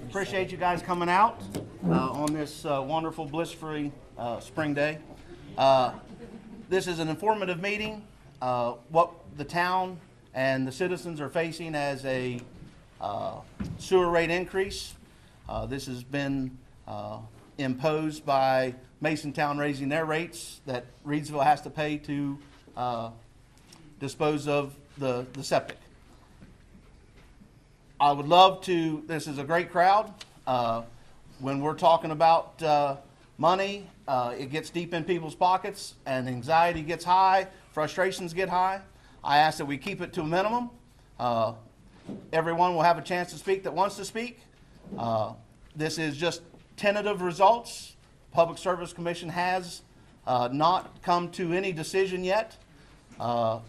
Appreciate you guys coming out on this wonderful bliss-free spring day. This is an informative meeting. What the town and the citizens are facing as a sewer rate increase. This has been imposed by Masontown raising their rates that Reedsville has to pay to dispose of the septic. I would love to, this is a great crowd. When we're talking about money, it gets deep in people's pockets and anxiety gets high, frustrations get high. I ask that we keep it to a minimum. Everyone will have a chance to speak that wants to speak. This is just tentative results. Public Service Commission has not come to any decision yet, but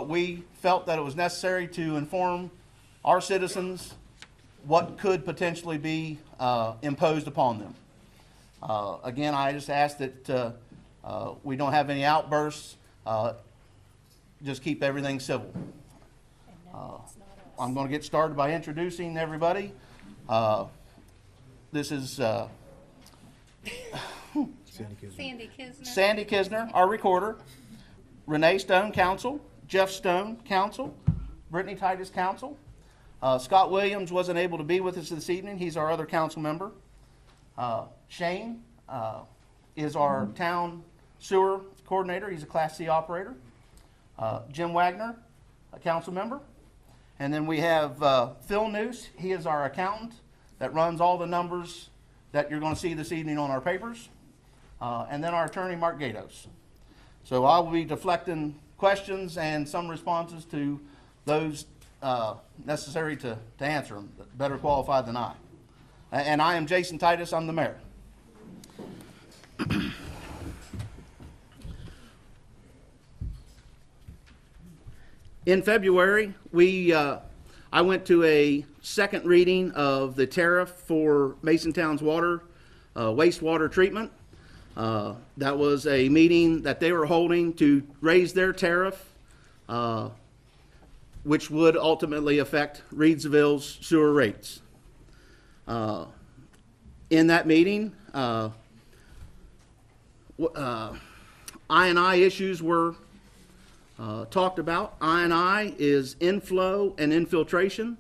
we felt that it was necessary to inform our citizens what could potentially be imposed upon them. Again, I just ask that we don't have any outbursts. Just keep everything civil. I'm going to get started by introducing everybody. This is Sandy Kisner, our recorder. Renee Stone, counsel. Jeff Stone, counsel. Brittany Titus, counsel. Scott Williams wasn't able to be with us this evening. He's our other council member. Shane is our town sewer coordinator. He's a Class C operator. Jim Wagner, a council member. And then we have Phil Noose. He is our accountant that runs all the numbers that you're going to see this evening on our papers. And then our attorney, Mark Gatos. So I will be deflecting questions and some responses to those necessary to answer them, better qualified than I. And I am Jason Titus, I'm the mayor. In February, I went to a second reading of the tariff for Masontown's wastewater treatment. That was a meeting that they were holding to raise their tariff, which would ultimately affect Reedsville's sewer rates. In that meeting, I&I issues were talked about. I&I is inflow and infiltration.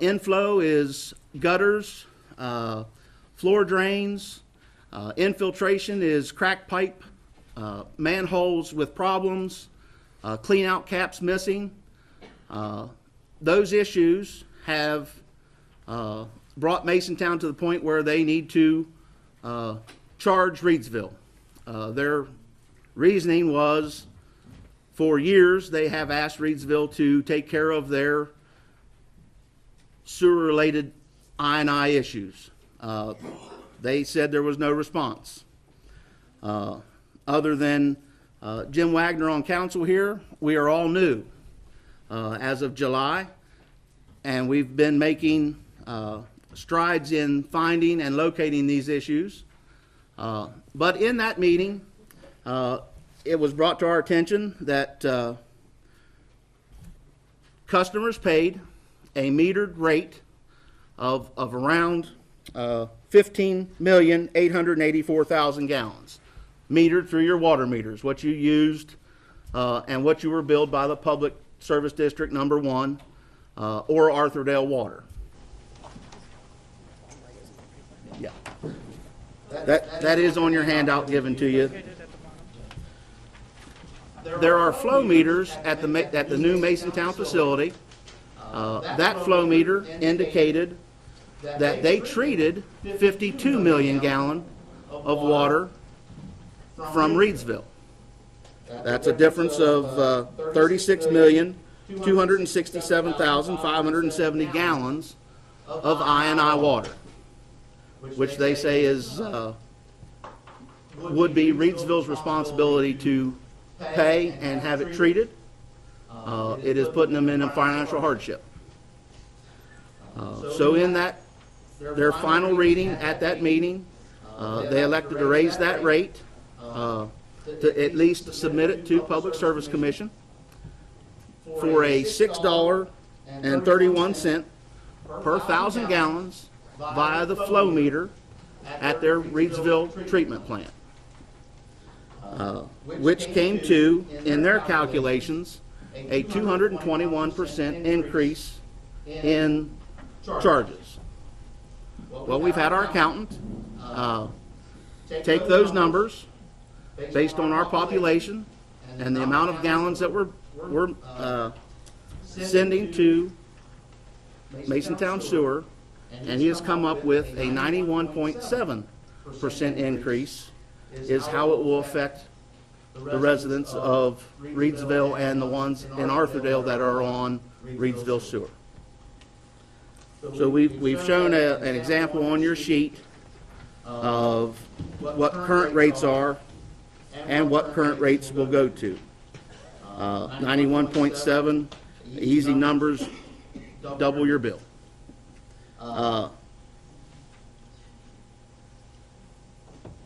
Inflow is gutters, floor drains. Infiltration is crack pipe, manholes with problems, clean out caps missing. Those issues have brought Masontown to the point where they need to charge Reedsville. Their reasoning was, for years they have asked Reedsville to take care of their sewer-related I&I issues. They said there was no response. Other than Jim Wagner on council here, we are all new as of July, and we've been making strides in finding and locating these issues. But in that meeting, it was brought to our attention that customers paid a metered rate of around 15,884,000 gallons, metered through your water meters, what you used and what you were billed by the Public Service District number 1 or Arthurdale Water. Yeah, that is on your handout given to you. There are flow meters at the new Masontown facility. That flow meter indicated that they treated 52 million gallons of water from Reedsville. That's a difference of 36,267,570 gallons of I&I water, which they say is would be Reedsville's responsibility to pay and have it treated. It is putting them in a financial hardship. So in that, their final reading at that meeting, they elected to raise that rate to at least submit it to Public Service Commission for a $6.31 per 1,000 gallons via the flow meter at their Reedsville treatment plant, which came to, in their calculations, a 221% increase in charges. Well, we've had our accountant take those numbers based on our population and the amount of gallons that we're sending to Masontown Sewer, and he has come up with a 91.7% increase is how it will affect the residents of Reedsville and the ones in Arthurdale that are on Reedsville Sewer. So we've shown an example on your sheet of what current rates are and what current rates will go to. 91.7, easy numbers, double your bill.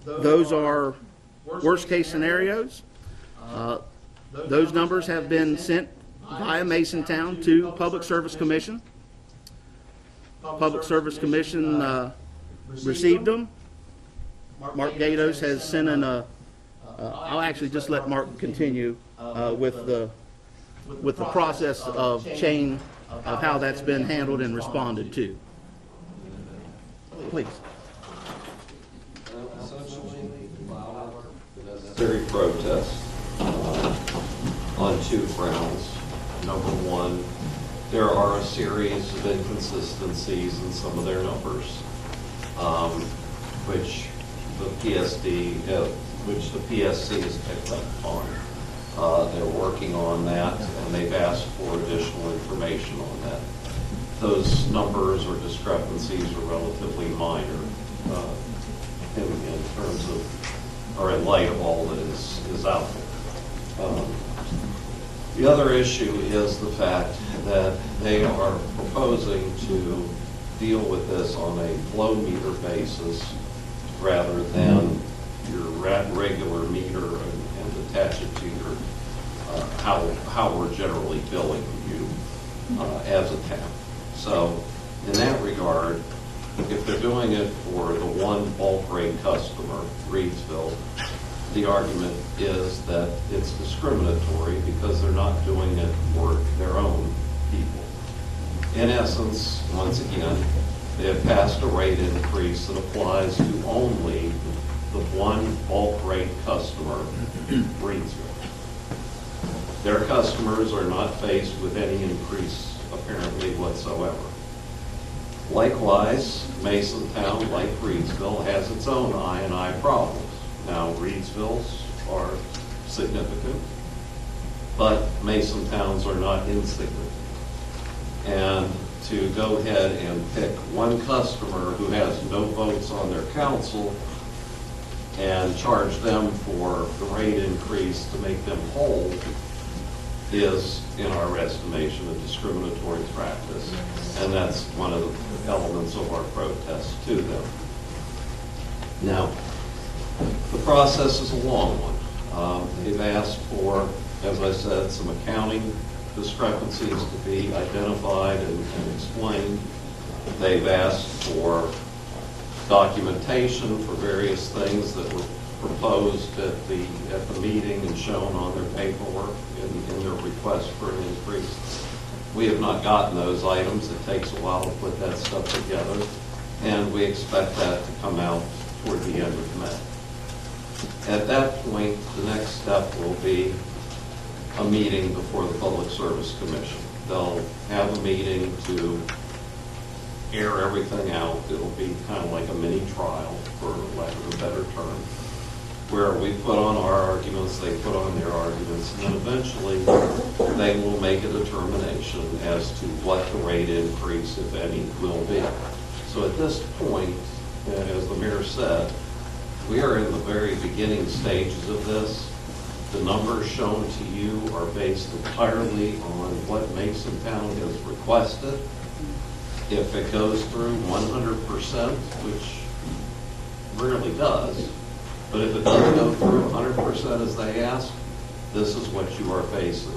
Those are worst case scenarios. Those numbers have been sent via Masontown to Public Service Commission. Public Service Commission received them. Mark Gatos has sent in I'll actually just let Mark continue with the process of chain of how that's been handled and responded to. Please. Essentially, the necessary protest on two grounds. Number one, there are a series of inconsistencies in some of their numbers, which the PSC has picked up on. They're working on that, and they've asked for additional information on that. Those numbers or discrepancies are relatively minor in terms of, or in light of all that is out there. The other issue is the fact that they are proposing to deal with this on a flow meter basis rather than your regular meter and attach it to your how we're generally billing you as a town. So in that regard, if they're doing it for the one bulk rate customer, Reedsville, the argument is that it's discriminatory because they're not doing it for their own people. In essence, once again, they have passed a rate increase that applies to only the one bulk rate customer, Reedsville. Their customers are not faced with any increase apparently whatsoever. Likewise, Masontown, like Reedsville, has its own I&I problems. Now, Reedsville's are significant, but Masontown's are not insignificant. And to go ahead and pick one customer who has no votes on their council and charge them for the rate increase to make them whole is, in our estimation, a discriminatory practice. And that's one of the elements of our protest to them. Now, the process is a long one. They've asked for, as I said, some accounting discrepancies to be identified and explained. They've asked for documentation for various things that were proposed at the meeting and shown on their paperwork in their request for an increase. We have not gotten those items. It takes a while to put that stuff together, and we expect that to come out toward the end of May. At that point, the next step will be a meeting before the Public Service Commission. They'll have a meeting to air everything out. It'll be kind of like a mini trial, for lack of a better term, where we put on our arguments, they put on their arguments, and then eventually they will make a determination as to what the rate increase, if any, will be. So at this point, as the mayor said, we are in the very beginning stages of this. The numbers shown to you are based entirely on what Masontown has requested. If it goes through 100%, which rarely does, but if it does go through 100% as they ask, this is what you are facing.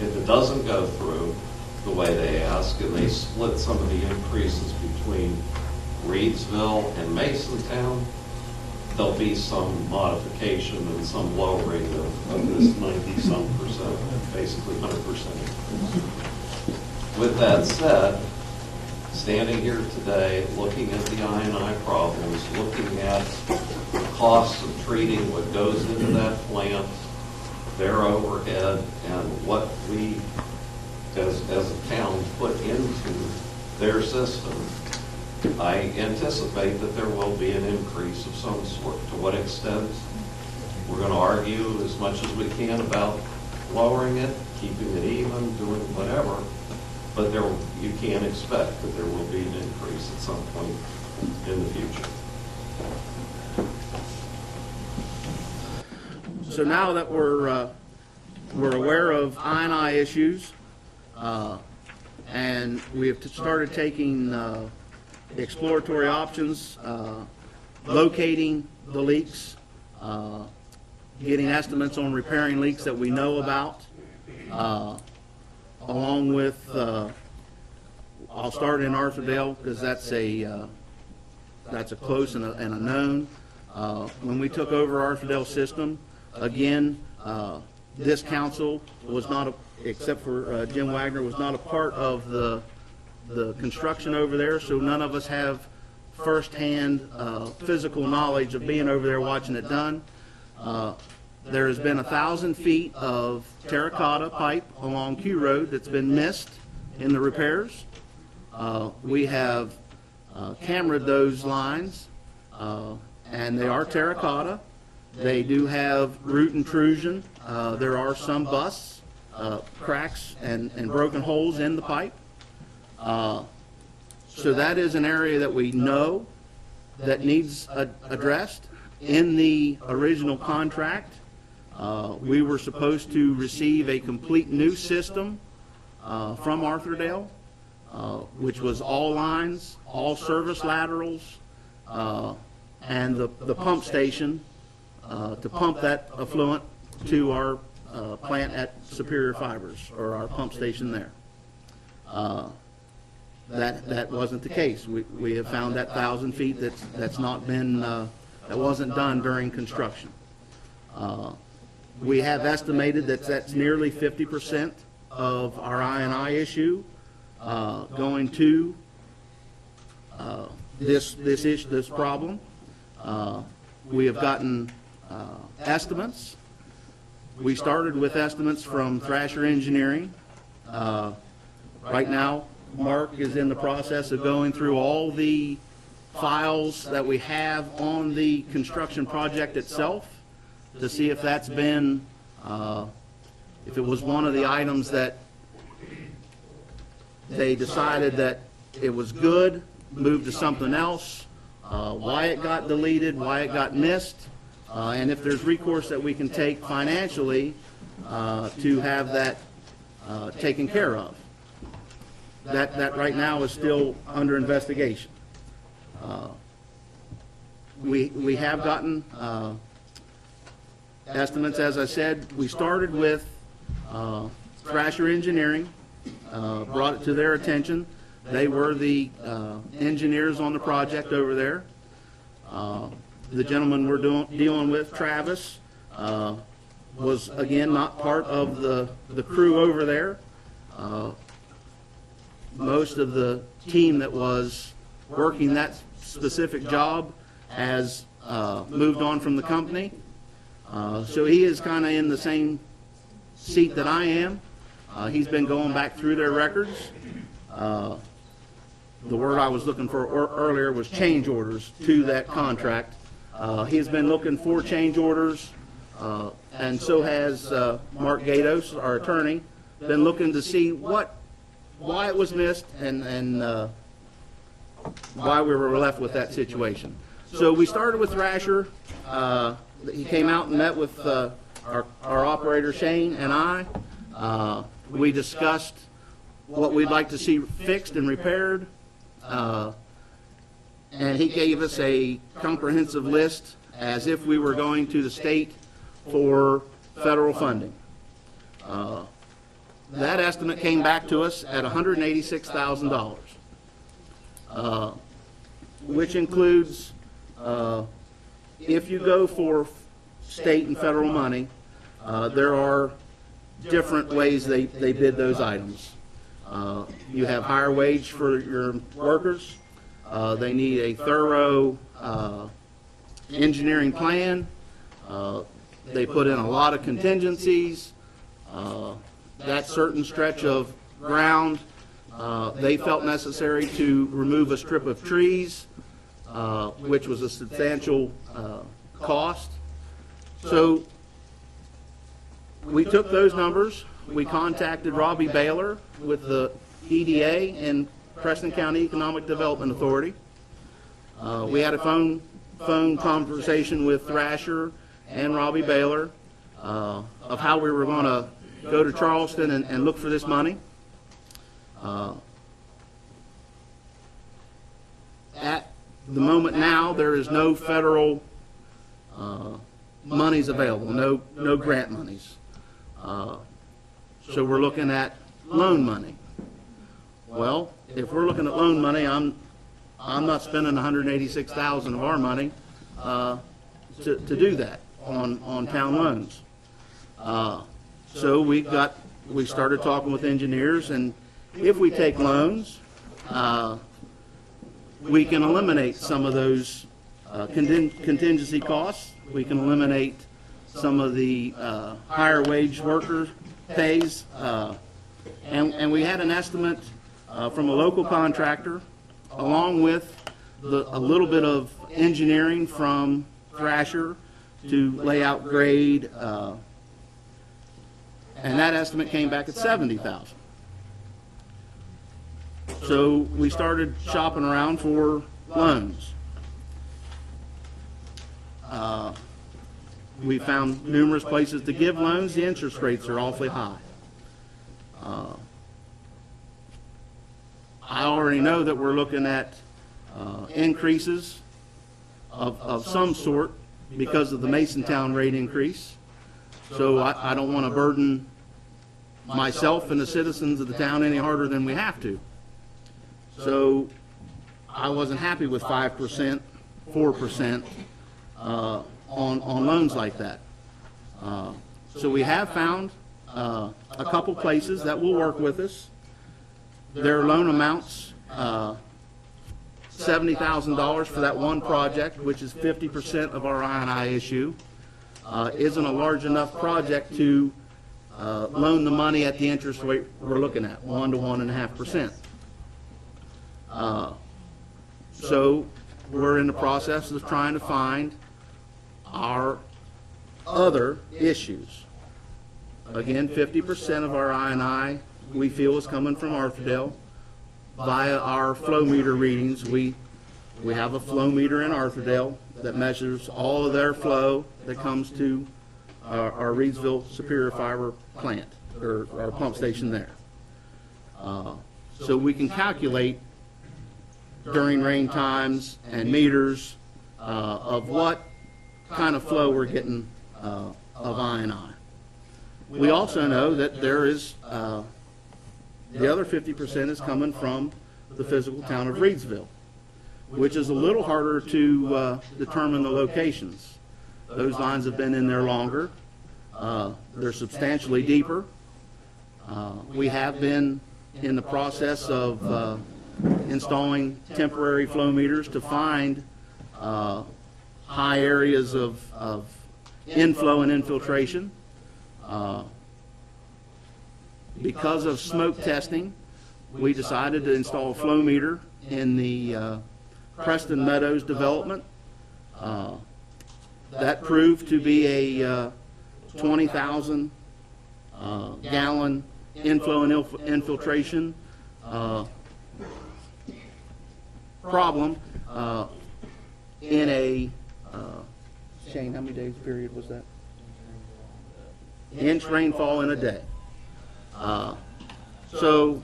If it doesn't go through, the way they ask, and they split some of the increases between Reedsville and Masontown. There'll be some modification and some lowering of this 90-some percent, basically 100% increase. With that said, standing here today, looking at the I&I problems, looking at the costs of treating what goes into that plant, their overhead, and what we as a town put into their system, I anticipate that there will be an increase of some sort. To what extent? We're going to argue as much as we can about lowering it, keeping it even, doing whatever, but you can't expect that there will be an increase at some point in the future. So now that we're aware of I&I issues, and we have started taking exploratory options, locating the leaks, getting estimates on repairing leaks that we know about, along with, I'll start in Arthurdale because that's a close and a known. When we took over Arthurdale system, again, this council was not, except for Jim Wagner, was not a part of the construction over there, so none of us have firsthand physical knowledge of being over there watching it done. There has been 1,000 feet of terracotta pipe along Q Road that's been missed in the repairs. We have cameraed those lines, and they are terracotta. They do have root intrusion. There are some busts, cracks, and broken holes in the pipe. So that is an area that we know that needs addressed. In the original contract, we were supposed to receive a complete new system from Arthurdale, which was all lines, all service laterals, and the pump station to pump that effluent to our plant at Superior Fibers, or our pump station there. That wasn't the case. We have found that 1,000 feet that's not been, that wasn't done during construction. We have estimated that that's nearly 50% of our I&I issue going to this problem. We have gotten estimates. We started with estimates from Thrasher Engineering. Right now, Mark is in the process of going through all the files that we have on the construction project itself to see if that's been, if it was one of the items that they decided that it was good, moved to something else, why it got deleted, why it got missed, and if there's recourse that we can take financially to have that taken care of. That right now is still under investigation. We have gotten estimates, as I said. We started with Thrasher Engineering, brought it to their attention. They were the engineers on the project over there. The gentleman we're dealing with, Travis, was again not part of the crew over there. Most of the team that was working that specific job has moved on from the company. So he is kind of in the same seat that I am. He's been going back through their records. The word I was looking for earlier was change orders to that contract. He's been looking for change orders, and so has Mark Gatos, our attorney, been looking to see why it was missed and why we were left with that situation. So we started with Thrasher. He came out and met with our operator Shane and I. We discussed what we'd like to see fixed and repaired, and he gave us a comprehensive list as if we were going to the state for federal funding. that estimate came back to us at $186,000, which includes, if you go for state and federal money, there are different ways they bid those items. You have higher wage for your workers. They need a thorough engineering plan. They put in a lot of contingencies. That certain stretch of ground, they felt necessary to remove a strip of trees, which was a substantial cost. So we took those numbers. We contacted Robbie Baylor with the EDA and Preston County Economic Development Authority. We had a phone conversation with Thrasher and Robbie Baylor of how we were going to go to Charleston and look for this money. At the moment now, there is no federal monies available, no grant monies. So we're looking at loan money. Well, if we're looking at loan money, I'm not spending $186,000 of our money to do that on town loans. So we started talking with engineers, and if we take loans, we can eliminate some of those contingency costs. We can eliminate some of the higher wage worker pays, and we had an estimate from a local contractor, along with a little bit of engineering from Thrasher to lay out grade, and that estimate came back at $70,000. So we started shopping around for loans. We found numerous places to give loans. The interest rates are awfully high. I already know that we're looking at increases of some sort because of the Masontown rate increase. So I don't want to burden myself and the citizens of the town any harder than we have to. So I wasn't happy with 5%, 4% on loans like that. So we have found a couple places that will work with us. Their loan amounts, $70,000 for that one project, which is 50% of our I&I issue, isn't a large enough project to loan the money at the interest rate we're looking at, 1 to 1.5%. So we're in the process of trying to find our other issues. Again, 50% of our I&I we feel is coming from Arthurdale via our flow meter readings. We have a flow meter in Arthurdale that measures all of their flow that comes to our Reedsville Superior Fiber plant, or our pump station there. So we can calculate during rain times and meters of what kind of flow we're getting of I&I. We also know that there is the other 50% is coming from the physical town of Reedsville, which is a little harder to determine the locations. Those lines have been in there longer. They're substantially deeper. We have been in the process of installing temporary flow meters to find high areas of inflow and infiltration. Because of smoke testing, we decided to install a flow meter in the Preston Meadows development. That proved to be a 20,000 gallon inflow and infiltration problem in a, Shane, how many days period was that? Inch rainfall in a day. So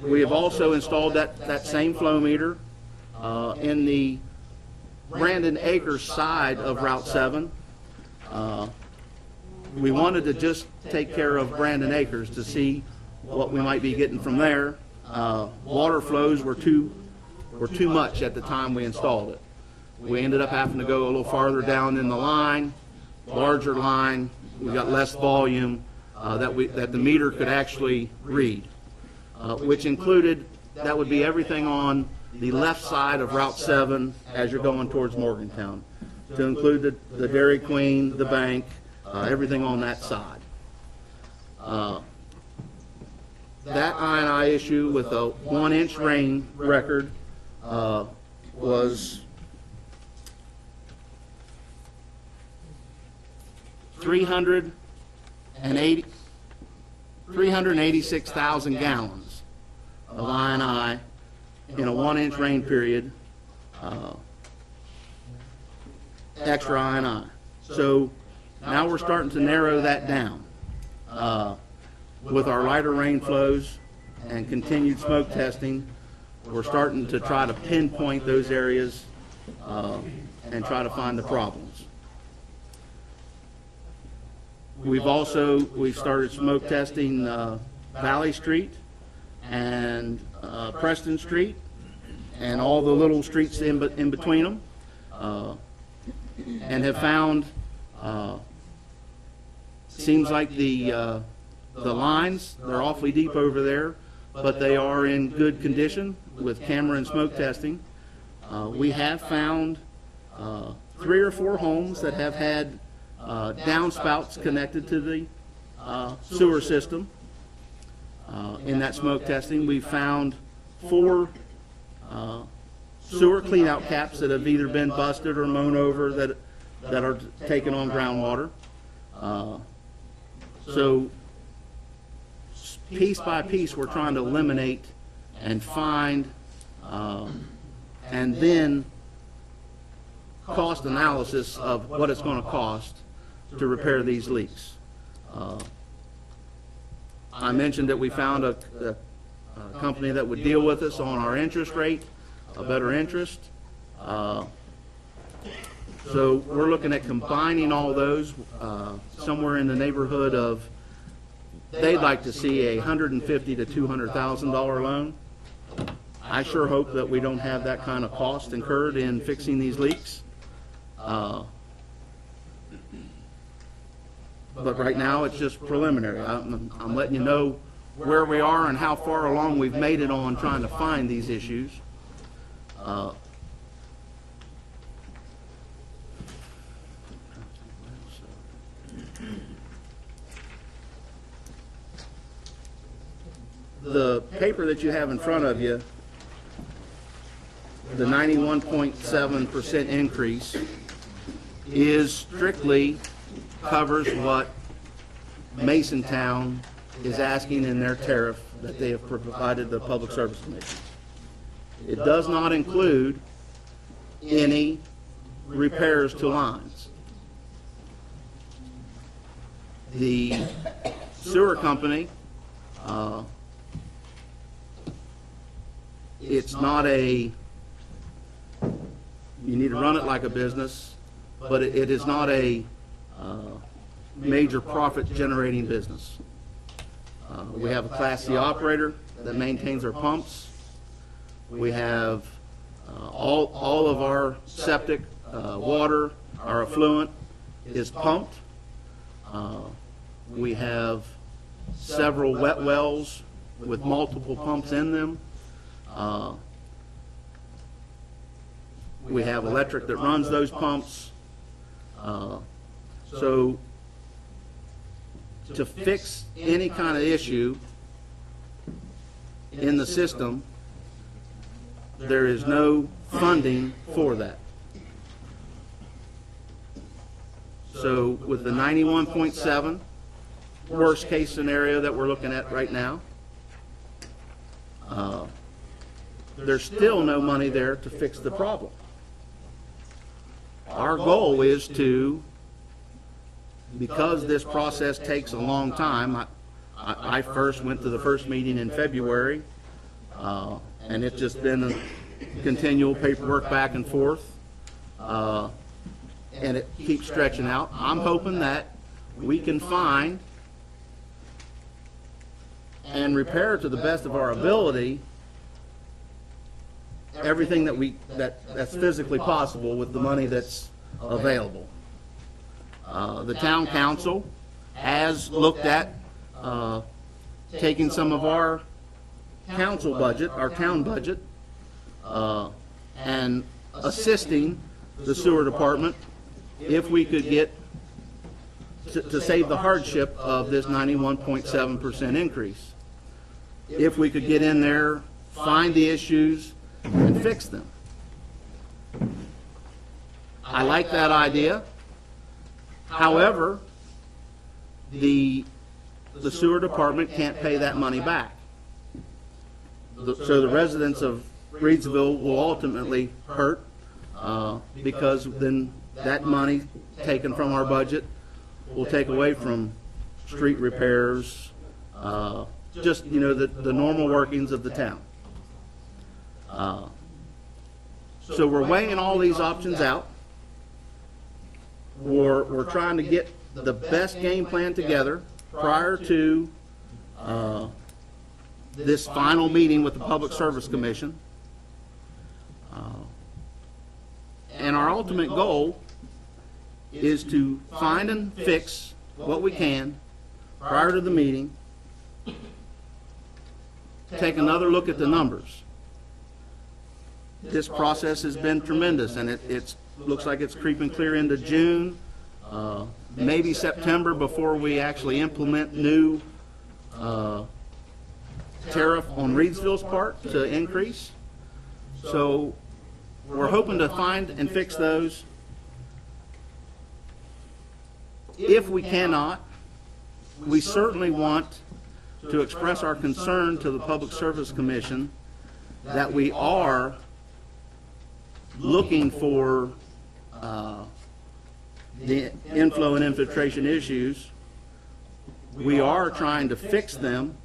we have also installed that same flow meter in the Brandon Acres side of Route 7. we wanted to just take care of Brandon Acres to see what we might be getting from there. Water flows were too much at the time we installed it. We ended up having to go a little farther down in the line, larger line. We got less volume that the meter could actually read, which included, that would be everything on the left side of Route 7 as you're going towards Morgantown, to include the Dairy Queen, the bank, everything on that side. That I&I issue with a 1-inch rain record was $386,000 gallons of I&I in a 1-inch rain period, extra I&I. So now we're starting to narrow that down. With our lighter rain flows and continued smoke testing, we're starting to try to pinpoint those areas and try to find the problems. We've started smoke testing Valley Street and Preston Street and all the little streets in between them, and have found, seems like the lines, they're awfully deep over there, but they are in good condition with camera and smoke testing. We have found 3 or 4 homes that have had downspouts connected to the sewer system. In that smoke testing, we found 4 sewer cleanout caps that have either been busted or mown over that are taking on groundwater. So piece by piece, we're trying to eliminate and find, and then cost analysis of what it's going to cost to repair these leaks. I mentioned that we found a company that would deal with us on our interest rate, a better interest. So we're looking at combining all those somewhere in the neighborhood of, they'd like to see a $150,000 to $200,000 loan. I sure hope that we don't have that kind of cost incurred in fixing these leaks. But right now it's just preliminary. I'm letting you know where we are and how far along we've made it on trying to find these issues. The paper that you have in front of you, the 91.7% increase, is strictly covers what Masontown is asking in their tariff that they have provided the Public Service Commission. It does not include any repairs to lines. The sewer company, it's not you need to run it like a business, but it is not a major profit generating business. We have a Class C operator that maintains our pumps. We have all of our septic water, our effluent is pumped. We have several wet wells with multiple pumps in them. We have electric that runs those pumps. So to fix any kind of issue in the system, there is no funding for that. So with the 91.7 worst case scenario that we're looking at right now, there's still no money there to fix the problem. Our goal is to, because this process takes a long time, I first went to the first meeting in February, and it's just been a continual paperwork back and forth, and it keeps stretching out. I'm hoping that we can find and repair to the best of our ability everything that's physically possible with the money that's available. The town council has looked at taking some of our council budget, our town budget, and assisting the sewer department if we could get to save the hardship of this 91.7% increase. If we could get in there, find the issues, and fix them. I like that idea. However, the sewer department can't pay that money back. So the residents of Reedsville will ultimately hurt because then that money taken from our budget will take away from street repairs, just, you know, the normal workings of the town. So we're weighing all these options out. We're trying to get the best game plan together prior to this final meeting with the Public Service Commission. And our ultimate goal is to find and fix what we can prior to the meeting, take another look at the numbers. This process has been tremendous, and it looks like it's creeping clear into June, maybe September before we actually implement new tariff on Reedsville's part to increase. So we're hoping to find and fix those. If we cannot, we certainly want to express our concern to the Public Service Commission that we are looking for the inflow and infiltration issues. We are trying to fix them,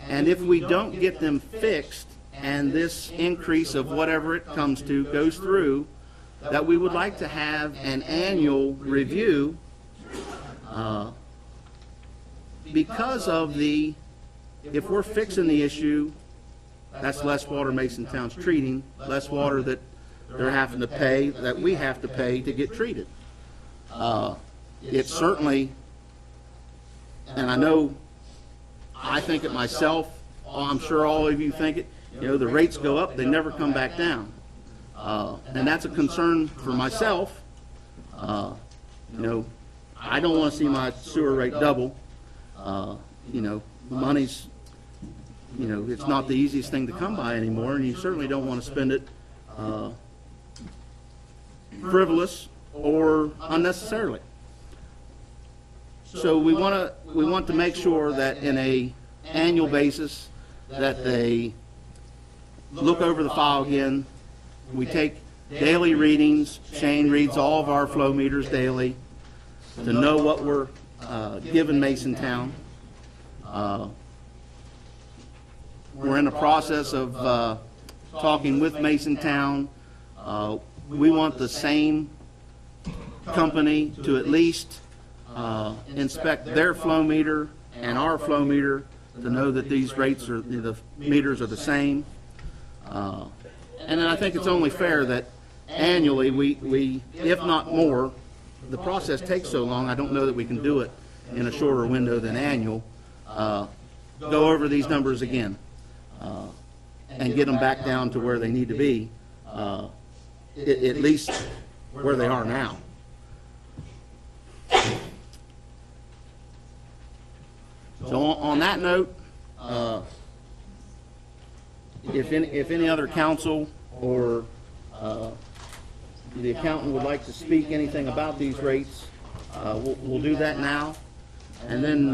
and if we don't get them fixed and this increase of whatever it comes to goes through, that we would like to have an annual review because of if we're fixing the issue, that's less water Mason Town's treating, less water that they're having to pay, that we have to pay to get treated. It's certainly, and I think it myself, I'm sure all of you think it, you know, the rates go up, they never come back down. And that's a concern for myself. You know, I don't want to see my sewer rate double. You know, money's, you know, it's not the easiest thing to come by anymore, and you certainly don't want to spend it frivolous or unnecessarily. So we want to make sure that in a annual basis that they look over the file again. We take daily readings. Shane reads all of our flow meters daily to know what we're giving Mason Town. We're in the process of talking with Mason Town. We want the same company to at least inspect their flow meter and our flow meter to know that these rates are, the meters are the same. And then I think it's only fair that annually we, if not more, the process takes so long, I don't know that we can do it in a shorter window than annual, go over these numbers again and get them back down to where they need to be, at least where they are now. So on that note, if any other council or the accountant would like to speak anything about these rates, we'll do that now. And then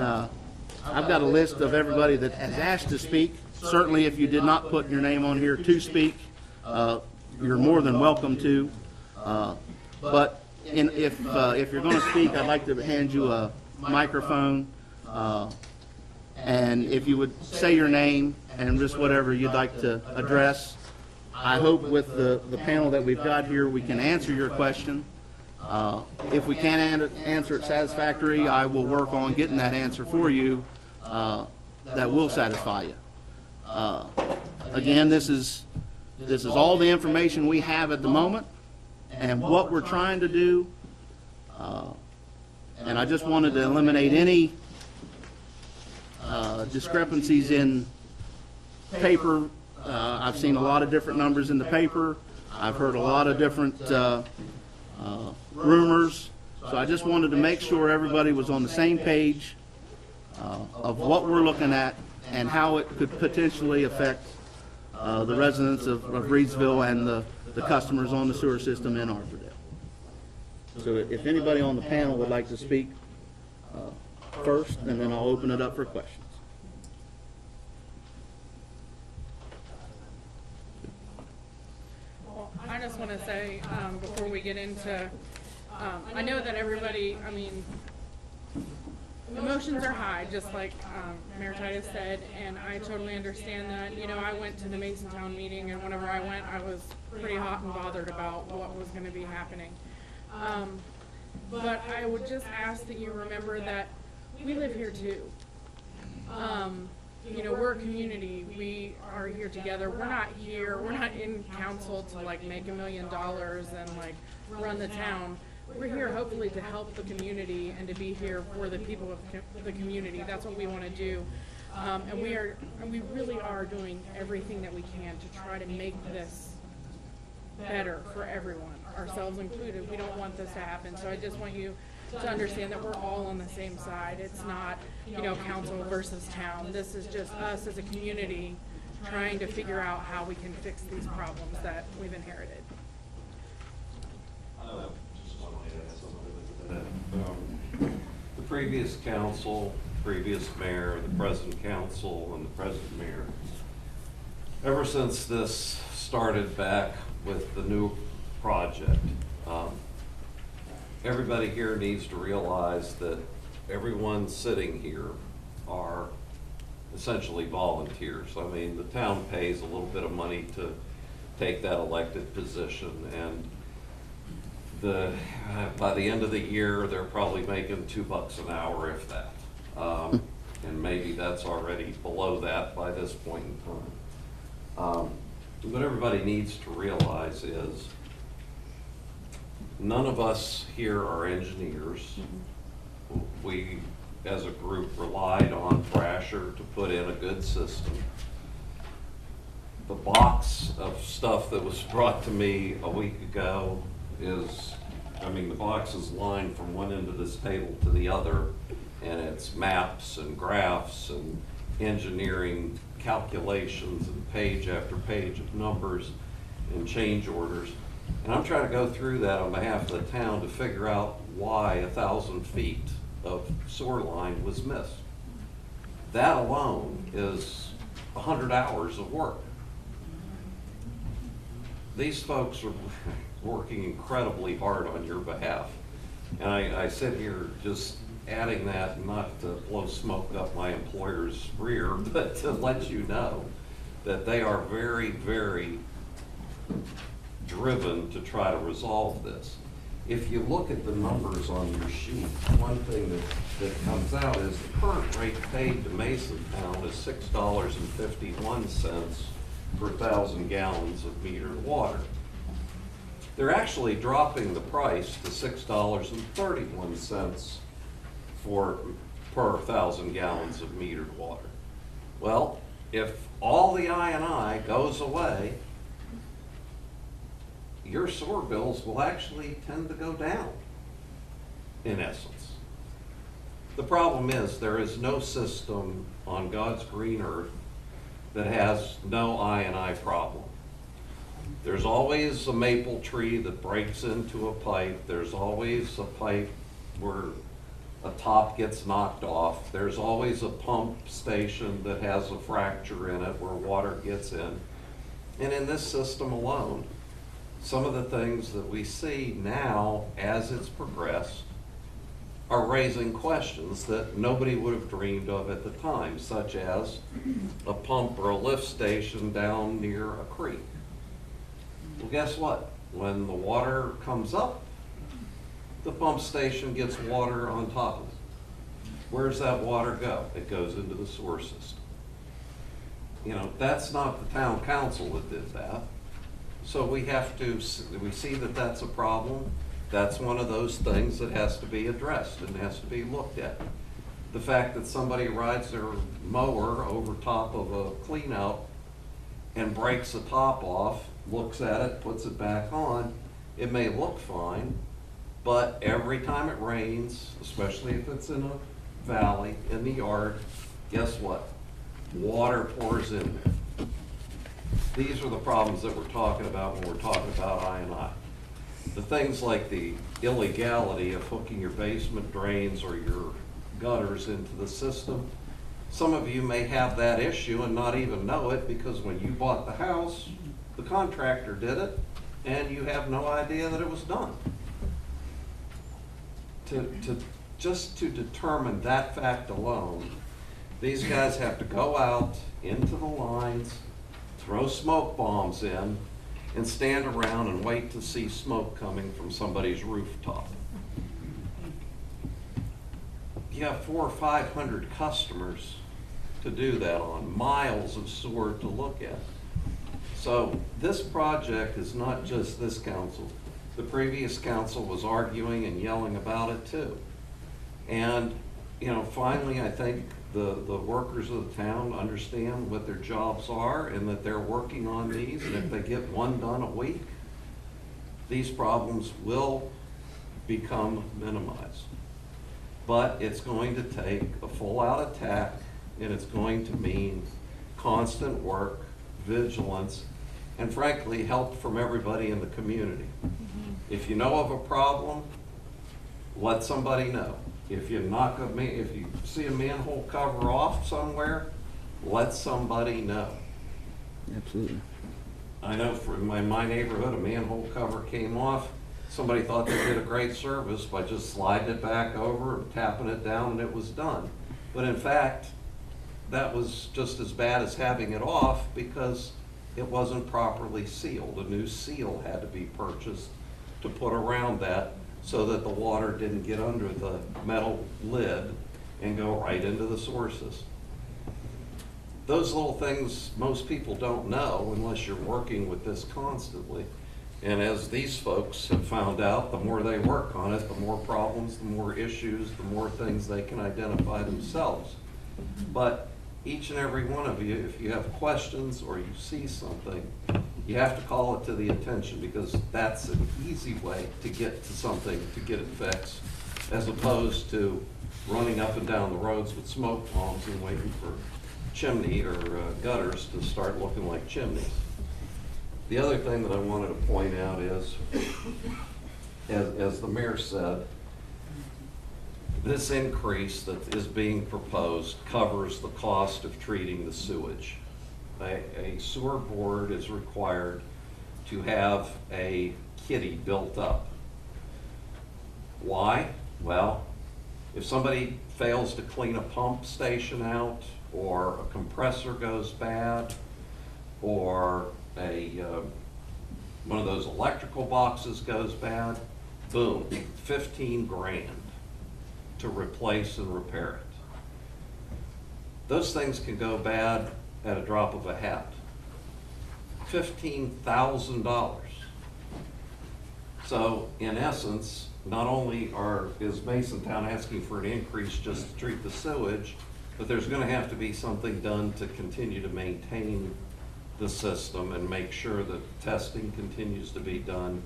I've got a list of everybody that has asked to speak. Certainly, if you did not put your name on here to speak, you're more than welcome to. But if you're going to speak, I'd like to hand you a microphone. And if you would say your name and just whatever you'd like to address. I hope with the panel that we've got here, we can answer your question. If we can't answer it satisfactory, I will work on getting that answer for you that will satisfy you. Again, this is all the information we have at the moment and what we're trying to do. And I just wanted to eliminate any discrepancies in paper. I've seen a lot of different numbers in the paper. I've heard a lot of different rumors. So I just wanted to make sure everybody was on the same page of what we're looking at and how it could potentially affect the residents of Reedsville and the customers on the sewer system in Arthurdale. So if anybody on the panel would like to speak first, and then I'll open it up for questions. Well, I just want to say, before we get into, I know that everybody, I mean, emotions are high, just like Mayor Titus said, and I totally understand that. You know, I went to the Masontown meeting, and whenever I went, I was pretty hot and bothered about what was going to be happening. But I would just ask that you remember that we live here too. You know, we're a community. We are here together. We're not in council to like make $1 million and like run the town. We're here hopefully to help the community and to be here for the people of the community. That's what we want to do. And we really are doing everything that we can to try to make this better for everyone, ourselves included. We don't want this to happen. So I just want you to understand that we're all on the same side. It's not, you know, council versus town. This is just us as a community trying to figure out how we can fix these problems that we've inherited. The previous council, previous mayor, the present council, and the present mayor, ever since this started back with the new project, everybody here needs to realize that everyone sitting here are essentially volunteers. I mean, the town pays a little bit of money to take that elected position, and by the end of the year, they're probably making $2 an hour, if that. And maybe that's already below that by this point in time. What everybody needs to realize is none of us here are engineers. We, as a group, relied on Thrasher to put in a good system. The box of stuff that was brought to me a week ago is, I mean, the box is lined from one end of this table to the other, and it's maps and graphs and engineering calculations and page after page of numbers and change orders. And I'm trying to go through that on behalf of the town to figure out why 1,000 feet of sewer line was missed. That alone is 100 hours of work. These folks are working incredibly hard on your behalf. And I sit here just adding that, not to blow smoke up my employer's rear, but to let you know that they are very, very driven to try to resolve this. If you look at the numbers on your sheet, one thing that comes out is the current rate paid to Masontown is $6.51 per 1,000 gallons of metered water. They're actually dropping the price to $6.31 per 1,000 gallons of metered water. Well, if all the I&I goes away, your sewer bills will actually tend to go down, in essence. The problem is there is no system on God's green earth that has no I&I problem. There's always a maple tree that breaks into a pipe. There's always a pipe where a top gets knocked off. There's always a pump station that has a fracture in it where water gets in. And in this system alone, some of the things that we see now as it's progressed are raising questions that nobody would have dreamed of at the time, such as a pump or a lift station down near a creek. Well, guess what? When the water comes up, The pump station gets water on top of it. Where's that water go? It goes into the sewer system. You know, that's not the town council that did that. So we have to, we see that that's a problem. That's one of those things that has to be addressed and has to be looked at. The fact that somebody rides their mower over top of a clean out and breaks the top off, looks at it, puts it back on, it may look fine, but every time it rains, especially if it's in a valley, in the yard, guess what? Water pours in there. These are the problems that we're talking about when we're talking about I&I. The things like the illegality of hooking your basement drains or your gutters into the system, some of you may have that issue and not even know it because when you bought the house, the contractor did it and you have no idea that it was done. Just to determine that fact alone, these guys have to go out into the lines, throw smoke bombs in, and stand around and wait to see smoke coming from somebody's rooftop. You have 400 or 500 customers to do that on, miles of sewer to look at. So this project is not just this council. The previous council was arguing and yelling about it too. And, you know, finally, I think the workers of the town understand what their jobs are and that they're working on these. And if they get one done a week, these problems will become minimized. But it's going to take a full-out attack, and it's going to mean constant work, vigilance, and frankly, help from everybody in the community. If you know of a problem, let somebody know. If you if you see a manhole cover off somewhere, let somebody know. Absolutely. I know in my neighborhood, a manhole cover came off. Somebody thought they did a great service by just sliding it back over and tapping it down and it was done. But in fact, that was just as bad as having it off because it wasn't properly sealed. A new seal had to be purchased to put around that so that the water didn't get under the metal lid and go right into the sewer system. Those little things most people don't know unless you're working with this constantly. And as these folks have found out, the more they work on it, the more problems, the more issues, the more things they can identify themselves. But each and every one of you, if you have questions or you see something, you have to call it to the attention because that's an easy way to get to something, to get it fixed, as opposed to running up and down the roads with smoke bombs and waiting for chimney or gutters to start looking like chimneys. The other thing that I wanted to point out is, as the mayor said, this increase that is being proposed covers the cost of treating the sewage. A sewer board is required to have a kitty built up. Why? Well, if somebody fails to clean a pump station out, or a compressor goes bad, or one of those electrical boxes goes bad, boom, 15 grand to replace and repair it. Those things can go bad at a drop of a hat. $15,000. So in essence, not only is Masontown asking for an increase just to treat the sewage, but there's going to have to be something done to continue to maintain the system and make sure that testing continues to be done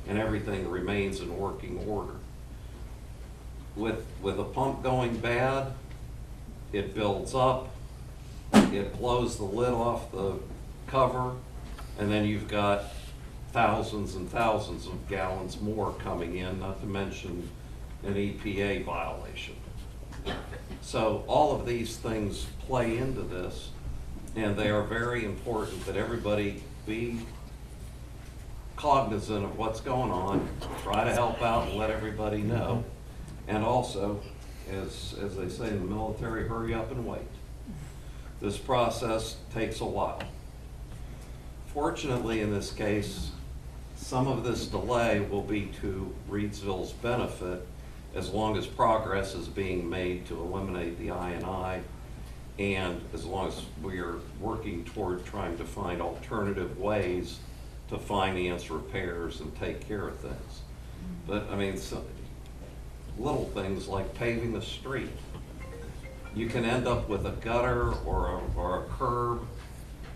and everything remains in working order. With a pump going bad, it builds up, it blows the lid off the cover, and then you've got thousands and thousands of gallons more coming in, not to mention an EPA violation. So all of these things play into this, and they are very important that everybody be cognizant of what's going on, try to help out and let everybody know, and also, as they say in the military, hurry up and wait. This process takes a while. Fortunately, in this case, some of this delay will be to Reedsville's benefit as long as progress is being made to eliminate the I&I, and as long as we are working toward trying to find alternative ways to finance repairs and take care of things. But, I mean, little things like paving a street. You can end up with a gutter or a curb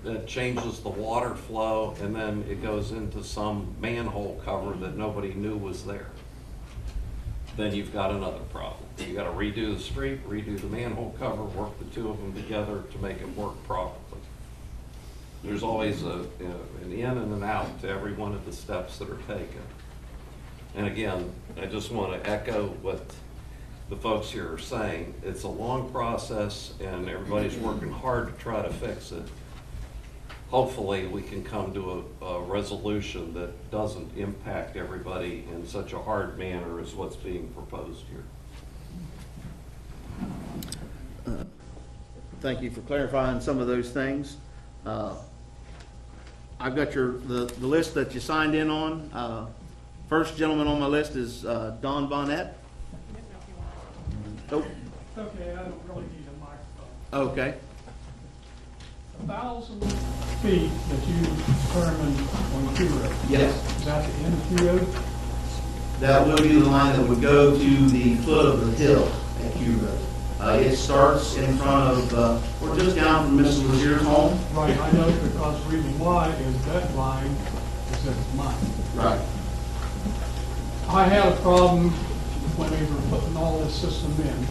that changes the water flow, and then it goes into some manhole cover that nobody knew was there. Then you've got another problem. You gotta redo the street, redo the manhole cover, work the two of them together to make it work properly. There's always an in and an out to every one of the steps that are taken. And again, I just want to echo what the folks here are saying. It's a long process and everybody's working hard to try to fix it. Hopefully we can come to a resolution that doesn't impact everybody in such a hard manner as what's being proposed here. Thank you for clarifying some of those things. I've got the list that you signed in on. First gentleman on my list is Don Bonnet. Oh, Okay, I don't really need a microphone. okay. 1,000 feet that you determined on Q Road. Yes. Is that the end of Q Road? That would be the line that would go to the foot of the hill at Q Road. It starts in front of, or just down from Mrs. Lazier's home. Right, I know because the reason why is that line is in mine. Right. I had a problem when they were putting all this system in,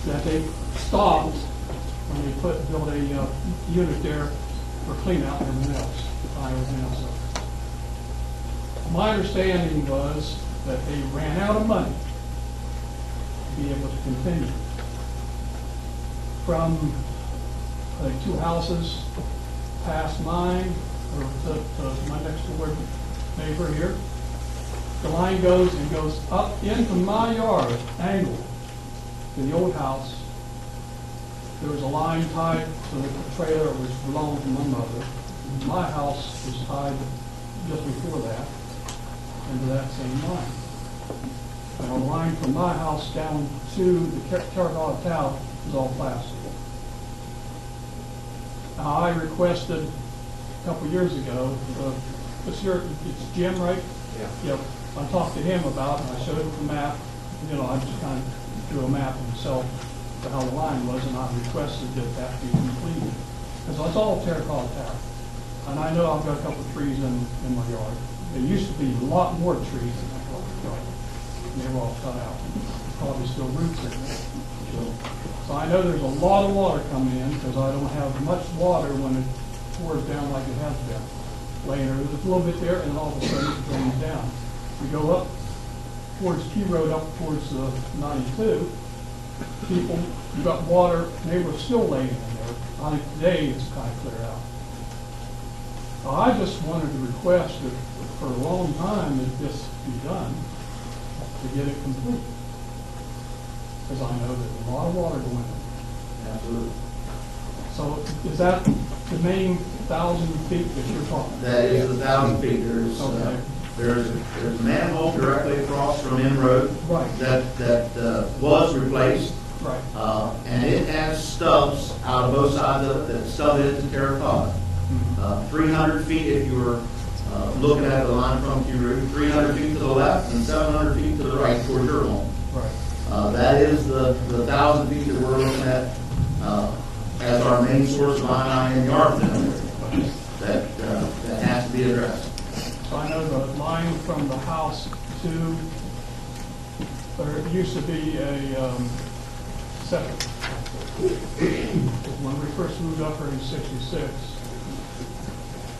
that they stopped when they built a unit there for clean out and everything else, everything else. My understanding was that they ran out of money to be able to continue. From like 2 houses past mine, or to my next door neighbor here, the line goes and goes up into my yard, angle, to the old house. There was a line tied to the trailer which belonged to my mother. My house was tied just before that into that same line. And a line from my house down to the terracotta tower was all plastic. Now, I requested a couple years ago, it's Jim, right? Yeah. Yep. I talked to him about it, and I showed him the map. You know, I just kind of drew a map himself for how the line was, and I requested that that be completed. Because it's all terracotta tower. And I know I've got a couple of trees in my yard. There used to be a lot more trees in that yard. And they were all cut out. Probably still roots in there. So I know there's a lot of water coming in, because I don't have much water when it pours down like it has been. Later, there's a little bit there, and all of a sudden it drains down. We go up towards Key Road, up towards 92, people, you got water, and they were still laying in there. I think today it's kind of clear out. So I just wanted to request that for a long time that this be done to get it complete. Because I know there's a lot of water going in. Absolutely. So is that the main 1,000 feet that you're talking about? That is 1,000 feet. There's a manhole directly across from M Road. Right. That was replaced. Right. And it has stubs out of both sides of it that stub into terracotta. 300 feet if you were looking at the line from Q Road, 300 feet to the left and 700 feet to the right towards your home. Right. That is the 1,000 feet that we're looking at as our main source of I&I in the Arthurdale area that has to be addressed. So I know the line from the house to, there used to be a septic. When we first moved up here in '66,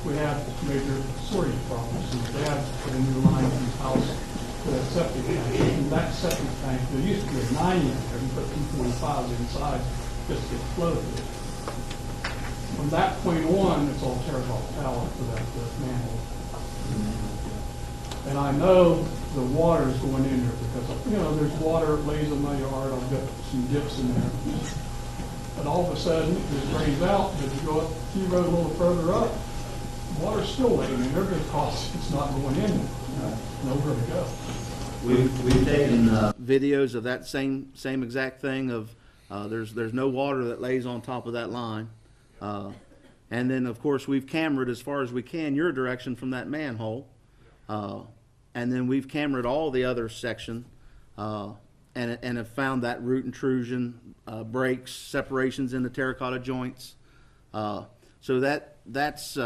we had major sewage problems. And Dad put a new line in his house for that septic tank. And that septic tank, there used to be a 9 in there. You put 245s inside just to get flow to it. From that point on, it's all terracotta tower for that manhole. And I know the water is going in there because, you know, there's water lays in my yard. I've got some dips in there. But all of a sudden, it drains out. If you go up Key Road a little further up, water's still waiting in there because it's not going in, nowhere to go. We've taken videos of that same exact thing of there's no water that lays on top of that line. And then, of course, we've cameraed as far as we can your direction from that manhole. And then we've cameraed all the other section and have found that root intrusion, breaks, separations in the terracotta joints. So that's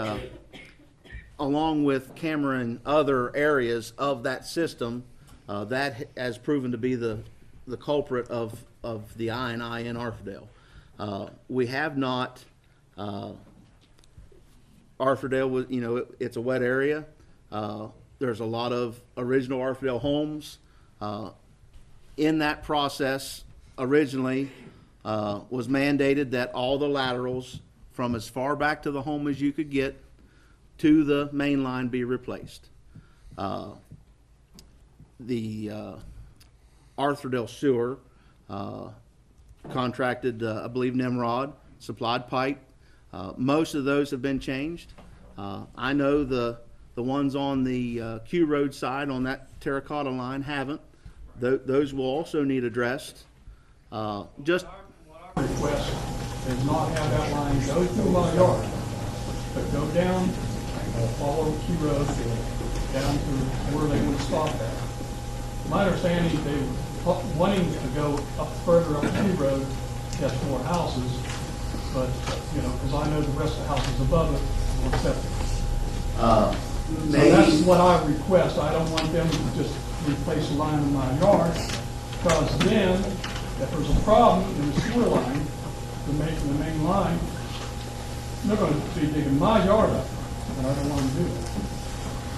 along with cameraing other areas of that system, that has proven to be the culprit of the I&I in Arthurdale. We have not, Arthurdale was, it's a wet area. There's a lot of original Arthurdale homes. In that process, originally, was mandated that all the laterals from as far back to the home as you could get to the main line be replaced. The Arthurdale Sewer contracted, I believe, Nimrod, supplied pipe. Most of those have been changed. I know the ones on the Q Road side on that terracotta line haven't. Those will also need addressed. Just What I request is not have that line go through my yard, but go down, follow Q Road down to where they would stop at. My understanding, they were wanting to go up further up Q Road, catch more houses, but, because I know the rest of the houses above it will accept it. So that's what I request. I don't want them to just replace a line in my yard, because then, if there's a problem in the sewer line, the main line, they're going to be digging my yard up, and I don't want to do that.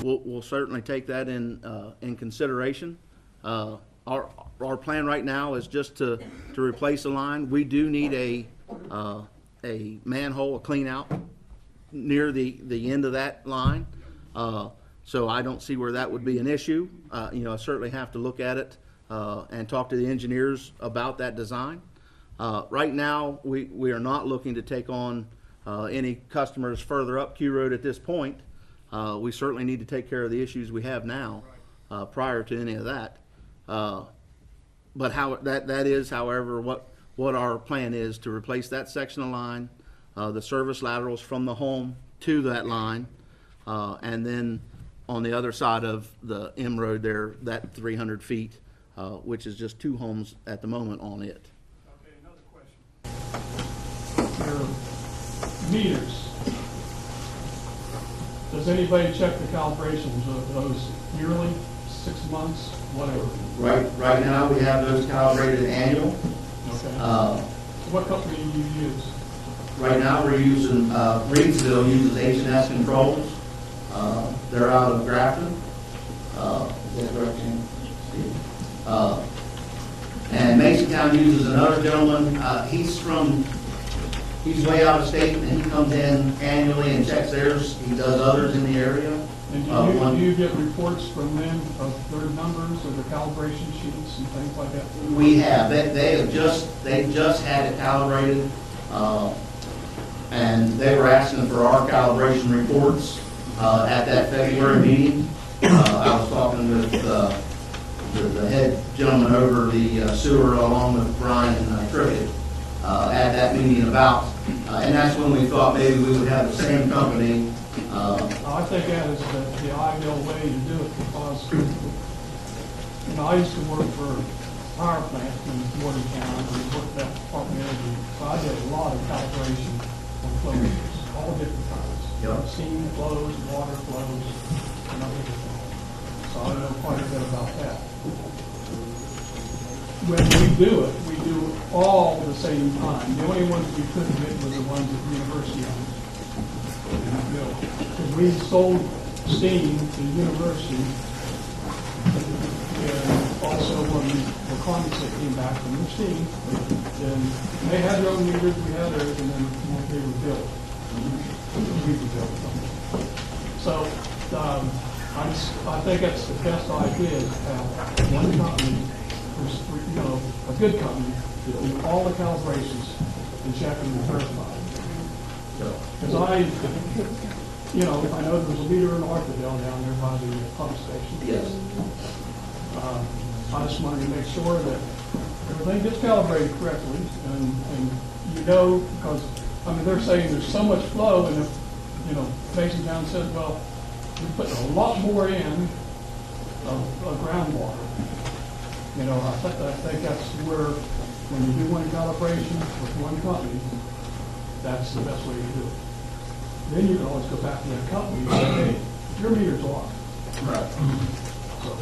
we'll certainly take that in consideration. Our plan right now is just to replace a line. We do need a manhole, a clean out near the end of that line. So I don't see where that would be an issue. I certainly have to look at it and talk to the engineers about that design. Right now, we are not looking to take on any customers further up Q Road at this point. We certainly need to take care of the issues we have now prior to any of that. But that is, however, what our plan is, to replace that section of line, the service laterals from the home to that line, and then on the other side of the M Road there, that 300 feet, which is just 2 homes at the moment on it. Okay, another question. Your meters. Does anybody check the calibrations of those yearly, 6 months, whatever? Right now, we have those calibrated annual. Okay. What company do you use? Right now, we're using, Reedsville uses H&S Controls. They're out of Grafton. Is that correct, Jim? And Mason County uses another gentleman. He's way out of state, and he comes in annually and checks theirs. He does others in the area. And do you get reports from them of their numbers or the calibration sheets and things like that? We have. They just had it calibrated, and they were asking for our calibration reports at that February meeting. I was talking with the head gentleman over the sewer along with Brian Trickett at that meeting about, and that's when we thought maybe we would have the same company. I think that is the ideal way to do it, because I used to work for a power plant in Morgantown, and we worked that Department of Energy. So I did a lot of calibration on flow meters, all different kinds. Yep. Steam flows, water flows, and everything. So I know quite a bit about that. When we do it, we do it all at the same time. The only ones we couldn't get were the ones at the university owned. Because we sold steam to the university, and also when the condensate came back from the steam, then they had their own meters, we had ours, and then they were built. We were built. So I think that's the best idea, is to have one company, a good company, to do all the calibrations and check them and verify. Because you know, I know there's a leader in Arthurdale down there by the pump station. Yes. I just wanted to make sure that everything gets calibrated correctly, and you know, because, I mean, they're saying there's so much flow, and if, you know, Masontown says, well, we're putting a lot more in of groundwater. You know, I think that's where, when you do one calibration with one company, that's the best way to do it. Then you can always go back to that company and say, hey, your meter's off. Right. So,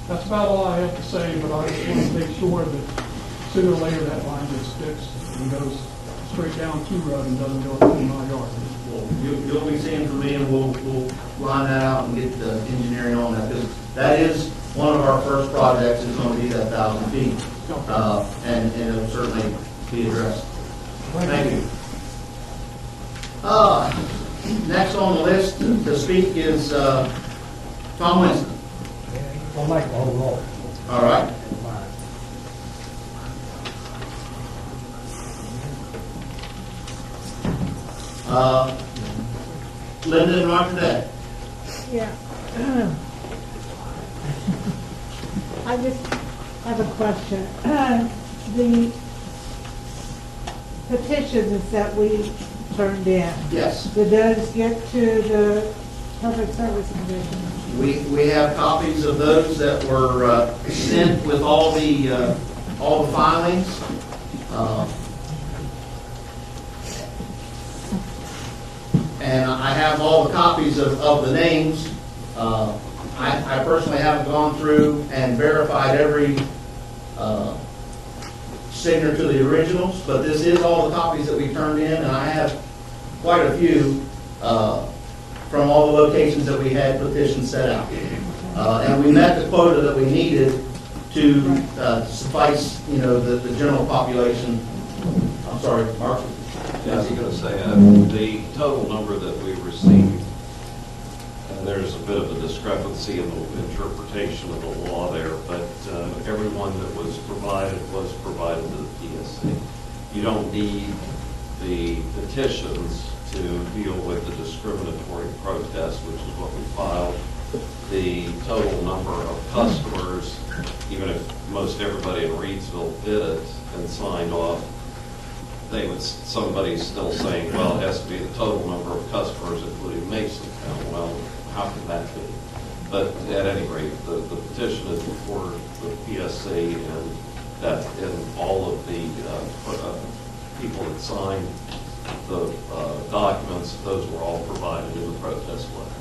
that's about all I have to say, but I just want to make sure that sooner or later that line gets fixed and goes straight down to road and doesn't go through my yard. Well, you'll be seeing from me, and we'll line that out and get the engineering on that, because that is one of our first projects is going to be that 1,000 feet. And it'll certainly be addressed. Thank you. Next on the list to speak is Tom Winston. I'll make the whole roll. All right. Linda and Arthurdale. Yeah. I just have a question. The petitions that we turned in, Yes. did those get to the Public Service Commission? We have copies of those that were sent with all the filings. And I have all the copies of the names. I personally haven't gone through and verified every signature to the originals, but this is all the copies that we turned in, and I have quite a few from all the locations that we had petitions set out. And we met the quota that we needed to suffice, you know, the general population. I'm sorry, Mark. Yeah, I was going to say, the total number that we received, and there's a bit of a discrepancy in the interpretation of the law there, but everyone that was provided to the PSC. You don't need the petitions to deal with the discriminatory protest, which is what we filed. The total number of customers, even if most everybody in Reedsville did it and signed off, somebody's still saying, well, it has to be the total number of customers, including Masontown. Well, how can that be? But at any rate, the petition is before the PSC, and that in all of the people that signed the documents, those were all provided in the protest letter.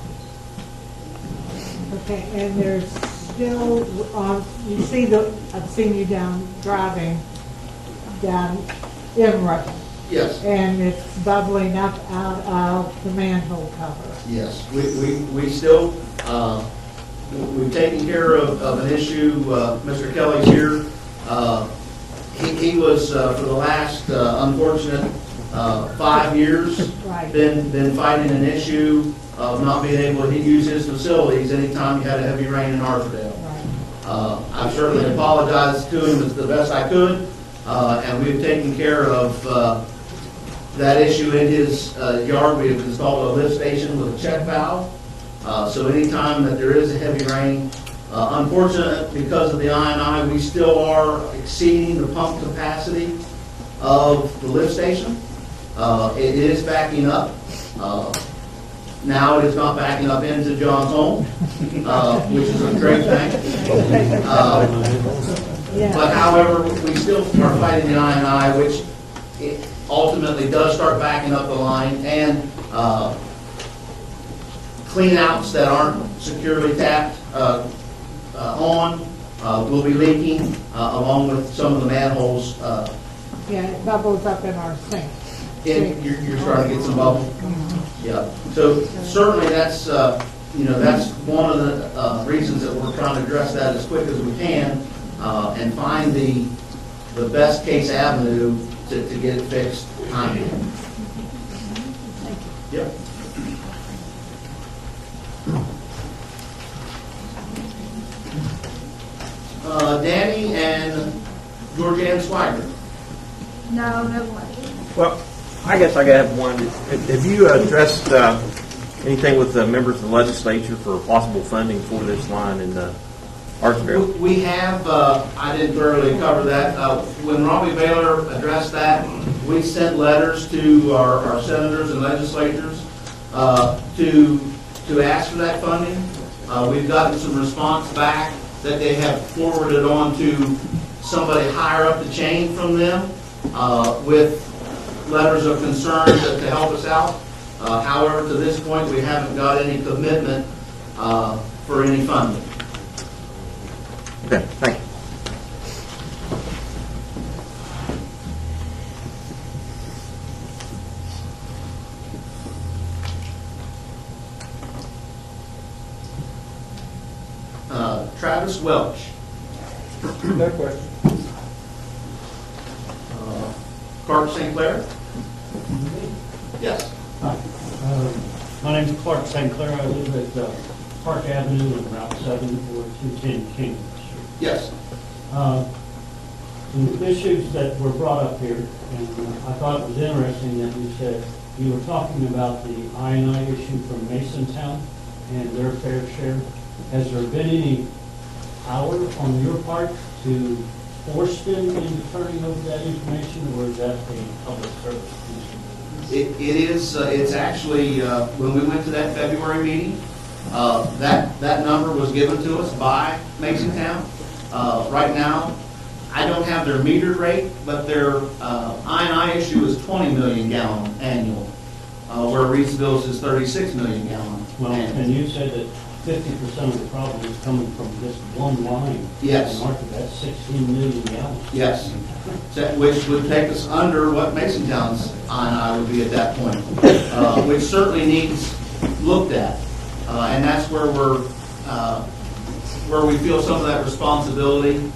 Okay, and there's still, you see I've seen you driving down Emmerich. Yes. And it's bubbling up out of the manhole cover. Yes. We still, we've taken care of an issue. Mr. Kelly's here. He was, for the last unfortunate 5 years, Right. been fighting an issue of not being able to use his facilities anytime you had a heavy rain in Arthurdale. Right. I've certainly apologized to him as the best I could, and we've taken care of that issue in his yard. We've installed a lift station with a check valve. So anytime that there is a heavy rain, unfortunately, because of the I&I, we still are exceeding the pump capacity of the lift station. It is backing up. Now it is not backing up into John's home, which is a great thing. Yeah. But however, we still are fighting the I&I, which it ultimately does start backing up the line, and clean outs that aren't securely tapped on will be leaking, along with some of the manholes. Yeah, it bubbles up in our sink. You're starting to get some bubble. Yeah. So certainly that's that's one of the reasons that we're trying to address that as quick as we can, and find the best case avenue to get it fixed timely. Yep. Danny and Georgianne Swigert. No, no one. Well, I guess I have one. Have you addressed Anything with the members of the legislature for possible funding for this line in Arthurdale? We have, I didn't thoroughly cover that. When Robbie Baylor addressed that, we sent letters to our senators and legislators to ask for that funding. We've gotten some response back that they have forwarded on to somebody higher up the chain from them with letters of concern to help us out. However, to this point, we haven't got any commitment for any funding. Okay, thank you. Travis Welch. No question. Clark St. Clair? Yes. Hi. My name's Clark St. Clair. I live at Park Avenue and Route 7 or 210 King Street. Yes. Some issues that were brought up here, and I thought it was interesting that you said you were talking about the I&I issue from Masontown and their fair share. Has there been any power on your part to force them into turning over that information, or is that a public service? It is, it's actually, when we went to that February meeting, that number was given to us by Masontown. Right now, I don't have their metered rate, but their I&I issue is 20 million gallon annual, where Reedsville's is 36 million gallon. Well, and you said that 50% of the problem is coming from this one line. Yes. Market, that's 16 million gallons. Yes, which would take us under what Masontown's I&I would be at that point, which certainly needs looked at. And that's where we feel some of that responsibility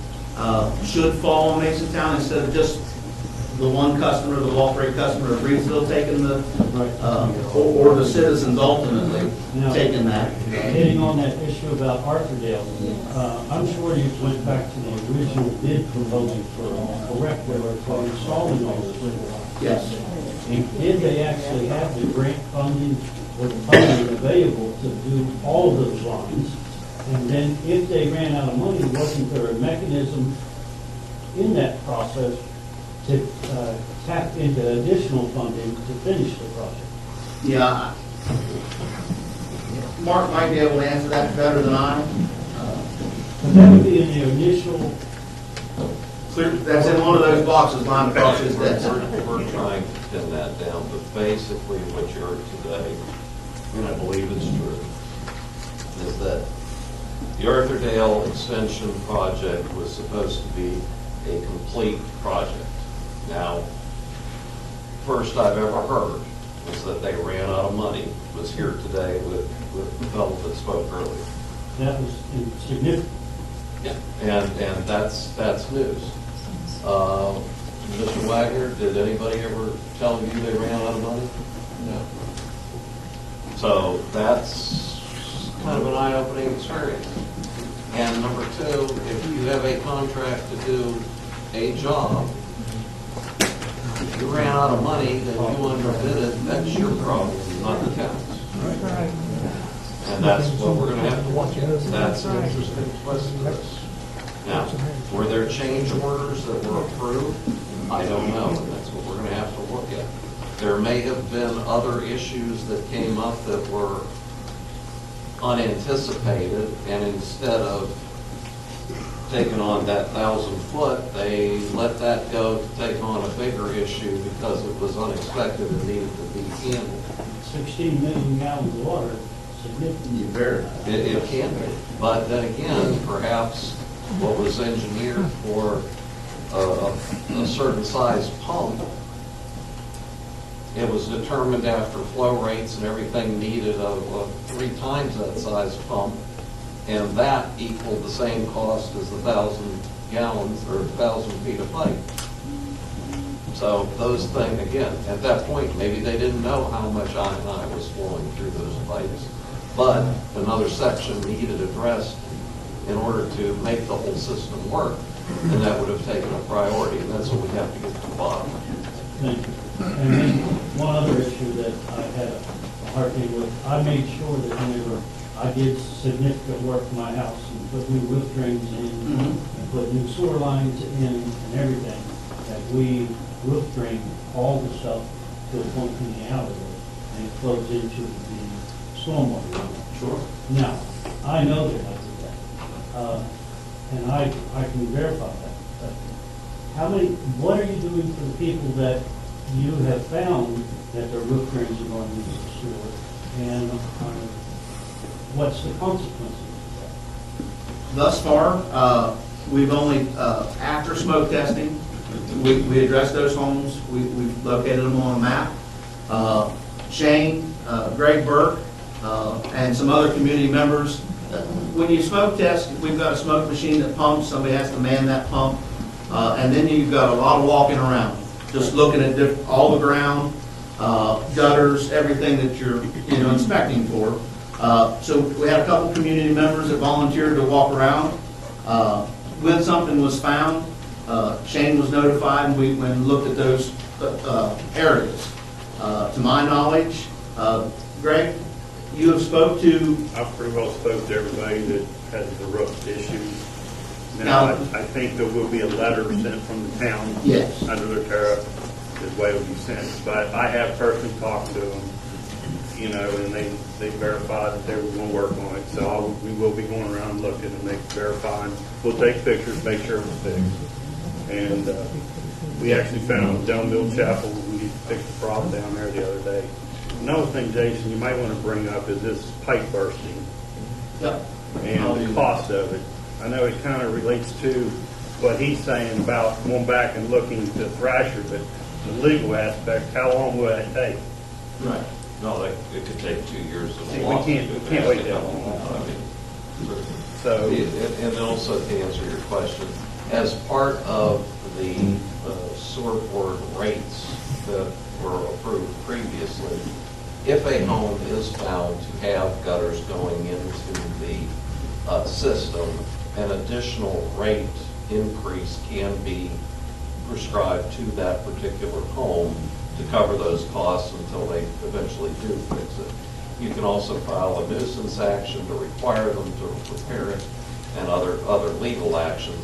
should fall on Masontown instead of just the one customer, the bulk rate customer of Reedsville taking the, or the citizens ultimately taking that. Hitting on that issue about Arthurdale, I'm sure you went back to the original bid proposal for correct for installing all this liquid lines. Yes. And did they actually have the grant funding or the funding available to do all those lines? And then if they ran out of money, wasn't there a mechanism in that process to tap into additional funding to finish the project? Yeah. Mark might be able to answer that better than I. But that would be in the initial. Clear, that's in one of those boxes lined across his desk. We're trying to pin that down, but basically what you heard today, and I believe it's true, is that the Arthurdale extension project was supposed to be a complete project. Now, first I've ever heard was that they ran out of money. Was here today with the fellow that spoke earlier. That was significant. Yeah. And that's news. Mr. Wagner, did anybody ever tell you they ran out of money? No. So that's kind of an eye-opening experience. And number two, if you have a contract to do a job, if you ran out of money, then you underbid it, that's your problem, not the town's. And that's what we're gonna have to look at. That's an interesting twist to this. Now, were there change orders that were approved? I don't know, and that's what we're gonna have to look at. There may have been other issues that came up that were unanticipated, and instead of taking on that 1,000-foot, they let that go to take on a bigger issue because it was unexpected and needed to be handled. 16 million gallons of water, significant. It can be, but then again, perhaps what was engineered for a certain size pump, it was determined after flow rates and everything needed of 3 times that size pump, and that equaled the same cost as the 1,000 gallons or 1,000 feet of pipe. So those things, again, at that point, maybe they didn't know how much I&I was flowing through those pipes, but another section needed addressed in order to make the whole system work, and that would have taken a priority, and that's what we have to get to the bottom of. Thank you. And then one other issue that I had a hard thing with, I made sure that whenever I did significant work in my house and put new roof drains in, and put new sewer lines in and everything, that we roof drain all the stuff to a point in the alleyway, and it flows into the stormwater runoff. Sure. Now, I know that I did that, and I can verify that. But what are you doing for the people that you have found that their roof drains are going into the sewer? And what's the consequences of that? Thus far, we've only, after smoke testing, we addressed those homes, we've located them on a map. Shane, Greg Burke, and some other community members. When you smoke test, we've got a smoke machine that pumps, somebody has to man that pump, and then you've got a lot of walking around, just looking at all the ground, gutters, everything that you're inspecting for. So we had a couple community members that volunteered to walk around. When something was found, Shane was notified, and we went and looked at those areas. To my knowledge, Greg, you have spoke to... I've pretty well spoke to everybody that has the roof issues. Now- Now, I think there will be a letter sent from the town. Yes. Under their tariff, is way it will be sent. But I have personally talked to them, and they verified that they were going to work on it. So we will be going around looking and verifying. We'll take pictures, make sure it's fixed. And we actually found down Mill Chapel, we fixed the problem down there the other day. Another thing, Jason, you might want to bring up is this pipe bursting. Yep. And the cost of it. I know it kind of relates to what he's saying about going back and looking to Thrasher, but the legal aspect, how long will that take? Right. No, it could take 2 years. See, we can't wait that long. So, And also to answer your question, as part of the sewer board rates that were approved previously, if a home is found to have gutters going into the system, an additional rate increase can be prescribed to that particular home to cover those costs until they eventually do fix it. You can also file a nuisance action to require them to repair it, and other legal actions.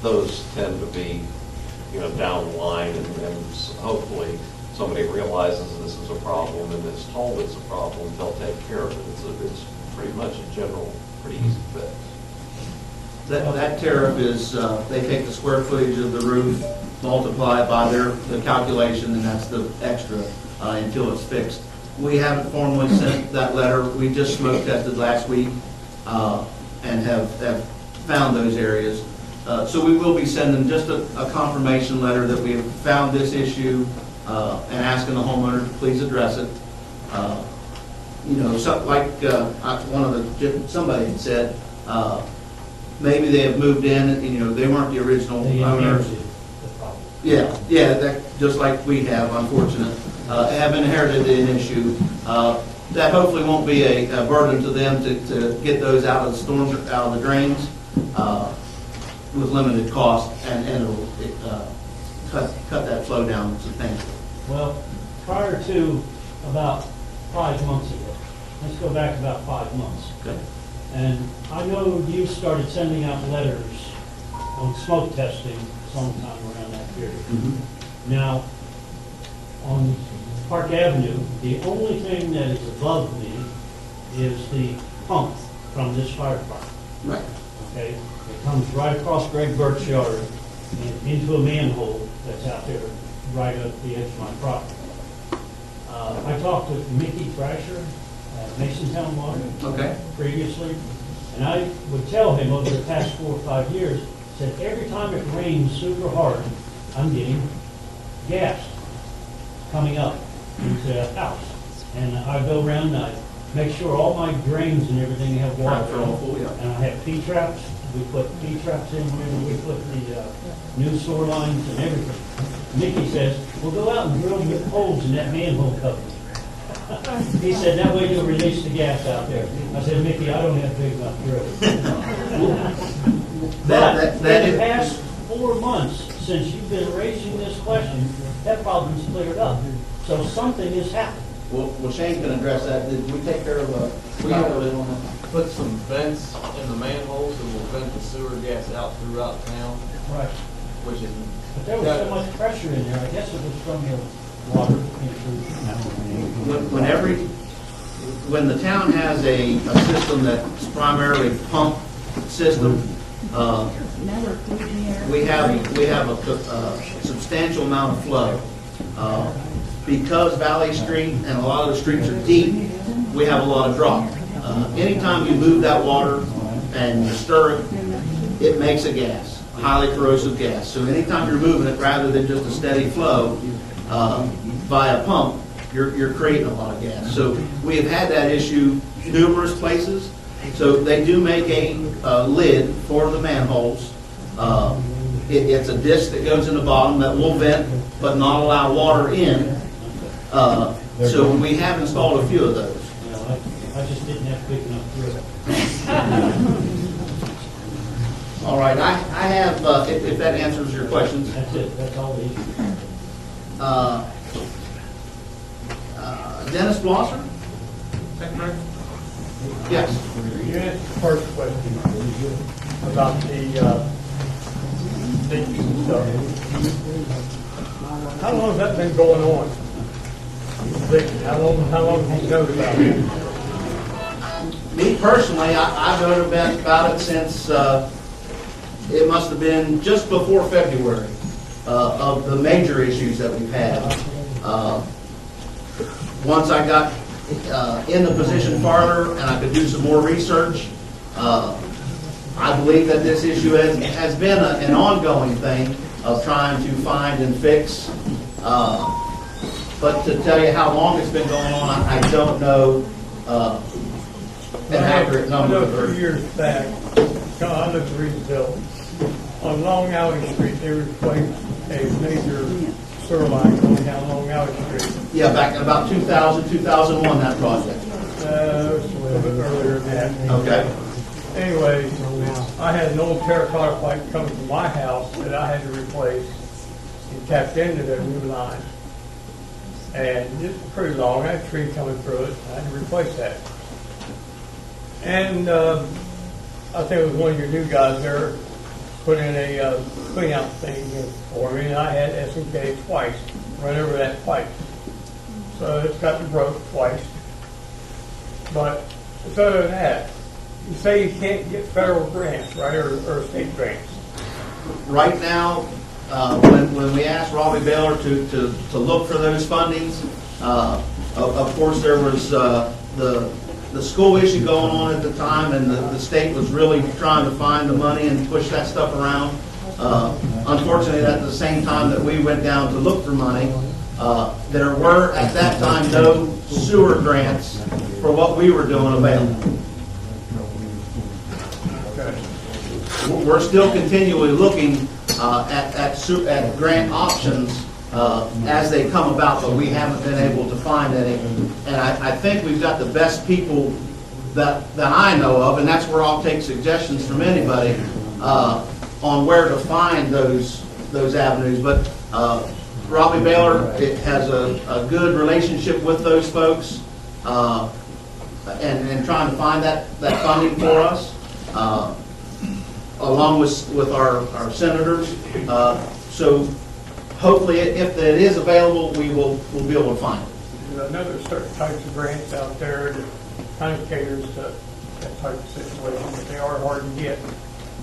Those tend to be, down the line, and hopefully somebody realizes this is a problem and is told it's a problem, they'll take care of it. It's pretty much a general, pretty easy fix. That tariff is, they take the square footage of the roof, multiply it by the calculation, and that's the extra until it's fixed. We haven't formally sent that letter. We just smoke tested last week and have found those areas. So we will be sending just a confirmation letter that we have found this issue and asking the homeowner to please address it. Somebody had said, maybe they have moved in, and, they weren't the original They owners. inherited the problem. Yeah, that, just like we have, unfortunate, have inherited an issue. That hopefully won't be a burden to them to get those out of the storms, out of the drains, with limited cost, and it'll cut that flow down substantially. Well, prior to about 5 months ago, let's go back about 5 months. Okay. And I know you started sending out letters on smoke testing sometime around that period. Mm-hmm. Now, on Park Avenue, the only thing that is above me is the pump from this fire department. Right. Okay? It comes right across Greg Burke's yard and into a manhole that's out there right at the edge of my property. I talked with Mickey Thrasher at Masontown Water Okay. previously, and I would tell him over the past 4 or 5 years, said every time it rains super hard, I'm getting gas coming up into the house. And I go around and I make sure all my drains and everything have water. Traps are all full, yeah. And I have P-traps. We put P-traps in when we put the new sewer lines and everything. Mickey says, well, go out and drill your holes in that manhole cover. He said, that way you'll release the gas out there. I said, Mickey, I don't have big enough drills. But in the past 4 months, since you've been raising this question, that problem's cleared up. So something has happened. Well, Shane can address that. Did we take care of We have put some vents in the manholes that will vent the sewer gas out throughout town, Right. which is. But there was so much pressure in there, I guess it was from your water intrusion. when the town has a system that's primarily pump system, we have a substantial amount of flow. Because Valley Street and a lot of the streets are deep, we have a lot of drop. Anytime you move that water and you stir it, it makes a gas, a highly corrosive gas. So anytime you're moving it, rather than just a steady flow via pump, you're creating a lot of gas. So we have had that issue numerous places. So they do make a lid for the manholes. It's a disc that goes in the bottom that will vent but not allow water in. So we have installed a few of those. I just didn't have quick enough through. All right, I have, if that answers your questions. That's it, that's all the issue. Dennis Blosser? Yes. You answered the first question about the leaks and stuff. How long has that been going on? How long have you known about it? Me personally, I've known about it since, it must have been just before February of the major issues that we've had. Once I got in the position farther and I could do some more research, I believe that this issue has been an ongoing thing of trying to find and fix. But to tell you how long it's been going on, I don't know an accurate number. I know 3 years back, I lived in Reedsville. On Long Alley Street, they replaced a major sewer line going down Long Alley Street. Yeah, back in about 2000, 2001, that project. It was a little bit earlier than that. Okay. Anyway, I had an old terracotta pipe coming from my house that I had to replace and tapped into the new line. And it's pretty long. I had a tree coming through it. I had to replace that. And I think it was one of your new guys there put in a clean out thing for me, and I had S&K twice run over that pipe. So it's gotten broke twice. But it's other than that. You say you can't get federal grants, right, or state grants? Right now, when we asked Robbie Baylor to look for those fundings, of course there was the school issue going on at the time, and the state was really trying to find the money and push that stuff around. Unfortunately, at the same time that we went down to look for money, there were at that time no sewer grants for what we were doing available. We're still continually looking at grant options as they come about, but we haven't been able to find any. And I think we've got the best people that I know of, and that's where I'll take suggestions from anybody on where to find those avenues. But Robbie Baylor has a good relationship with those folks and trying to find that funding for us. Along with our senators. So hopefully, if it is available, we'll be able to find it. I know there's certain types of grants out there that kind of caters to that type of situation, but they are hard to get.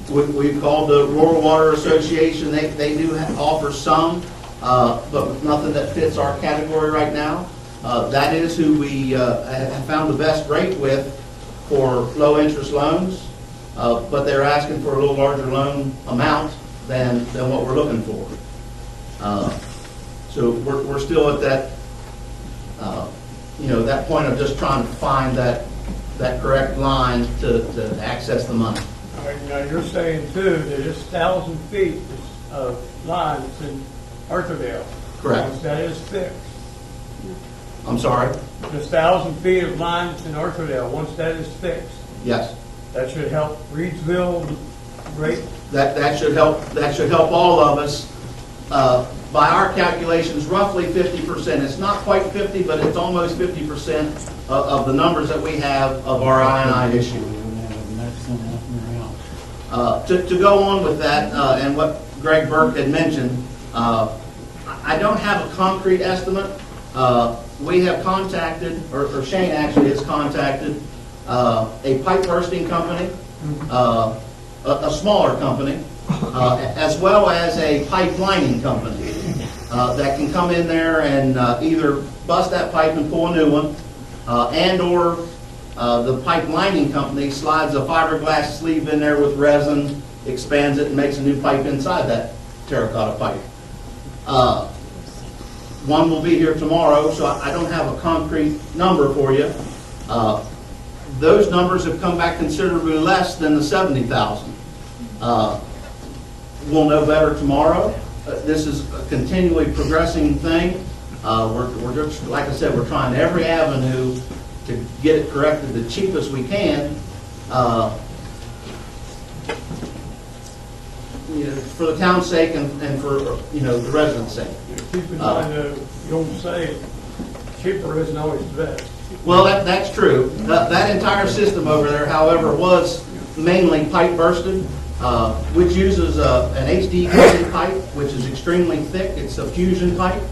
We've called the Rural Water Association. They do offer some, but nothing that fits our category right now. That is who we have found the best rate with for low interest loans. But they're asking for a little larger loan amount than what we're looking for. So we're still at that, that point of just trying to find that correct line to access the money. All right, now you're saying too that it's 1,000 feet of lines in Arthurdale. Correct. Once that is fixed. I'm sorry? There's 1,000 feet of lines in Arthurdale. Once that is fixed, Yes. that should help Reedsville great. That should help all of us. by our calculations, roughly 50%. It's not quite 50, but it's almost 50% of the numbers that we have of our I&I issue. To go on with that, and what Greg Burke had mentioned, I don't have a concrete estimate. We have contacted, or Shane actually has contacted, a pipe bursting company, a smaller company, as well as a pipe lining company that can come in there and either bust that pipe and pull a new one, and or the pipe lining company slides a fiberglass sleeve in there with resin, expands it, and makes a new pipe inside that terracotta pipe. One will be here tomorrow, so I don't have a concrete number for you. Those numbers have come back considerably less than the $70,000. We'll know better tomorrow. This is a continually progressing thing. We're just, like I said, we're trying every avenue to get it corrected the cheapest we can. For the town's sake and for the residents' sake. Keep in mind, you don't say cheaper isn't always the best. Well, that's true. That entire system over there, however, was mainly pipe bursted, which uses an HD pipe, which is extremely thick. It's a fusion pipe.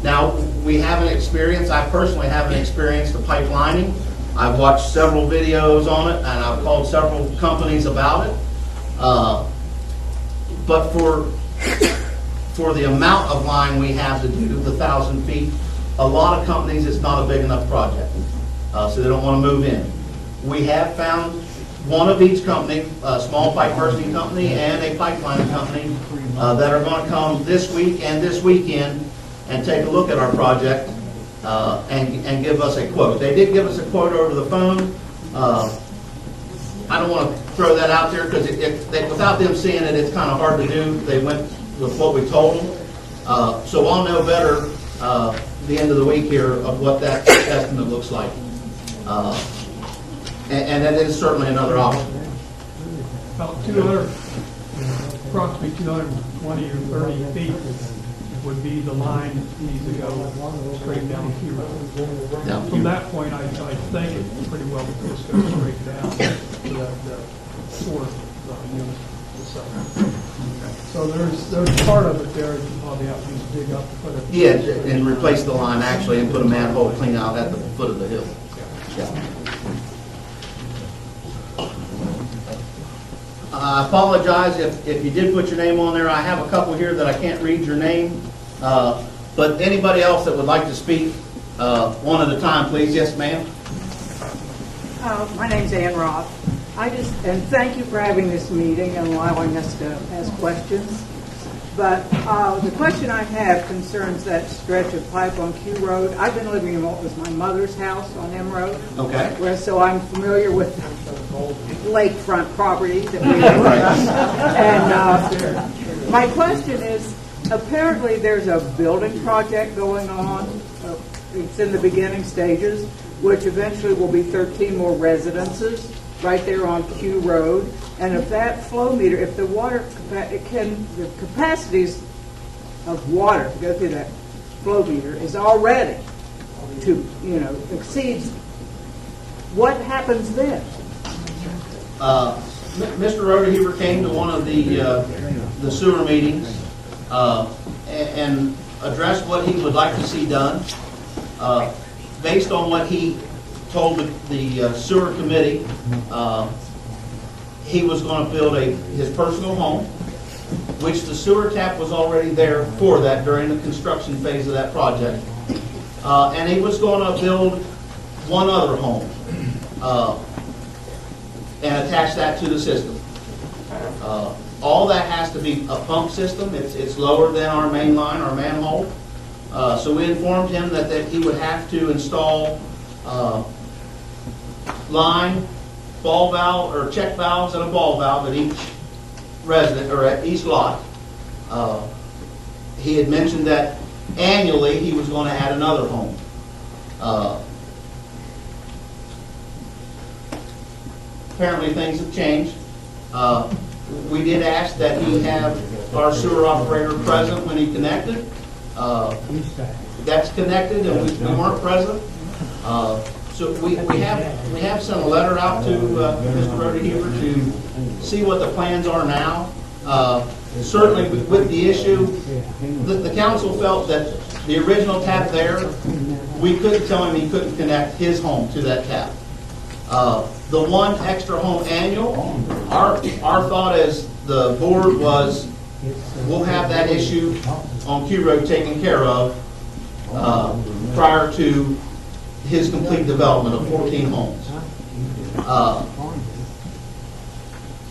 Now, we haven't experienced, I personally haven't experienced the pipe lining. I've watched several videos on it, and I've called several companies about it. But for the amount of line we have to do, the 1,000 feet, a lot of companies, it's not a big enough project. So they don't want to move in. We have found one of each company, a small pipe bursting company and a pipeline company, that are going to come this week and this weekend and take a look at our project and give us a quote. They did give us a quote over the phone. I don't want to throw that out there because without them seeing it, it's kind of hard to do. They went with what we told them. So I'll know better the end of the week here of what that estimate looks like. And that is certainly another option. About approximately 220 or 30 feet would be the line that needs to go straight down Key Road. Yeah. From that point, I think it pretty well just goes straight down to the fourth unit. So there's part of it there that you probably have to dig up to put it. Yeah, and replace the line actually and put a manhole clean out at the foot of the hill. Yeah. I apologize if you did put your name on there. I have a couple here that I can't read your name. But anybody else that would like to speak, one at a time, please. Yes, ma'am. My name's Ann Roth. And thank you for having this meeting and allowing us to ask questions. But the question I have concerns that stretch of pipe on Q Road. I've been living in what was my mother's house on M Road. Okay. So I'm familiar with the lakefront property that we live on. And my question is, apparently there's a building project going on. It's in the beginning stages, which eventually will be 13 more residences right there on Q Road. And if that flow meter, if the water, the capacities of water to go through that flow meter is already to, exceeds, what happens then? Mr. Rodeheaver came to one of the sewer meetings and addressed what he would like to see done. Based on what he told the sewer committee, he was going to build his personal home, which the sewer tap was already there for that during the construction phase of that project. And he was going to build one other home and attach that to the system. All that has to be a pump system. It's lower than our main line, our manhole. So we informed him that he would have to install line, ball valve, or check valves and a ball valve at each resident, or at each lot. He had mentioned that annually he was going to add another home. Apparently things have changed. We did ask that he have our sewer operator present when he connected. That's connected, and we weren't present. So we have sent a letter out to Mr. Rodeheaver to see what the plans are now. Certainly with the issue, the council felt that the original tap there, we couldn't tell him he couldn't connect his home to that tap. The one extra home annual, our thought as the board was, we'll have that issue on Q Road taken care of prior to his complete development of 14 homes.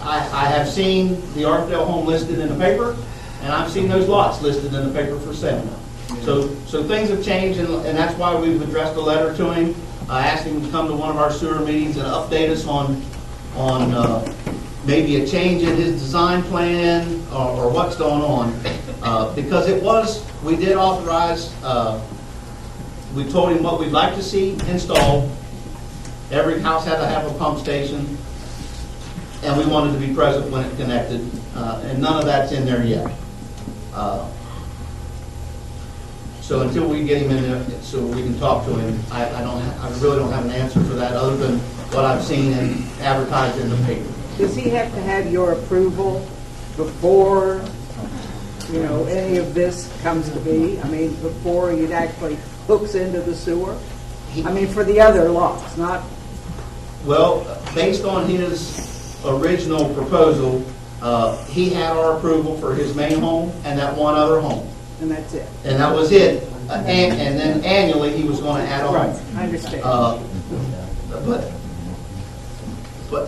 I have seen the Arthurdale home listed in the paper, and I've seen those lots listed in the paper for sale now. So things have changed, and that's why we've addressed a letter to him. I asked him to come to one of our sewer meetings and update us on maybe a change in his design plan or what's going on. Because we did authorize, we told him what we'd like to see installed. Every house had to have a pump station, and we wanted to be present when it connected, and none of that's in there yet. So until we get him in there, so we can talk to him, I really don't have an answer for that other than what I've seen and advertised in the paper. Does he have to have your approval before, any of this comes to be? I mean, before it actually hooks into the sewer? I mean, for the other lots, not... Well, based on his original proposal, he had our approval for his main home and that one other home. And that's it? And that was it. And then annually, he was going to add on. Right, I understand.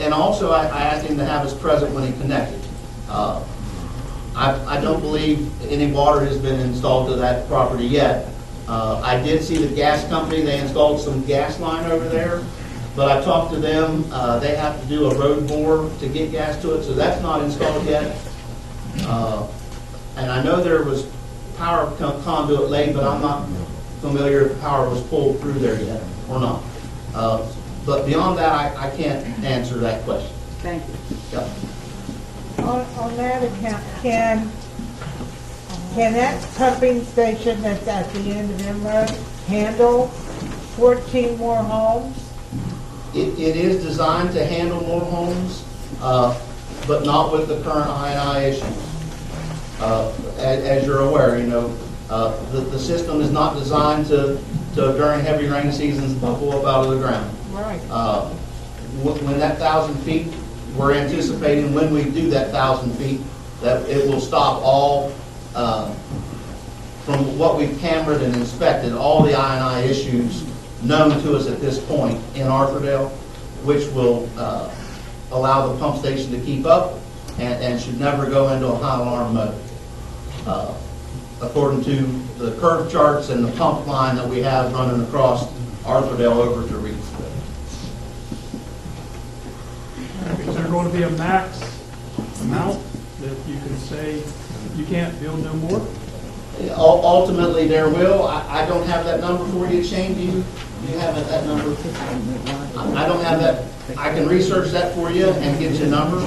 And also, I asked him to have us present when he connected. I don't believe any water has been installed to that property yet. I did see the gas company, they installed some gas line over there, but I talked to them, they have to do a road bore to get gas to it, so that's not installed yet. And I know there was power conduit laid, but I'm not familiar if power was pulled through there yet or not. But beyond that, I can't answer that question. Thank you. Yep. On that account, can that pumping station that's at the end of Emerald handle 14 more homes? It is designed to handle more homes, but not with the current I&I issues. As you're aware, the system is not designed to during heavy rain seasons bubble up out of the ground. Right. When that 1,000 feet, we're anticipating when we do that 1,000 feet, that it will stop all, from what we've cambered and inspected, all the I&I issues known to us at this point in Arthurdale, which will allow the pump station to keep up and should never go into a high alarm mode. According to the curve charts and the pump line that we have running across Arthurdale over to Reedsville. Is there going to be a max amount that you can say you can't build no more? Ultimately, there will. I don't have that number for you, Shane. Do you have that number? I don't have that. I can research that for you and get you a number.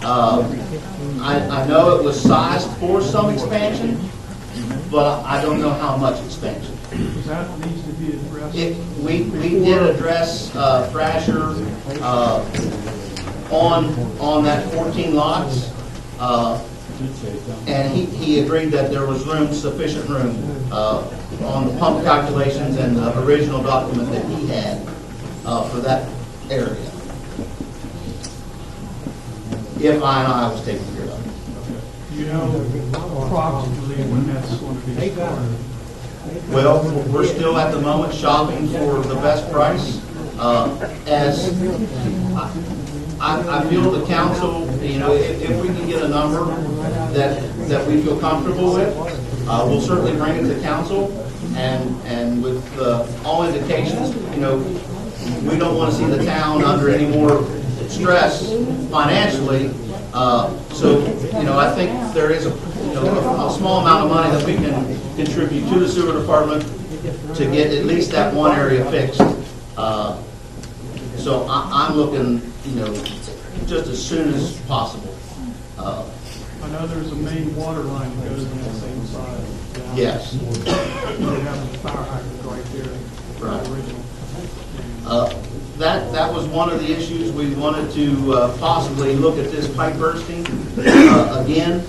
I know it was sized for some expansion, but I don't know how much expansion. Because that needs to be addressed. We did address Thrasher on that 14 lots, and he agreed that there was sufficient room on the pump calculations and the original document that he had for that area. If I was taken care of. You know approximately when that's going to be started? Well, we're still at the moment shopping for the best price. As I feel the council, if we can get a number that we feel comfortable with, we'll certainly bring it to council. And with all indications, we don't want to see the town under any more stress financially. So I think there is a small amount of money that we can contribute to the sewer department to get at least that one area fixed. So I'm looking, just as soon as possible. I know there's a main water line that goes on the same side. down Yes. They have a fire hydrant right there. Right. Original. That was one of the issues. We wanted to possibly look at this pipe bursting. Again,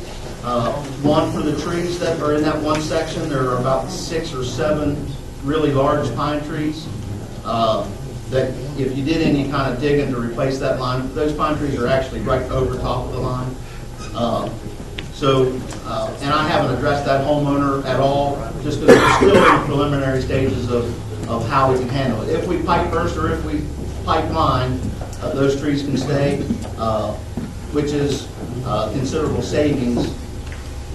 one for the trees that are in that one section. There are about 6 or 7 really large pine trees that if you did any kind of digging to replace that line, those pine trees are actually right over top of the line. And I haven't addressed that homeowner at all, just because we're still in the preliminary stages of how we can handle it. If we pipe burst or if we pipeline, those trees can stay, which is considerable savings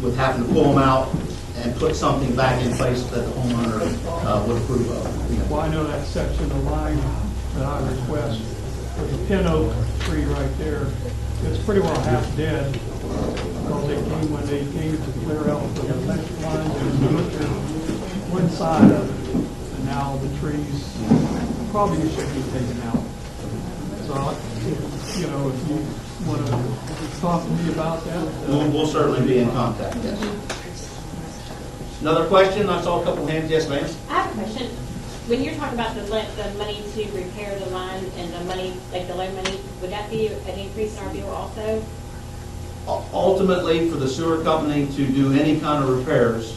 with having to pull them out and put something back in place that the homeowner would approve of. Well, I know that section of line that I request, there's a pin oak tree right there. It's pretty well half dead because when they came to clear out the electric lines, they moved to one side of it. And now the trees probably should be taken out. So, if you want to talk to me about that. We'll certainly be in contact, yes. Another question? I saw a couple hands. Yes, ma'am? I have a question. When you're talking about the money to repair the line and the money, like the loan money, would that be an increase in our bill also? Ultimately, for the sewer company to do any kind of repairs,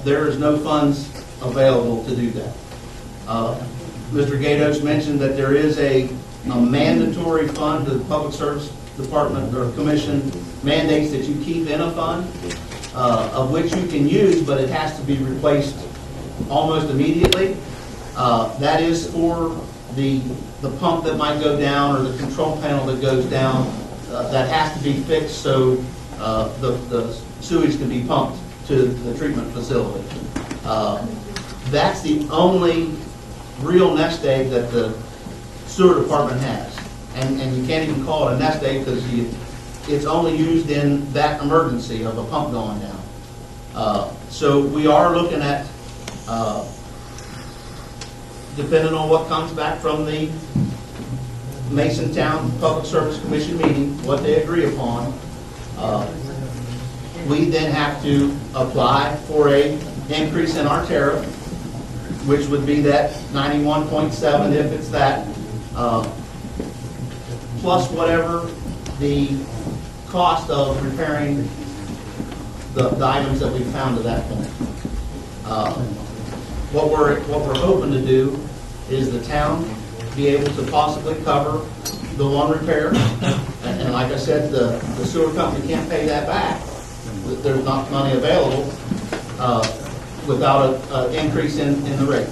there is no funds available to do that. Mr. Gatos mentioned that there is a mandatory fund. The Public Service Department or Commission mandates that you keep in a fund of which you can use, but it has to be replaced almost immediately. That is for the pump that might go down or the control panel that goes down. That has to be fixed so the sewage can be pumped to the treatment facility. That's the only real nest egg that the sewer department has. And you can't even call it a nest egg because it's only used in that emergency of a pump going down. So we are looking at, depending on what comes back from the Masontown Public Service Commission meeting, what they agree upon, we then have to apply for a increase in our tariff, which would be that 91.7 if it's that, plus whatever the cost of repairing the items that we found to that point. What we're hoping to do is the town be able to possibly cover the one repair, and like I said, the sewer company can't pay that back. There's not money available without an increase in the rate.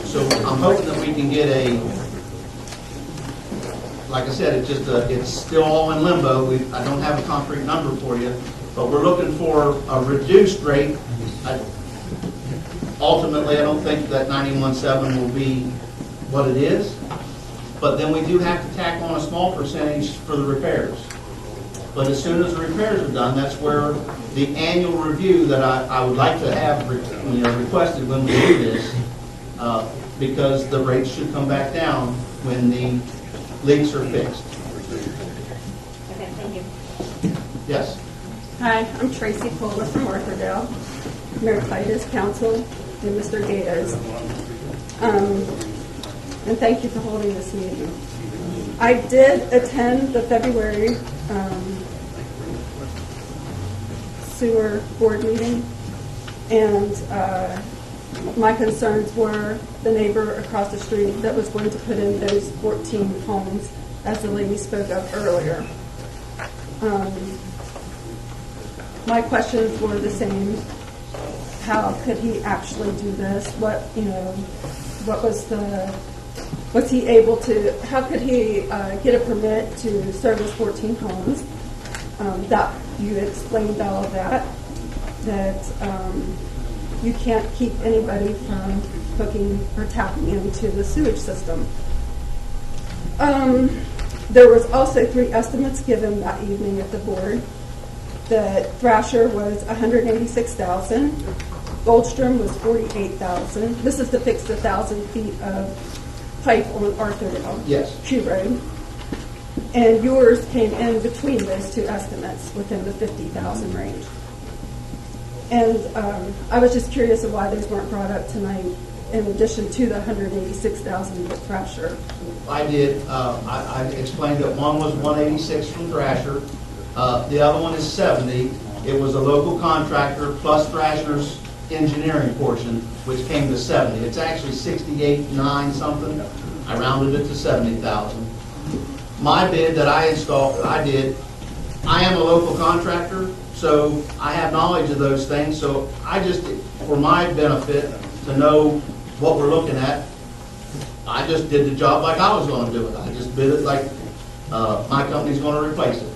So I'm hoping that we can get like I said, it's still all in limbo. I don't have a concrete number for you, but we're looking for a reduced rate. Ultimately, I don't think that 91.7 will be what it is, but then we do have to tack on a small percentage for the repairs. But as soon as the repairs are done, that's where the annual review that I would like to have requested when we do this, because the rates should come back down when the leaks are fixed. Okay, thank you. Yes. Hi, I'm Tracy Polis from Arthurdale, Mayor Titus, Council, and Mr. Gatos. And thank you for holding this meeting. I did attend the February sewer board meeting, and my concerns were the neighbor across the street that was going to put in those 14 homes, as the lady spoke of earlier. My questions were the same. How could he actually do this? Was he able to, how could he get a permit to service 14 homes? That you explained all of that you can't keep anybody from hooking or tapping into the sewage system. There was also 3 estimates given that evening at the board. The Thrasher was $186,000. Goldstrom was $48,000. This is to fix the 1,000 feet of pipe on Arthurdale. Yes. Shoe Road. And yours came in between those two estimates, within the 50,000 range. And I was just curious of why those weren't brought up tonight, in addition to the 186,000 with Thrasher. I did. I explained that one was 186 from Thrasher. The other one is 70. It was a local contractor plus Thrasher's engineering portion, which came to 70. It's actually 68.9 something. I rounded it to 70,000. My bid that I installed, I am a local contractor, so I have knowledge of those things. So I just, for my benefit, to know what we're looking at, I just did the job like I was going to do it. I just bid it like my company's going to replace it,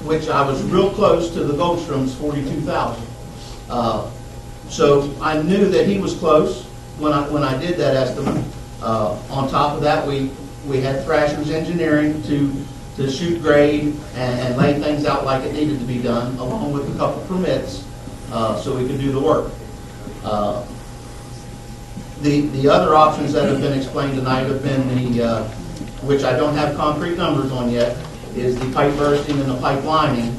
which I was real close to the Goldstrom's 42,000. So I knew that he was close when I did that estimate. On top of that, we had Thrasher's engineering to shoot grade and lay things out like it needed to be done, along with a couple permits, so we could do the work. The other options that have been explained tonight have been the, which I don't have concrete numbers on yet, is the pipe bursting and the pipe lining.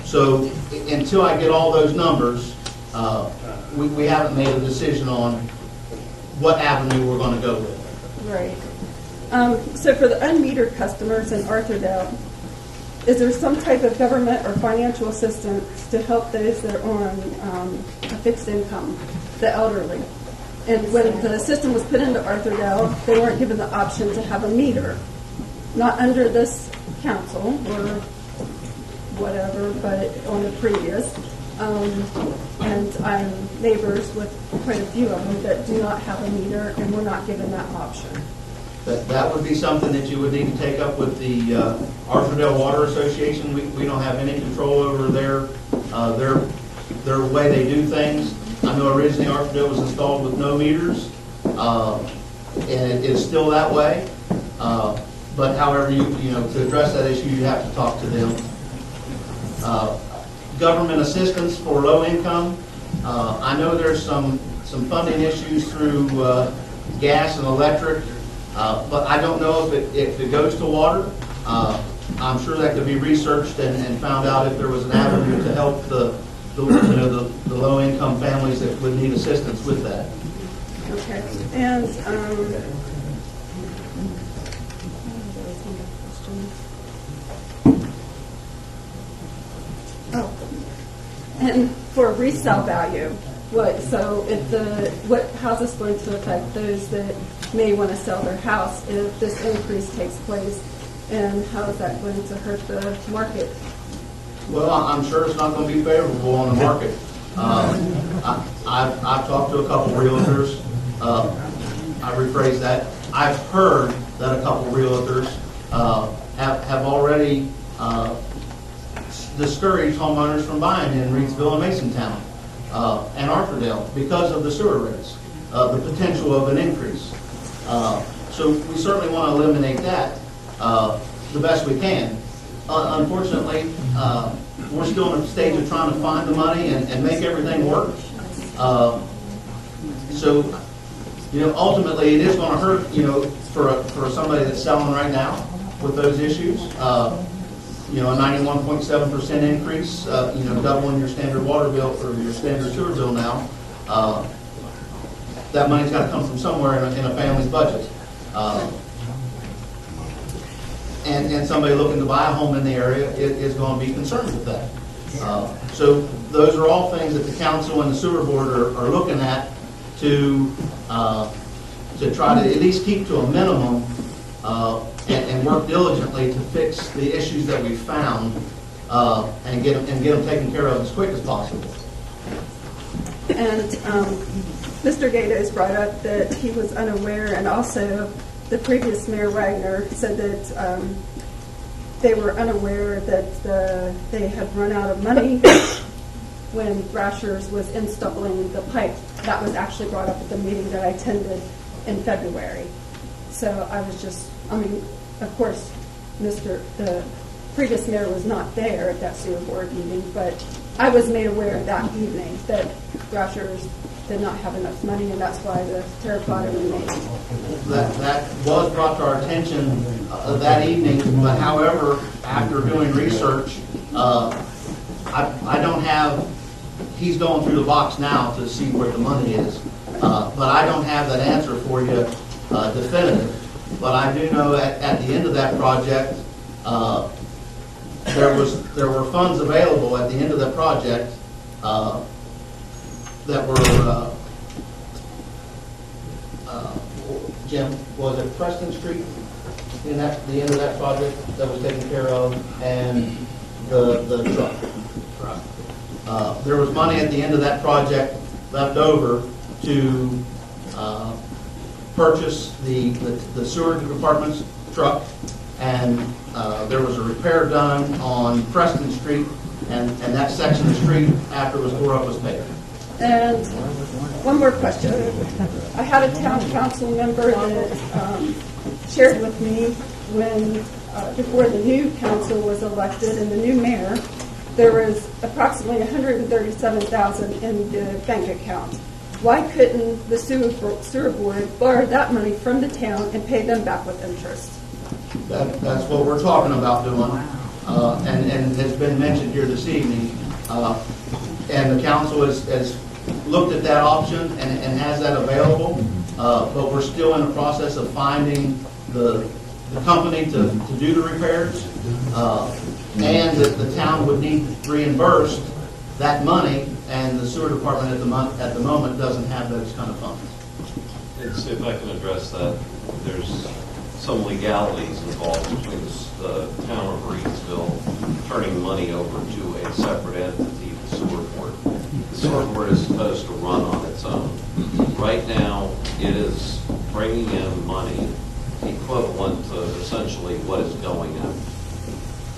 So until I get all those numbers, we haven't made a decision on what avenue we're going to go with. Right. So for the unmetered customers in Arthurdale, is there some type of government or financial assistance to help those that are on a fixed income, the elderly? And when the system was put into Arthurdale, they weren't given the option to have a meter. Not under this council or whatever, but on the previous. And I'm neighbors with quite a few of them that do not have a meter, and we're not given that option. That would be something that you would need to take up with the Arthurdale Water Association. We don't have any control over their way they do things. I know originally Arthurdale was installed with no meters, and it is still that way. But however, to address that issue, you have to talk to them. Government assistance for low income. I know there's some funding issues through gas and electric, but I don't know if it goes to water. I'm sure that could be researched and found out if there was an avenue to help the low income families that would need assistance with that. Okay. And and for resale value, how's this going to affect those that may want to sell their house if this increase takes place, and how is that going to hurt the market? Well, I'm sure it's not going to be favorable on the market. I've talked to a couple realtors. I rephrase that. I've heard that a couple realtors have already discouraged homeowners from buying in Reedsville and Masontown and Arthurdale because of the sewer rates, the potential of an increase. So we certainly want to eliminate that the best we can. Unfortunately, we're still in a stage of trying to find the money and make everything work. So, ultimately it is going to hurt, for somebody that's selling right now with those issues. A 91.7% increase, doubling your standard water bill or your standard sewer bill now. That money's got to come from somewhere in a family's budget. And somebody looking to buy a home in the area is going to be concerned with that. So those are all things that the council and the sewer board are looking at to try to at least keep to a minimum and work diligently to fix the issues that we've found and get them taken care of as quick as possible. And Mr. Gatos brought up that he was unaware, and also the previous Mayor Wagner said that they were unaware that they had run out of money when Thrasher's was installing the pipe. That was actually brought up at the meeting that I attended in February. So I was just, of course, the previous mayor was not there at that sewer board meeting, but I was made aware that evening that Thrasher's did not have enough money, and that's why the terracotta remained. That was brought to our attention that evening, but however, after doing research, I don't have, he's going through the box now to see where the money is, but I don't have that answer for you definitive. But I do know at the end of that project, there were funds available at the end of the project that were, Jim, was it Preston Street in that, the end of that project that was taken care of, and the truck? There was money at the end of that project left over to purchase the sewer department's truck, and there was a repair done on Preston Street, and that section of the street after it was tore up was paved. And one more question. I had a town council member that shared with me when, before the new council was elected and the new mayor, there was approximately $137,000 in the bank account. Why couldn't the sewer board borrow that money from the town and pay them back with interest? That's what we're talking about doing, and has been mentioned here this evening. And the council has looked at that option and has that available, but we're still in the process of finding the company to do the repairs, and that the town would need reimbursed that money, and the sewer department at the moment doesn't have those kind of funds. Let's see if I can address that. There's some legalities involved between the town of Reedsville turning money over to a separate entity, the sewer board. The sewer board is supposed to run on its own. Right now, it is bringing in money equivalent to essentially what is going in.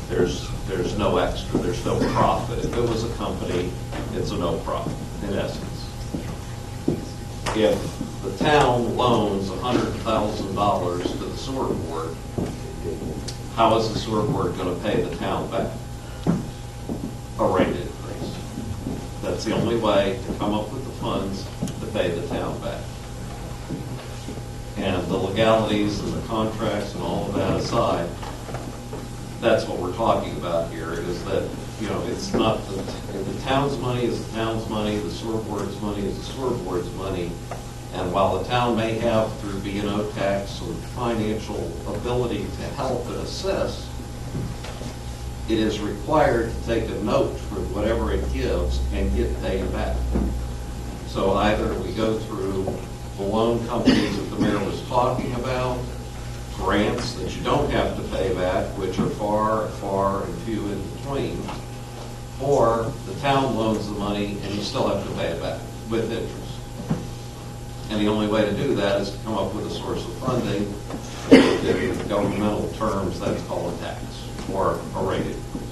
There's no extra, there's no profit. If it was a company, it's a no profit, in essence. If the town loans $100,000 to the sewer board, how is the sewer board going to pay the town back? A rate increase. That's the only way to come up with the funds to pay the town back. And the legalities and the contracts and all of that aside, that's what we're talking about here, is that, you know, it's not the town's money is the town's money, the sewer board's money is the sewer board's money, and while the town may have through B&O tax some financial ability to help and assist, it is required to take a note for whatever it gives and get paid back. So either we go through the loan companies that the mayor was talking about, grants that you don't have to pay back, which are far, far and few in between, or the town loans the money and you still have to pay it back with interest. And the only way to do that is to come up with a source of funding. In governmental terms, that's called a tax or a rate increase.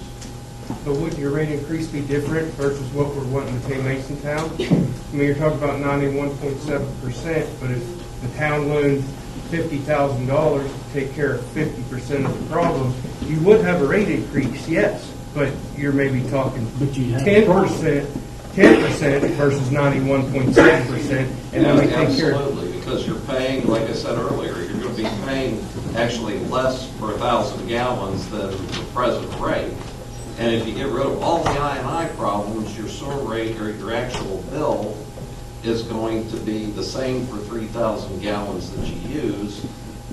But would your rate increase be different versus what we're wanting to pay Masontown? I mean, you're talking about 91.7%, but if the town loaned $50,000 to take care of 50% of the problem, you would have a rate increase, yes, but you're maybe talking 10% versus 91.7%, and that would take care of. Absolutely, because you're paying, like I said earlier, you're going to be paying actually less per 1,000 gallons than the present rate. And if you get rid of all the I&I problems, your sewer rate or your actual bill is going to be the same for 3,000 gallons that you use,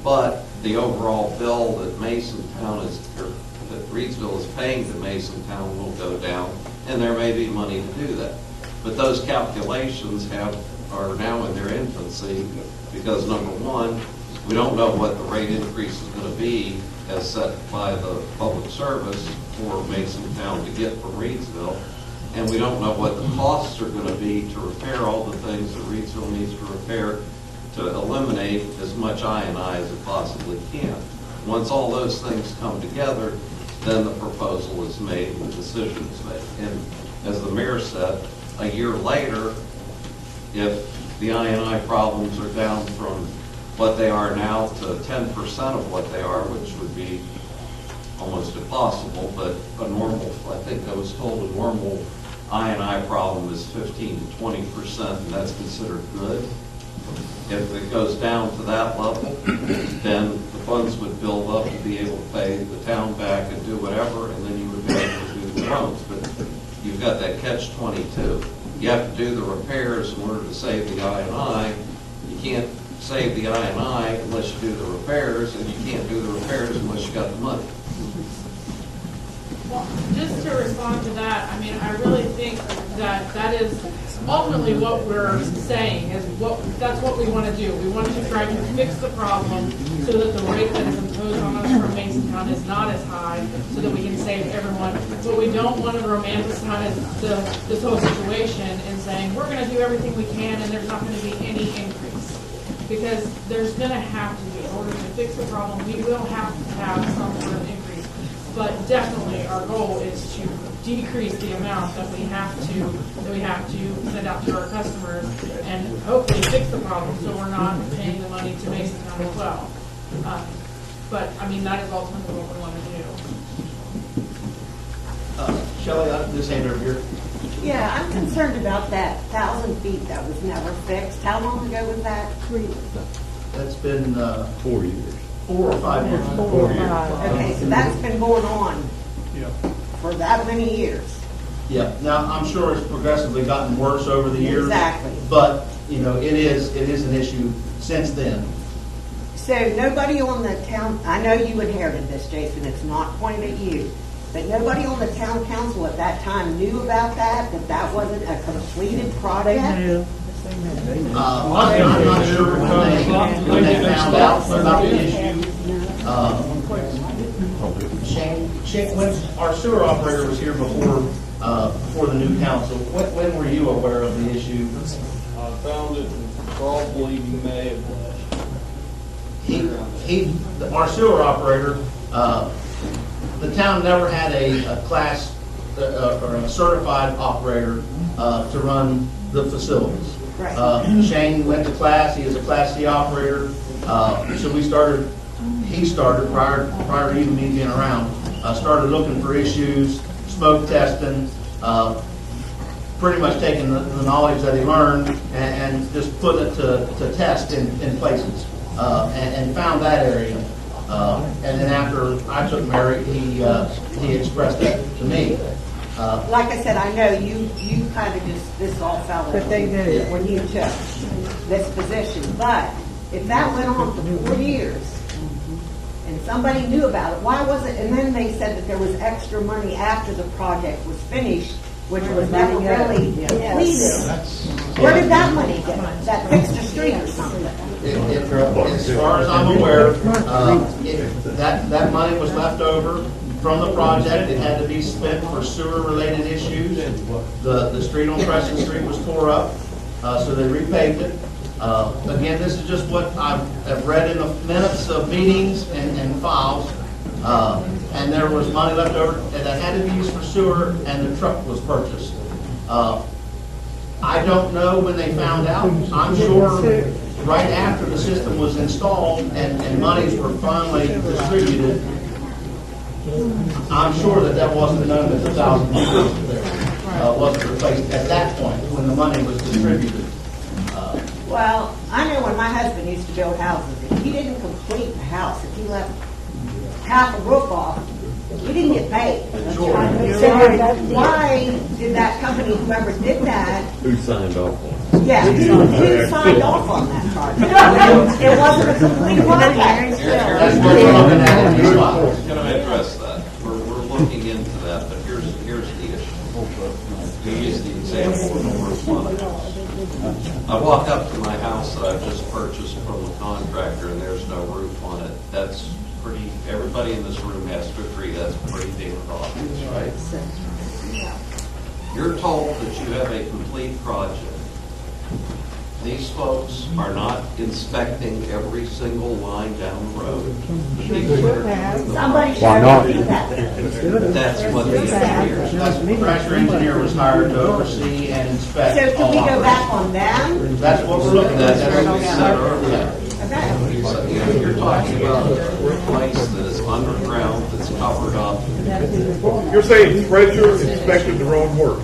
but the overall bill that Masontown is, or that Reedsville is paying to Masontown will go down, and there may be money to do that. But those calculations are now in their infancy because, number one, we don't know what the rate increase is going to be as set by the public service for Masontown to get from Reedsville, and we don't know what the costs are going to be to repair all the things that Reedsville needs to repair to eliminate as much I&I as it possibly can. Once all those things come together, then the proposal is made and the decision is made. And as the mayor said, a year later, if the I&I problems are down from what they are now to 10% of what they are, which would be almost impossible, but a normal, I think I was told a normal I&I problem is 15 to 20%, and that's considered good. If it goes down to that level, then the funds would build up to be able to pay the town back and do whatever, and then you would be able to do the loans. But you've got that catch-22. You have to do the repairs in order to save the I&I. You can't save the I&I unless you do the repairs, and you can't do the repairs unless you got the money. Well, just to respond to that, I mean, I really think that that is ultimately what we're saying, is that's what we want to do. We want to try to fix the problem so that the rate that is imposed on us from Masontown is not as high, so that we can save everyone. But we don't want to romanticize this whole situation and saying, we're going to do everything we can and there's not going to be any increase. Because there's going to have to be, in order to fix the problem, we will have to have some sort of increase. But definitely, our goal is to decrease the amount that we have to send out to our customers, and hopefully fix the problem so we're not paying the money to Masontown as well. But I mean, that is ultimately what we want to do. Shelley, this hand over here. Yeah, I'm concerned about that 1,000 feet that was never fixed. How long ago was that? That's been 4 years. 4 or 5 years. 4 years. Okay, so that's been going on for that many years. Yeah. Now, I'm sure it's progressively gotten worse over the years. Exactly. But, you know, it is an issue since then. So nobody on the town, I know you inherited this, Jason, it's not pointed at you, but nobody on the town council at that time knew about that wasn't a completed project? I'm not sure when they found out about the issue. When our sewer operator was here before the new council, when were you aware of the issue? I found it probably May of Our sewer operator, the town never had a class or a certified operator to run the facilities. Right. Shane went to class. He is a Class C operator. So he started prior to even me being around, started looking for issues, smoke testing, pretty much taking the knowledge that he learned and just putting it to test in places, and found that area. And then after I took Mary, he expressed that to me. Like I said, I know you kind of just, this all fell But they did. when you took this position. But if that went on for 4 years and somebody knew about it, why was it? And then they said that there was extra money after the project was finished, which was never really completed. Where did that money go? That fixed a street or something? As far as I'm aware, that money was left over from the project. It had to be spent for sewer-related issues. The street on Preston Street was tore up, so they repaved it. Again, this is just what I've read in the minutes of meetings and files. And there was money left over that had to be used for sewer, and the truck was purchased. I don't know when they found out. I'm sure right after the system was installed and monies were finally distributed, I'm sure that wasn't known that the 1,000 feet there wasn't replaced at that point when the money was distributed. Well, I know when my husband used to build houses, if he didn't complete the house, if he left half a roof off, he didn't get paid. Sure. So why did that company, whoever did that, Who signed off on it? yeah, who signed off on that project? It wasn't a complete project. That's what we're looking at in these files. Going to address that. We're looking into that, but here's the issue. You used the example of the roof on a house. I walk up to my house that I've just purchased from the contractor, and there's no roof on it. That's pretty, everybody in this room has to agree that's pretty damn obvious, right? You're told that you have a complete project. These folks are not inspecting every single line down the road. Somebody should do that. That's what the engineer. The pressure engineer was hired to oversee and inspect. So can all we go operations. back on them? That's what we're looking at. That's what we said earlier. Okay. So, you know, you're talking about a place that is underground, that's covered up. You're saying pressure inspected the wrong work.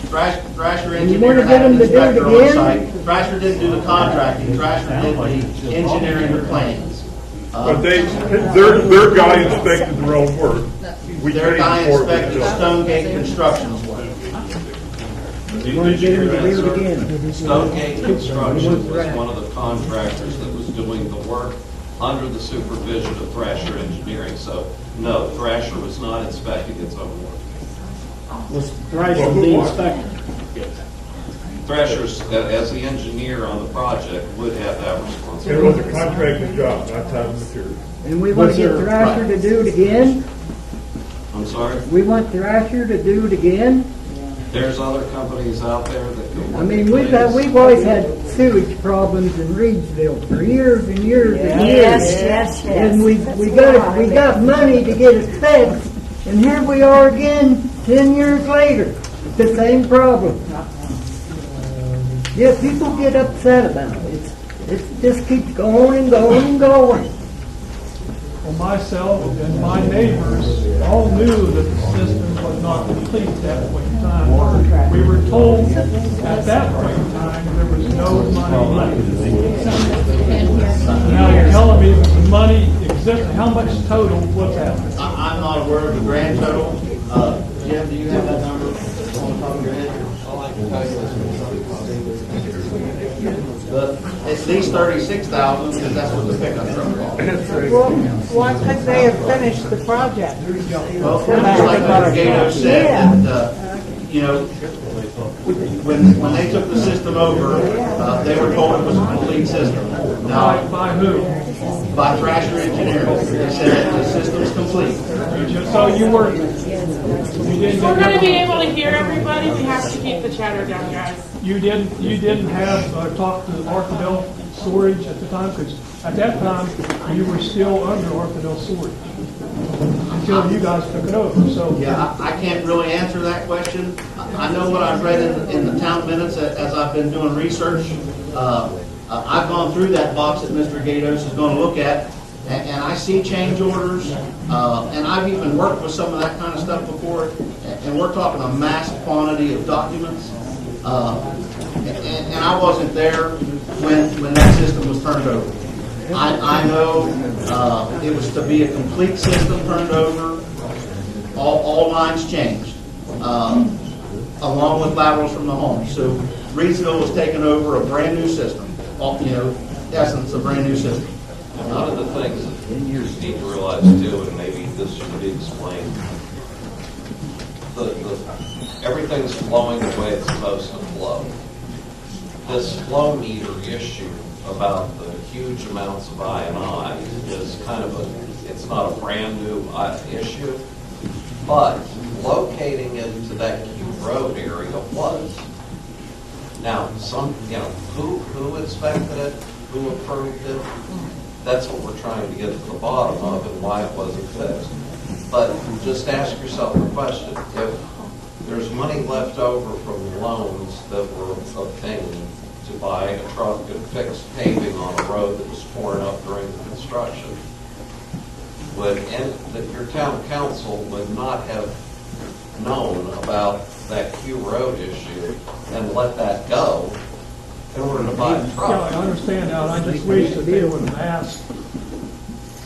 Thrasher And you wanna engineer get had an them to do it inspector on the again? site. Thrasher didn't do the contracting, Thrasher did the engineering and plans. But their guy inspected their own work. We Their paid guy for it. inspected Stonegate Construction's work. Stonegate Construction was one of the contractors that was doing the work under the supervision of Thrasher Engineering. So, no, Thrasher was not inspecting its own work. Was Thrasher the inspector? Thrasher's, as the engineer on the project, would have that It responsibility. was a contracted job, not time and material. And we want to get Thrasher to do it again? I'm sorry? We want Thrasher to do it again? There's other companies out there that go. I mean, we've always had sewage problems in Reedsville for years and years and years. Yes. And we got money to get it fixed, and here we are again 10 years later, the same problem. Yeah, people get upset about it. It just keeps going and going and going. Well, myself and my neighbors all knew that the system was not complete at that point in time. We were told at that point in time there was no money left. Now you're telling me that the money exists, how much total was that? I'm not aware of the grand total. Jim, do you have that number on the top of your head? All I can tell you But at least 36,000, because that's what the pickup truck cost. Well, why couldn't they have finished the project? Well, just like Mr. Gato said, that, you know, when they took the system over, they were told it was a complete system. Now, By who? by Thrasher Engineering, they said the system's complete. So you were, you If we're gonna be able to hear everybody, we have to keep the chatter down, guys. didn't have, talk to Arthurdale Storage at the time? Because at that time, you were still under Arthurdale Storage until you guys took it over, so. Yeah, I can't really answer that question. I know what I've read in the town minutes as I've been doing research. I've gone through that box that Mr. Gatos is going to look at, and I see change orders, and I've even worked with some of that kind of stuff before, and we're talking a mass quantity of documents. And I wasn't there when that system was turned over. I know it was to be a complete system turned over, all lines changed, along with laterals from the home. So Reedsville was taking over a brand new system, essence, a brand new system. One of the things that you need to realize too, and maybe this should be explained, everything's flowing the way it's supposed to flow. This flow meter issue about the huge amounts of I&I is kind of it's not a brand new issue, but locating it to that Q Road area was. Now, who inspected it, who approved it, that's what we're trying to get to the bottom of and why it wasn't fixed. But just ask yourself the question, if there's money left over from loans that were obtained to buy a truck and fix paving on a road that was torn up during the construction, that your town council would not have known about that Q Road issue and let that go in order to buy a truck. Yeah, I understand that, I just wish that they would have asked.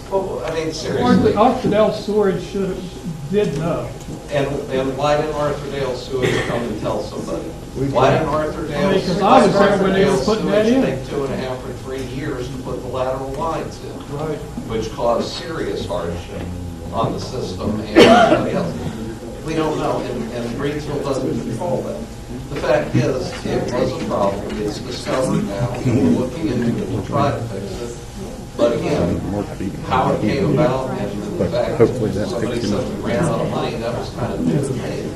Well, I mean, seriously. Arthurdale Storage did know. And why didn't Arthurdale Sewage come and tell somebody? Why didn't Arthurdale Because I was there when they were putting that in. take 2.5 or 3 years to put the lateral lines in? Right. Which caused serious hardship on the system and everybody else. We don't know, and Reedsville doesn't control that. The fact is, it was a problem, it's discovered now, we're looking into it to try to fix it. But again, how it came about and the fact that somebody said we ran out of money, that was kind of new to me.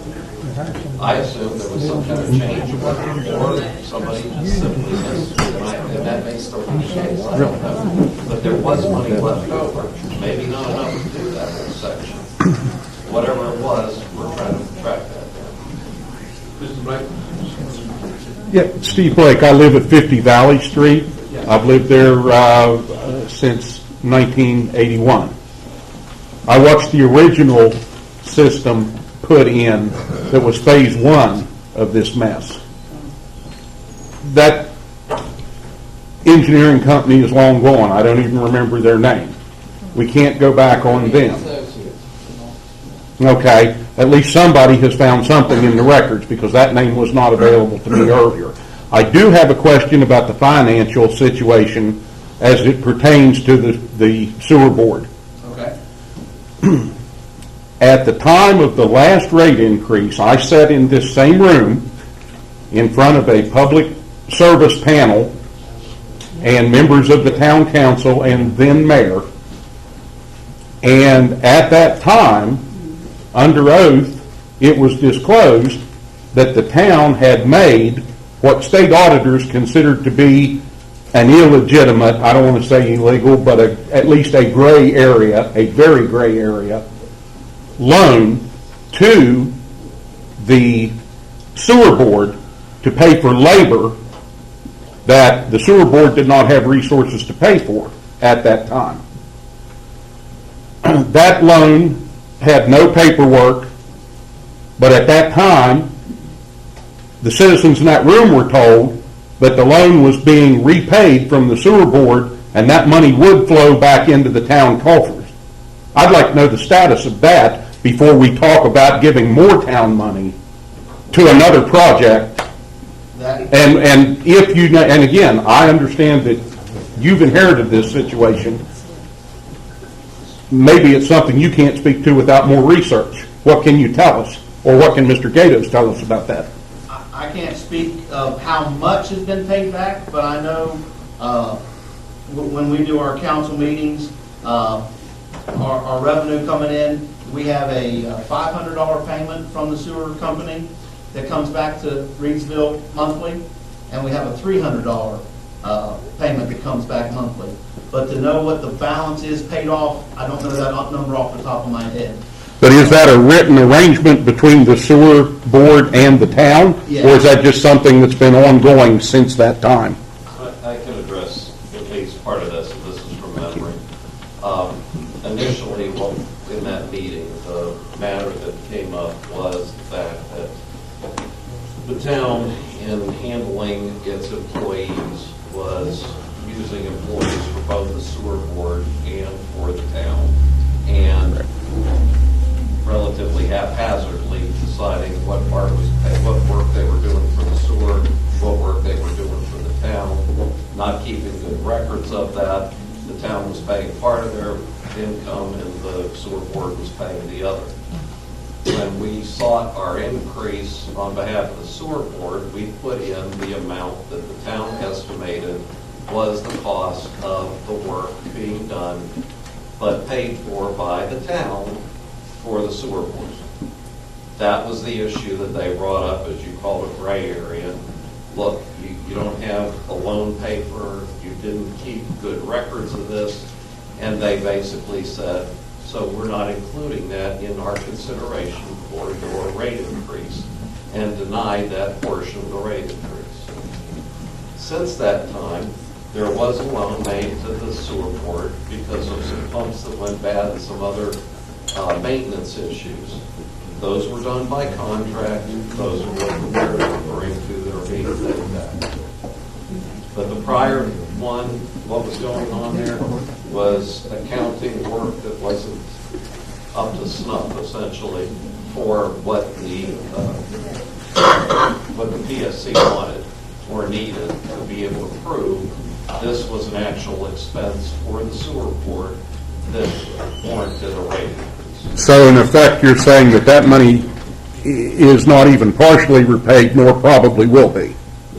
I assumed there was some kind of change or somebody simply missed, and that may still be the case, I don't know. But there was money left over, maybe not enough to do that whole section. Whatever it was, we're trying to track that down. Mr. Blake? Yeah, Steve Blake. I live at 50 Valley Street. I've lived there since 1981. I watched the original system put in that was phase 1 of this mess. That engineering company is long gone. I don't even remember their name. We can't go back on them. Okay, at least somebody has found something in the records, because that name was not available to me earlier. I do have a question about the financial situation as it pertains to the sewer board. Okay. At the time of the last rate increase, I sat in this same room in front of a public service panel and members of the town council and then mayor. And at that time, under oath, it was disclosed that the town had made what state auditors considered to be an illegitimate, I don't want to say illegal, but at least a gray area, a very gray area, loan to the sewer board to pay for labor that the sewer board did not have resources to pay for at that time. That loan had no paperwork, but at that time, the citizens in that room were told that the loan was being repaid from the sewer board and that money would flow back into the town coffers. I'd like to know the status of that before we talk about giving more town money to another project. And if you, and again, I understand that you've inherited this situation. Maybe it's something you can't speak to without more research. What can you tell us? Or what can Mr. Gatos tell us about that? I can't speak of how much has been paid back, but I know when we do our council meetings, our revenue coming in, we have a $500 payment from the sewer company that comes back to Reedsville monthly, and we have a $300 payment that comes back monthly. But to know what the balance is paid off, I don't know that number off the top of my head. But is that a written arrangement between the sewer board and the town? Yes. Or is that just something that's been ongoing since that time? I can address at least part of this, and this is from memory. Initially, in that meeting, the matter that came up was the fact that the town, in handling its employees, was using employees for both the sewer board and for the town, and relatively haphazardly deciding what part was paid, what work they were doing for the sewer, what work they were doing for the town, not keeping good records of that. The town was paying part of their income and the sewer board was paying the other. When we sought our increase on behalf of the sewer board, we put in the amount that the town estimated was the cost of the work being done, but paid for by the town for the sewer board. That was the issue that they brought up, as you call it, gray area. Look, you don't have a loan paper, you didn't keep good records of this, and they basically said, so we're not including that in our consideration for your rate increase, and denied that portion of the rate increase. Since that time, there was a loan made to the sewer board because of some pumps that went bad and some other maintenance issues. Those were done by contract. Those are what they're referring to that are being paid back. But the prior one, what was going on there was accounting work that wasn't up to snuff, essentially, for what the PSC wanted or needed to be able to prove this was an actual expense for the sewer board that warranted a rate increase. So in effect, you're saying that that money is not even partially repaid, nor probably will be.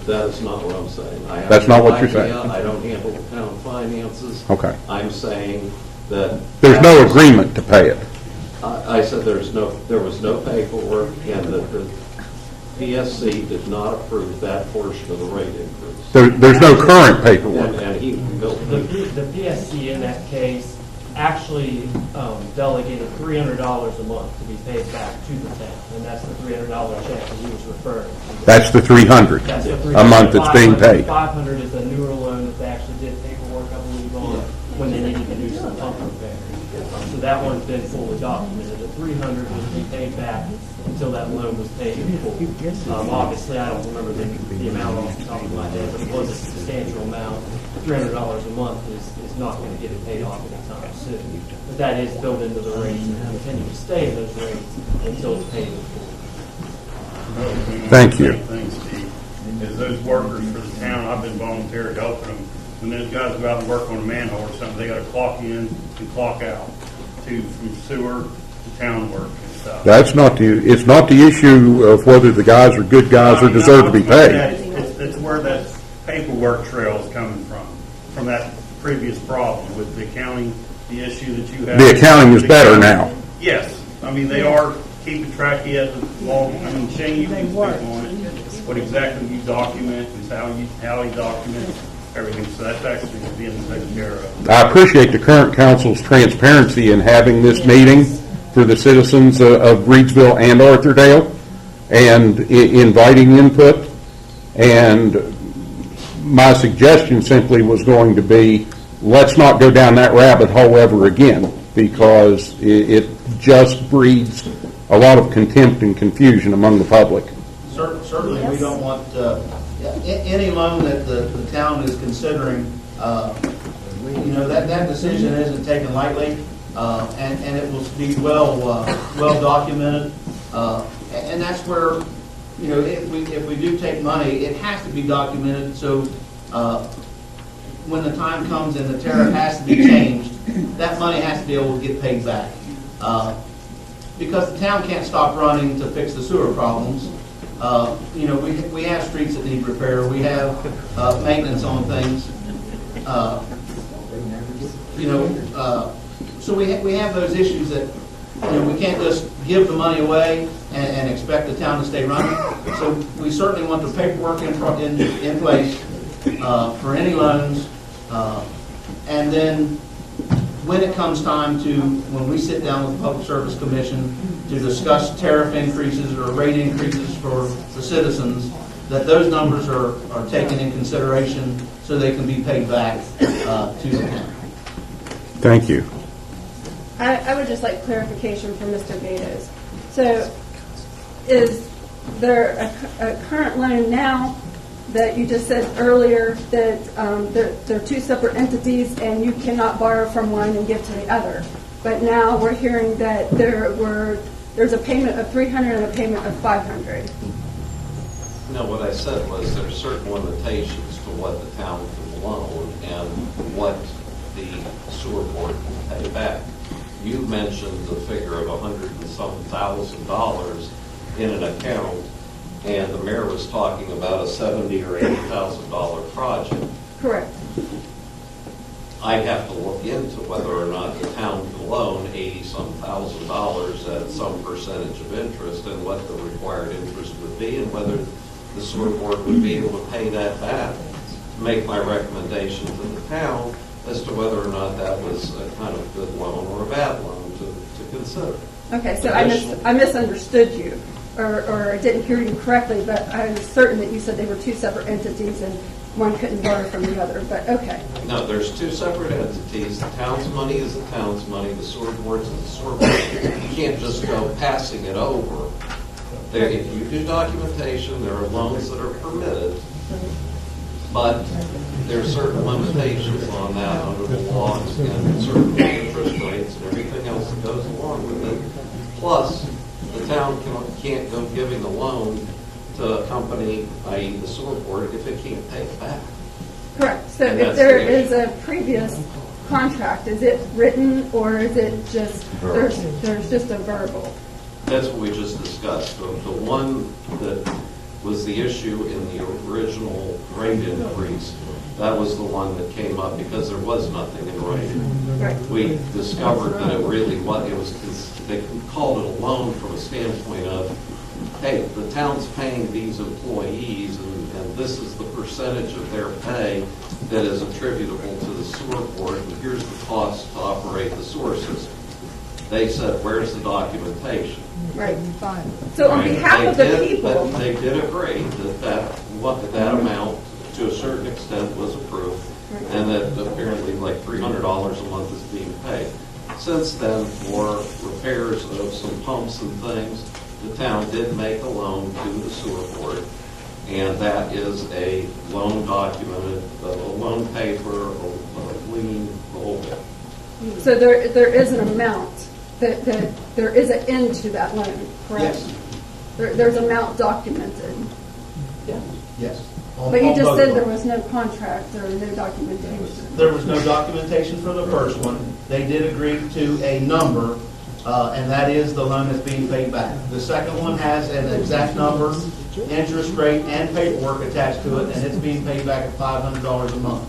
That is not what I'm saying. I have That's not no what you're saying. idea. I don't handle the town finances. Okay. I'm saying that There's no agreement to pay it. I said there was no paperwork, and that the PSC did not approve that portion of the rate increase. There's no current paperwork. And he built The PSC in that case actually delegated $300 a month to be paid back to the town, and that's the $300 check that he was referring to. That's the $300 That's the a month that's being paid. $500 is a newer loan that they actually did paperwork, I believe, on when they needed to do some pump repair. So that one's been fully documented. The $300 was to be paid back until that loan was paid in full. Obviously, I don't remember the amount off the top of my head, but it was a substantial amount. $300 a month is not going to get it paid off anytime soon. But that is built into the rates and will continue to stay in those rates until it's paid in full. Thank you. Thanks, Steve. As those workers for the town, I've been volunteer helping them. When those guys go out and work on a manhole or something, they got to clock in and clock out from sewer to town work and stuff. It's not the issue of whether the guys are good guys or deserve to be paid. It's where that paperwork trail is coming from that previous problem with the accounting, the issue that you have. The accounting is better now. Yes, I mean, they are keeping track of all, I mean, Shane, you can speak on it, what exactly you document and how you document everything, so that's actually being taken care of. I appreciate the current council's transparency in having this meeting for the citizens of Reedsville and Arthurdale and inviting input. And my suggestion simply was going to be, let's not go down that rabbit hole ever again, because it just breeds a lot of contempt and confusion among the public. Certainly, we don't want any loan that the town is considering. That decision isn't taken lightly, and it will be well documented. And that's where, if we do take money, it has to be documented. So when the time comes and the tariff has to be changed, that money has to be able to get paid back. Because the town can't stop running to fix the sewer problems. We have streets that need repair. We have maintenance on things. So we have those issues that we can't just give the money away and expect the town to stay running. So we certainly want the paperwork in place for any loans, and then when it comes time when we sit down with the Public Service Commission to discuss tariff increases or rate increases for the citizens, that those numbers are taken in consideration so they can be paid back to the town. Thank you. I would just like clarification from Mr. Gatos. So is there a current loan now that you just said earlier that they're two separate entities and you cannot borrow from one and give to the other? But now we're hearing that there's a payment of $300 and a payment of $500. No, what I said was there's certain limitations to what the town can loan and what the sewer board can pay back. You mentioned the figure of $100,000 and some in an account, and the mayor was talking about a $70,000 or $80,000 project. Correct. I'd have to look into whether or not the town can loan $80,000 at some percentage of interest and what the required interest would be and whether the sewer board would be able to pay that back. Make my recommendation to the town as to whether or not that was a kind of good loan or a bad loan to consider. Okay, so I misunderstood you, or I didn't hear you correctly, but I was certain that you said they were two separate entities and one couldn't borrow from the other, but okay. No, there's two separate entities. The town's money is the town's money, the sewer board's the sewer board. You can't just go passing it over. If you do documentation, there are loans that are permitted, but there are certain limitations on that under the law and certain interest rates and everything else that goes along with it. Plus, the town can't go giving a loan to a company, i.e. the sewer board, if it can't pay it back. Correct. So if there is a previous contract, is it written or is it just, there's just a verbal? That's what we just discussed. The one that was the issue in the original rate increase, that was the one that came up because there was nothing in writing. Right. We discovered that it really was, they called it a loan from a standpoint of, hey, the town's paying these employees and this is the percentage of their pay that is attributable to the sewer board, and here's the cost to operate the sewer system. They said, where's the documentation? Right. Fine. So on behalf of the people. They did agree that amount to a certain extent was approved, and that apparently like $300 a month is being paid. Since then, for repairs of some pumps and things, the town did make a loan to the sewer board, and that is a loan documented, a loan paper, a lien, the whole bit. So there is an amount, that there is an end to that loan, correct? Yes. There's amount documented. Yes. But you On just both said of there them. was no contract or no documentation. There was no documentation for the first one. They did agree to a number, and that is the loan that's being paid back. The second one has an exact number, interest rate, and paperwork attached to it, and it's being paid back at $500 a month.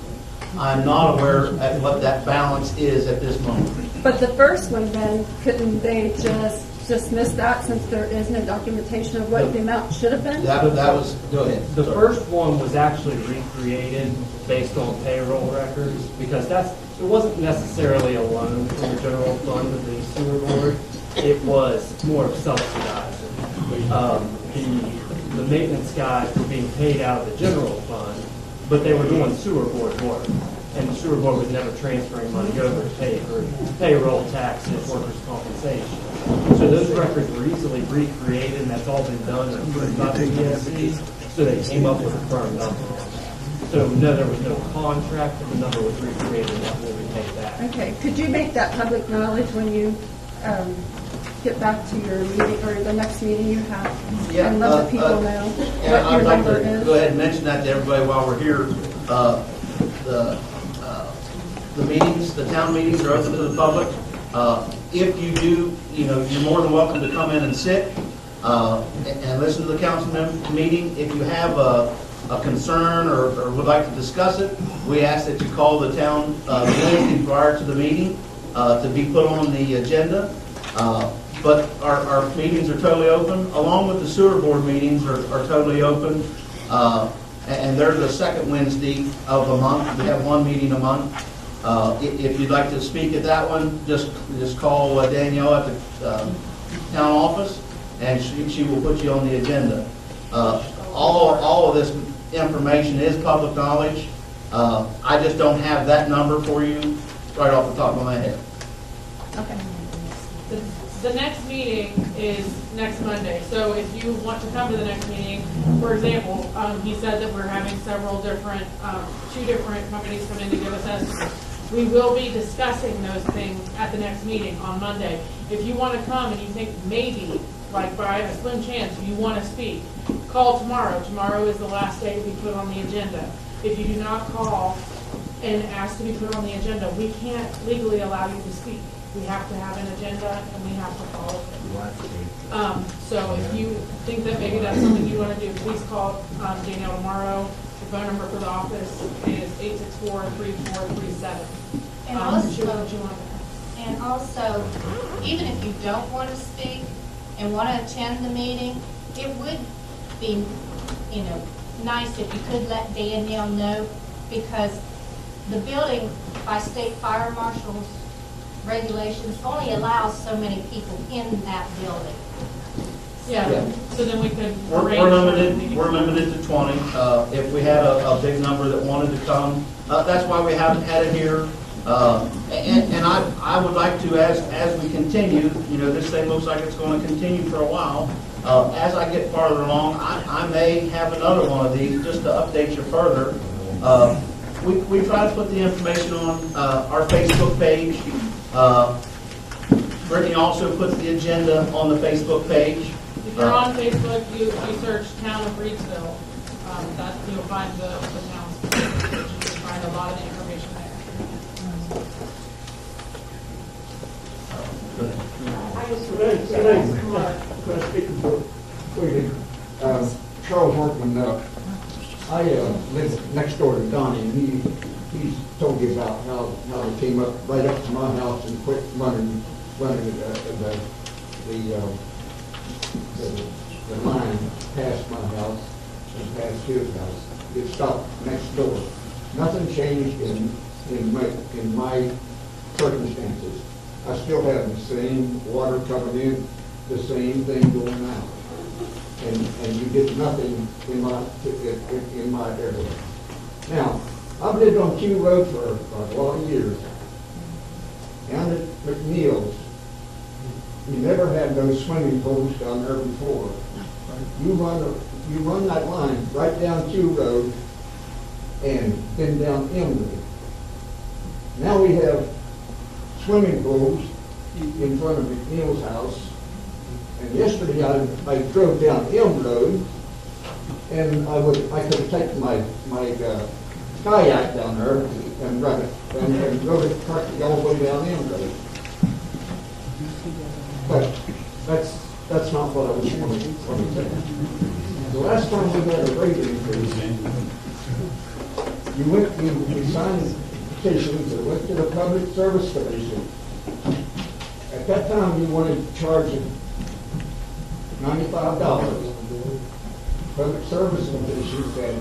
I'm not aware at what that balance is at this moment. But the first one then, couldn't they just dismiss that since there is no documentation of what the amount should have been? That was, go ahead. The first one was actually recreated based on payroll records, because it wasn't necessarily a loan from the general fund of the sewer board. It was more of subsidizing. The maintenance guys were being paid out of the general fund, but they were doing sewer board work. And the sewer board was never transferring money over to pay for payroll, taxes, workers' compensation. So those records were easily recreated, and that's all been done and approved by the PSC, so they came up with a firm number. So no, there was no contract, and the number was recreated, and that will be paid back. Okay, could you make that public knowledge when you get back to your meeting, or the next meeting you have? Yeah, and let the people know yeah, what I'd your like number to is? go ahead and mention that to everybody while we're here. The meetings, the town meetings are open to the public. If you do, you're more than welcome to come in and sit and listen to the council meeting. If you have a concern or would like to discuss it, we ask that you call the town Wednesday prior to the meeting to be put on the agenda. But our meetings are totally open, along with the sewer board meetings are totally open. And they're the second Wednesday of the month. We have one meeting a month. If you'd like to speak at that one, just call Danielle at the town office, and she will put you on the agenda. All of this information is public knowledge. I just don't have that number for you right off the top of my head. Okay. The next meeting is next Monday, so if you want to come to the next meeting, for example, he said that we're having several different, 2 different companies come in to give us estimates. We will be discussing those things at the next meeting on Monday. If you want to come and you think maybe, like by a slim chance, you want to speak, call tomorrow. Tomorrow is the last day to be put on the agenda. If you do not call and ask to be put on the agenda, we can't legally allow you to speak. We have to have an agenda and we have to follow it. So if you think that maybe that's something you want to do, please call Danielle tomorrow. The phone number for the office is 864-3437. And also, she will let you on and also, even if you don't want to speak and want to attend the meeting, it would be, nice if you could let Danielle know, because the building by state fire marshal's regulations only allows so many people in that building. Yeah, so then we could We're limited to 20. If we had a big number that wanted to come, that's why we haven't had it here. And I would like to, as we continue, this thing looks like it's going to continue for a while. As I get farther along, I may have another one of these just to update you further. We try to put the information on our Facebook page. Brittany also puts the agenda on the Facebook page. If you're on Facebook, you search Town of Reedsville. You'll find the town's page. You'll find a lot of the information there. Charles Workman, I live next door to Donnie, and he's told you about how they came up right up to my house and quit running the line past my house and past his house. It stopped next door. Nothing changed in my circumstances. I still have the same water coming in, the same thing going out. And you get nothing in my area. Now, I've lived on Q Road for a lot of years. Down at McNeil's, we never had those swimming pools down there before. You run that line right down Q Road and then down M Road. Now we have swimming pools in front of McNeil's house. And yesterday I drove down M Road and I could have taken my kayak down there and run it and rode it practically all the way down M Road. But that's not what I was going to say. The last time we had a rate increase, you signed petitions that went to the Public Service Commission. At that time, you wanted to charge $95. Public Service Commission said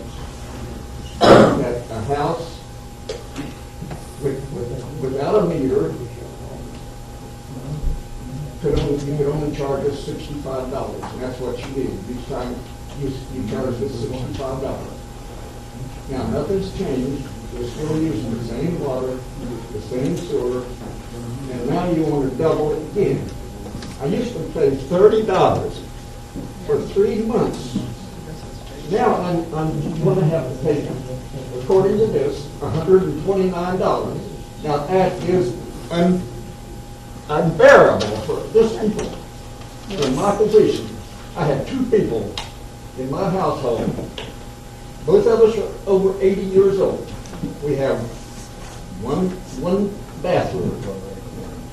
that a house without a meter you could only charge us $65, and that's what you did. Each time you charged us $65. Now nothing's changed. We're still using the same water, the same sewer, and now you want to double it again. I used to pay $30 for 3 months. Now I'm going to have to pay, according to this, $129. Now that is unbearable for this people. In my position, I had 2 people in my household. Both of us are over 80 years old. We have one bathroom.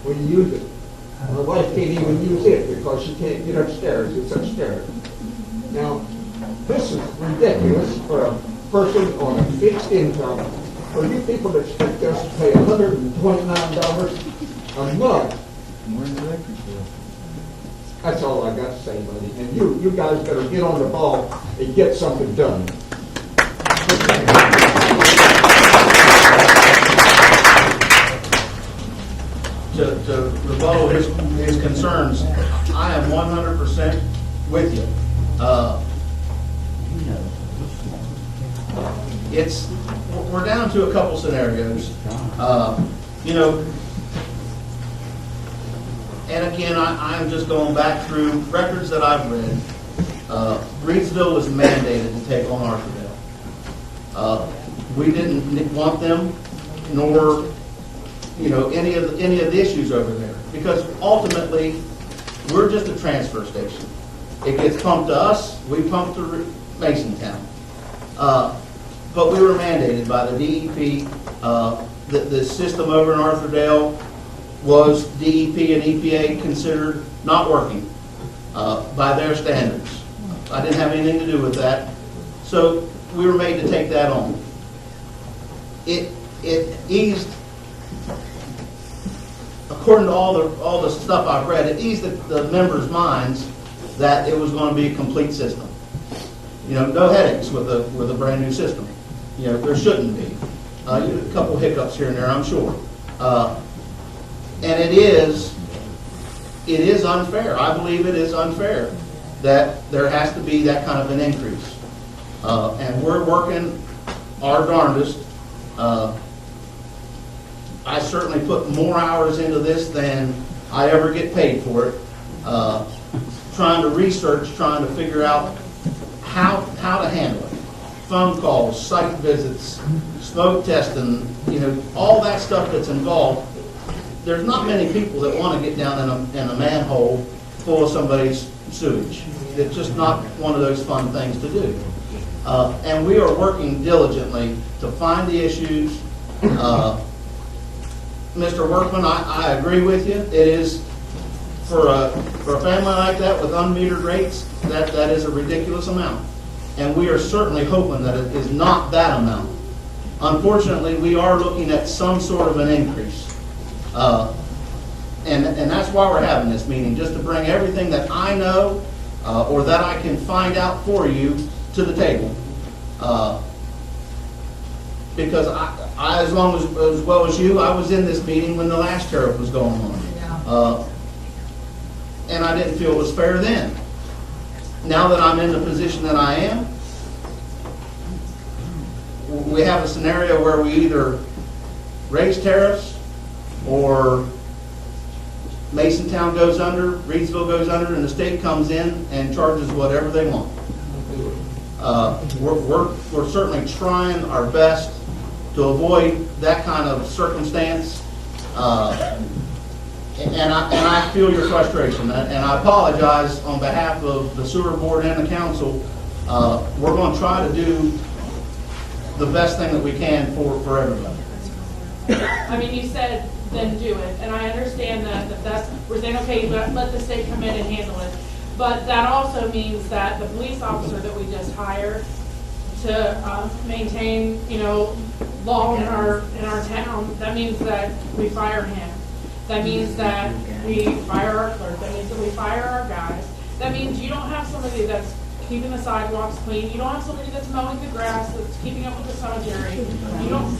We use it. My wife can't even use it because she can't get upstairs. It's upstairs. Now, this is ridiculous for a person on a fixed income. For you people to expect us to pay $129 a month. That's all I got to say, buddy. And you guys better get on the ball and get something done. To rebuttal his concerns, I am 100% with you. We're down to a couple scenarios. And again, I'm just going back through records that I've read. Reedsville was mandated to take on Arthurdale. We didn't want them, nor any of the issues over there, because ultimately we're just a transfer station. It gets pumped to us, we pump to Masontown. But we were mandated by the DEP. The system over in Arthurdale was DEP and EPA considered not working by their standards. I didn't have anything to do with that. So we were made to take that on. It eased, according to all the stuff I've read, it eased the members' minds that it was going to be a complete system. No headaches with a brand new system. There shouldn't be. A couple hiccups here and there, I'm sure. And it is unfair. I believe it is unfair that there has to be that kind of an increase. And we're working our darndest. I certainly put more hours into this than I ever get paid for it. Trying to research, trying to figure out how to handle it. Phone calls, site visits, smoke testing, all that stuff that's involved. There's not many people that want to get down in a manhole full of somebody's sewage. It's just not one of those fun things to do. And we are working diligently to find the issues. Mr. Workman, I agree with you. It is, for a family like that with unmetered rates, that is a ridiculous amount. And we are certainly hoping that it is not that amount. Unfortunately, we are looking at some sort of an increase. And that's why we're having this meeting, just to bring everything that I know or that I can find out for you to the table. Because I as well as you, I was in this meeting when the last tariff was going on. And I didn't feel it was fair then. Now that I'm in the position that I am, we have a scenario where we either raise tariffs or Masontown goes under, Reedsville goes under, and the state comes in and charges whatever they want. We're certainly trying our best to avoid that kind of circumstance. And I feel your frustration, and I apologize on behalf of the sewer board and the council. We're going to try to do the best thing that we can for everybody. I mean, you said then do it, and I understand that's, we're saying, okay, let the state come in and handle it. But that also means that the police officer that we just hired to maintain, law in our town, that means that we fire him. That means that we fire our clerk. That means that we fire our guys. That means you don't have somebody that's keeping the sidewalks clean. You don't have somebody that's mowing the grass, that's keeping up with the cemetery. You don't.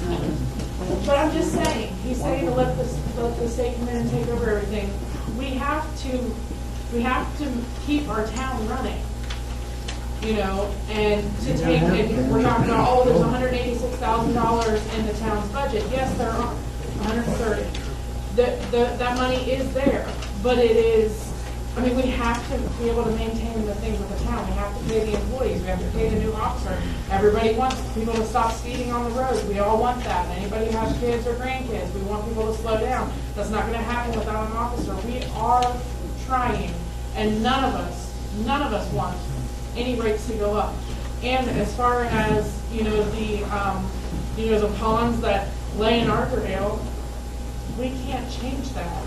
But I'm just saying, he's saying to let the state come in and take over everything. We have to keep our town running. And to take it, we're talking about, there's $186,000 in the town's budget. Yes, there are 130. That money is there, but it is, we have to be able to maintain the things with the town. We have to pay the employees. We have to pay the new officer. Everybody wants people to stop speeding on the road. We all want that. Anybody who has kids or grandkids, we want people to slow down. That's not going to happen without an officer. We are trying, and none of us want any rates to go up. And as far as, the ponds that lay in Arthurdale, we can't change that.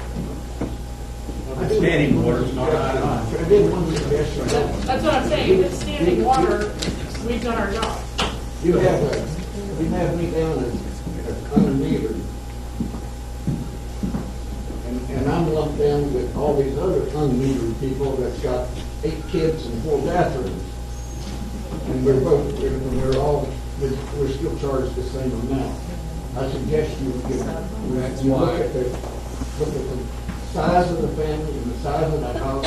Standing water's not That's what I'm saying. If it's standing water, we've done our job. You have me down as unmetered. And I'm lumped down with all these other unmetered people that's got 8 kids and 4 bathrooms. And we're still charged the same amount. I suggest you look at the size of the family and the size of the house,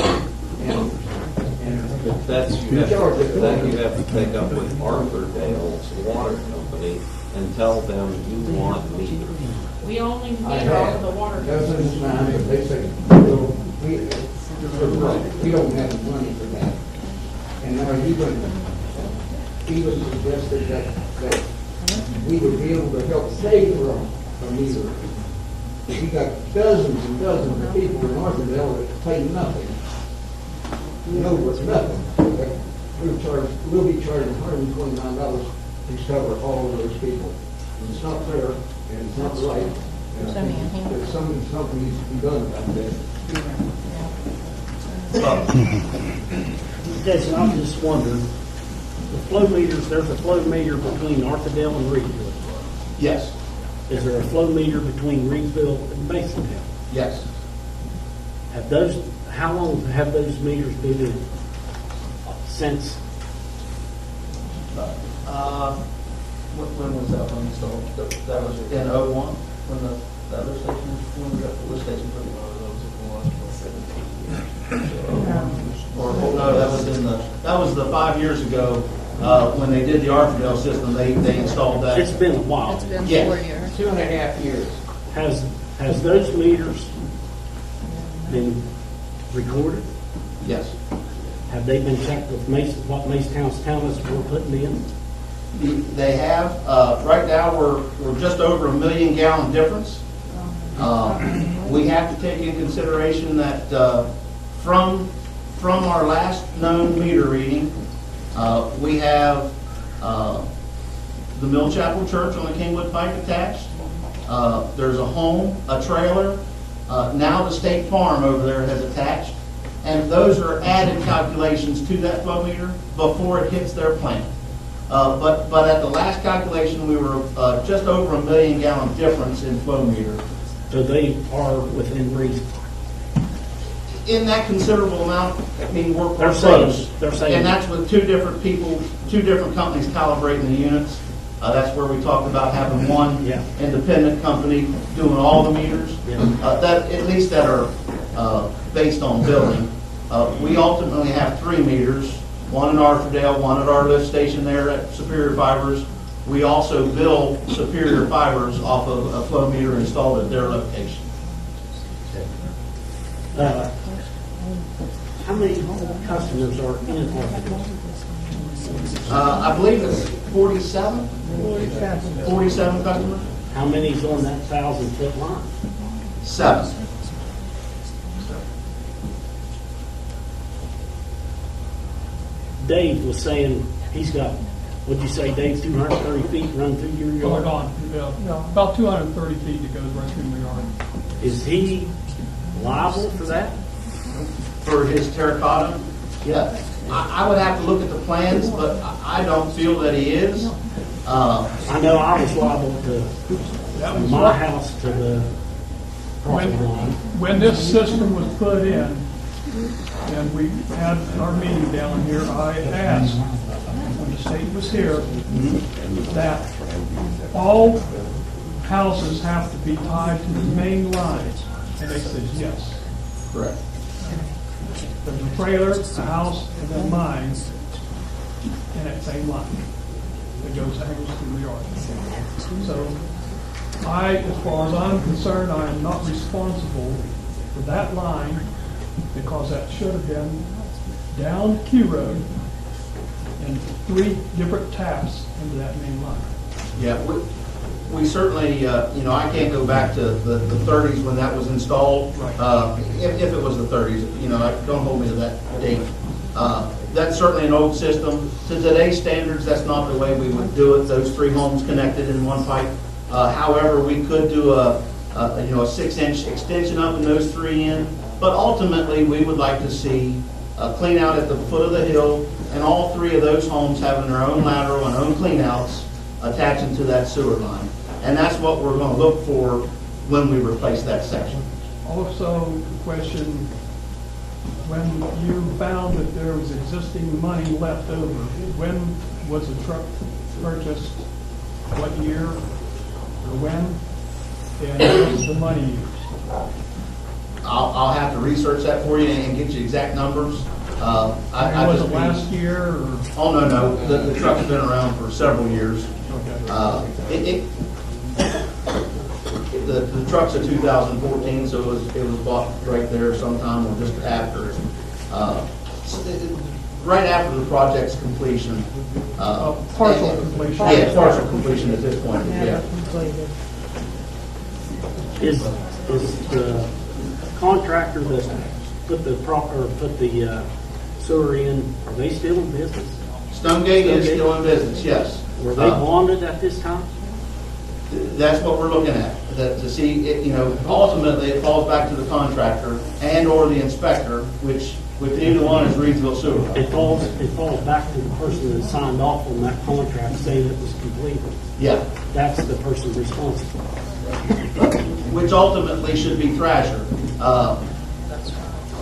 But that's, you have to take up with Arthurdale's water company and tell them you want meters. We only meter off of the water. Doesn't matter, but they say, well, we don't have the money for that. And now he was suggested that we would be able to help save for a meter. We got dozens and dozens of people in Arthurdale that pay nothing. Nothing. We'll be charging $129 to cover all of those people. And it's not fair, and it's not right. There's something needs to be done about that. Jason, I just wondered, the flow meters, there's a flow meter between Arthurdale and Reedsville. Yes. Is there a flow meter between Reedsville and Masontown? Yes. How long have those meters been in since? When was that one installed? That was In 01. When the other station, when we got the lift station put in, that was the 5 years ago, when they did the Arthurdale system, they installed that. It's been a while. It's been 4 Yes. years. 2.5 years. Has those meters been recorded? Yes. Have they been checked with what Masontown's telling us we're putting in? They have. Right now, we're just over 1 million gallon difference. We have to take in consideration that from our last known meter reading, we have the Mill Chapel Church on the Kingwood Pike attached. There's a home, a trailer. Now the State Farm over there has attached. And those are added calculations to that flow meter before it hits their plant. But at the last calculation, we were just over 1 million gallon difference in flow meter. So they are within reason. In that considerable amount, we're They're close. saying. And that's with 2 different people, 2 different companies calibrating the units. That's where we talked about having one independent company doing all the meters, that at least that are based on billing. We ultimately have 3 meters, one in Arthurdale, one at our lift station there at Superior Fibers. We also bill Superior Fibers off of a flow meter installed at their location. How many customers are in Arthurdale? I believe it's 47? 47 customers? How many's on that 1,000-foot line? 7. Dave was saying he's got, what'd you say, Dave, 230 feet run through your yard? About 230 feet that goes right through my yard. Is he liable for that? For his terracotta? Yeah. I would have to look at the plans, but I don't feel that he is. I know I was liable to my house to the property line. When this system was put in, and we had our meeting down here, I asked, when the state was here, that all houses have to be tied to the main line, and they said yes. Correct. There's a trailer, a house, and then mine, in that same line that goes through the yard. So, as far as I'm concerned, I am not responsible for that line, because that should have been down Q Road and 3 different taps into that main line. Yeah, we certainly, I can't go back to the 30s when that was installed. If it was the 30s, don't hold me to that date. That's certainly an old system. To today's standards, that's not the way we would do it, those 3 homes connected in one pipe. However, we could do a 6-inch extension up in those 3 in, but ultimately, we would like to see a clean out at the foot of the hill, and all 3 of those homes having their own lateral and own clean outs attaching to that sewer line. And that's what we're going to look for when we replace that section. Also, question, when you found that there was existing money left over, when was the truck purchased? What year or when? And what was the money used? I'll have to research that for you and get you exact numbers. Was it last year? Or? Oh, no. The truck's been around for several years. The truck's a 2014, so it was bought right there sometime or just after. Right after the project's completion. Partial completion. Yeah, partial completion at this point, yeah. Is the contractor that put the sewer in, are they still in business? Stonegate is still in business, yes. Were they bonded at this time? That's what we're looking at, to see, ultimately it falls back to the contractor and or the inspector, which neither one is Reedsville Sewer. It falls back to the person that signed off on that contract saying it was completed. Yeah. That's the person responsible. Which ultimately should be Thrasher.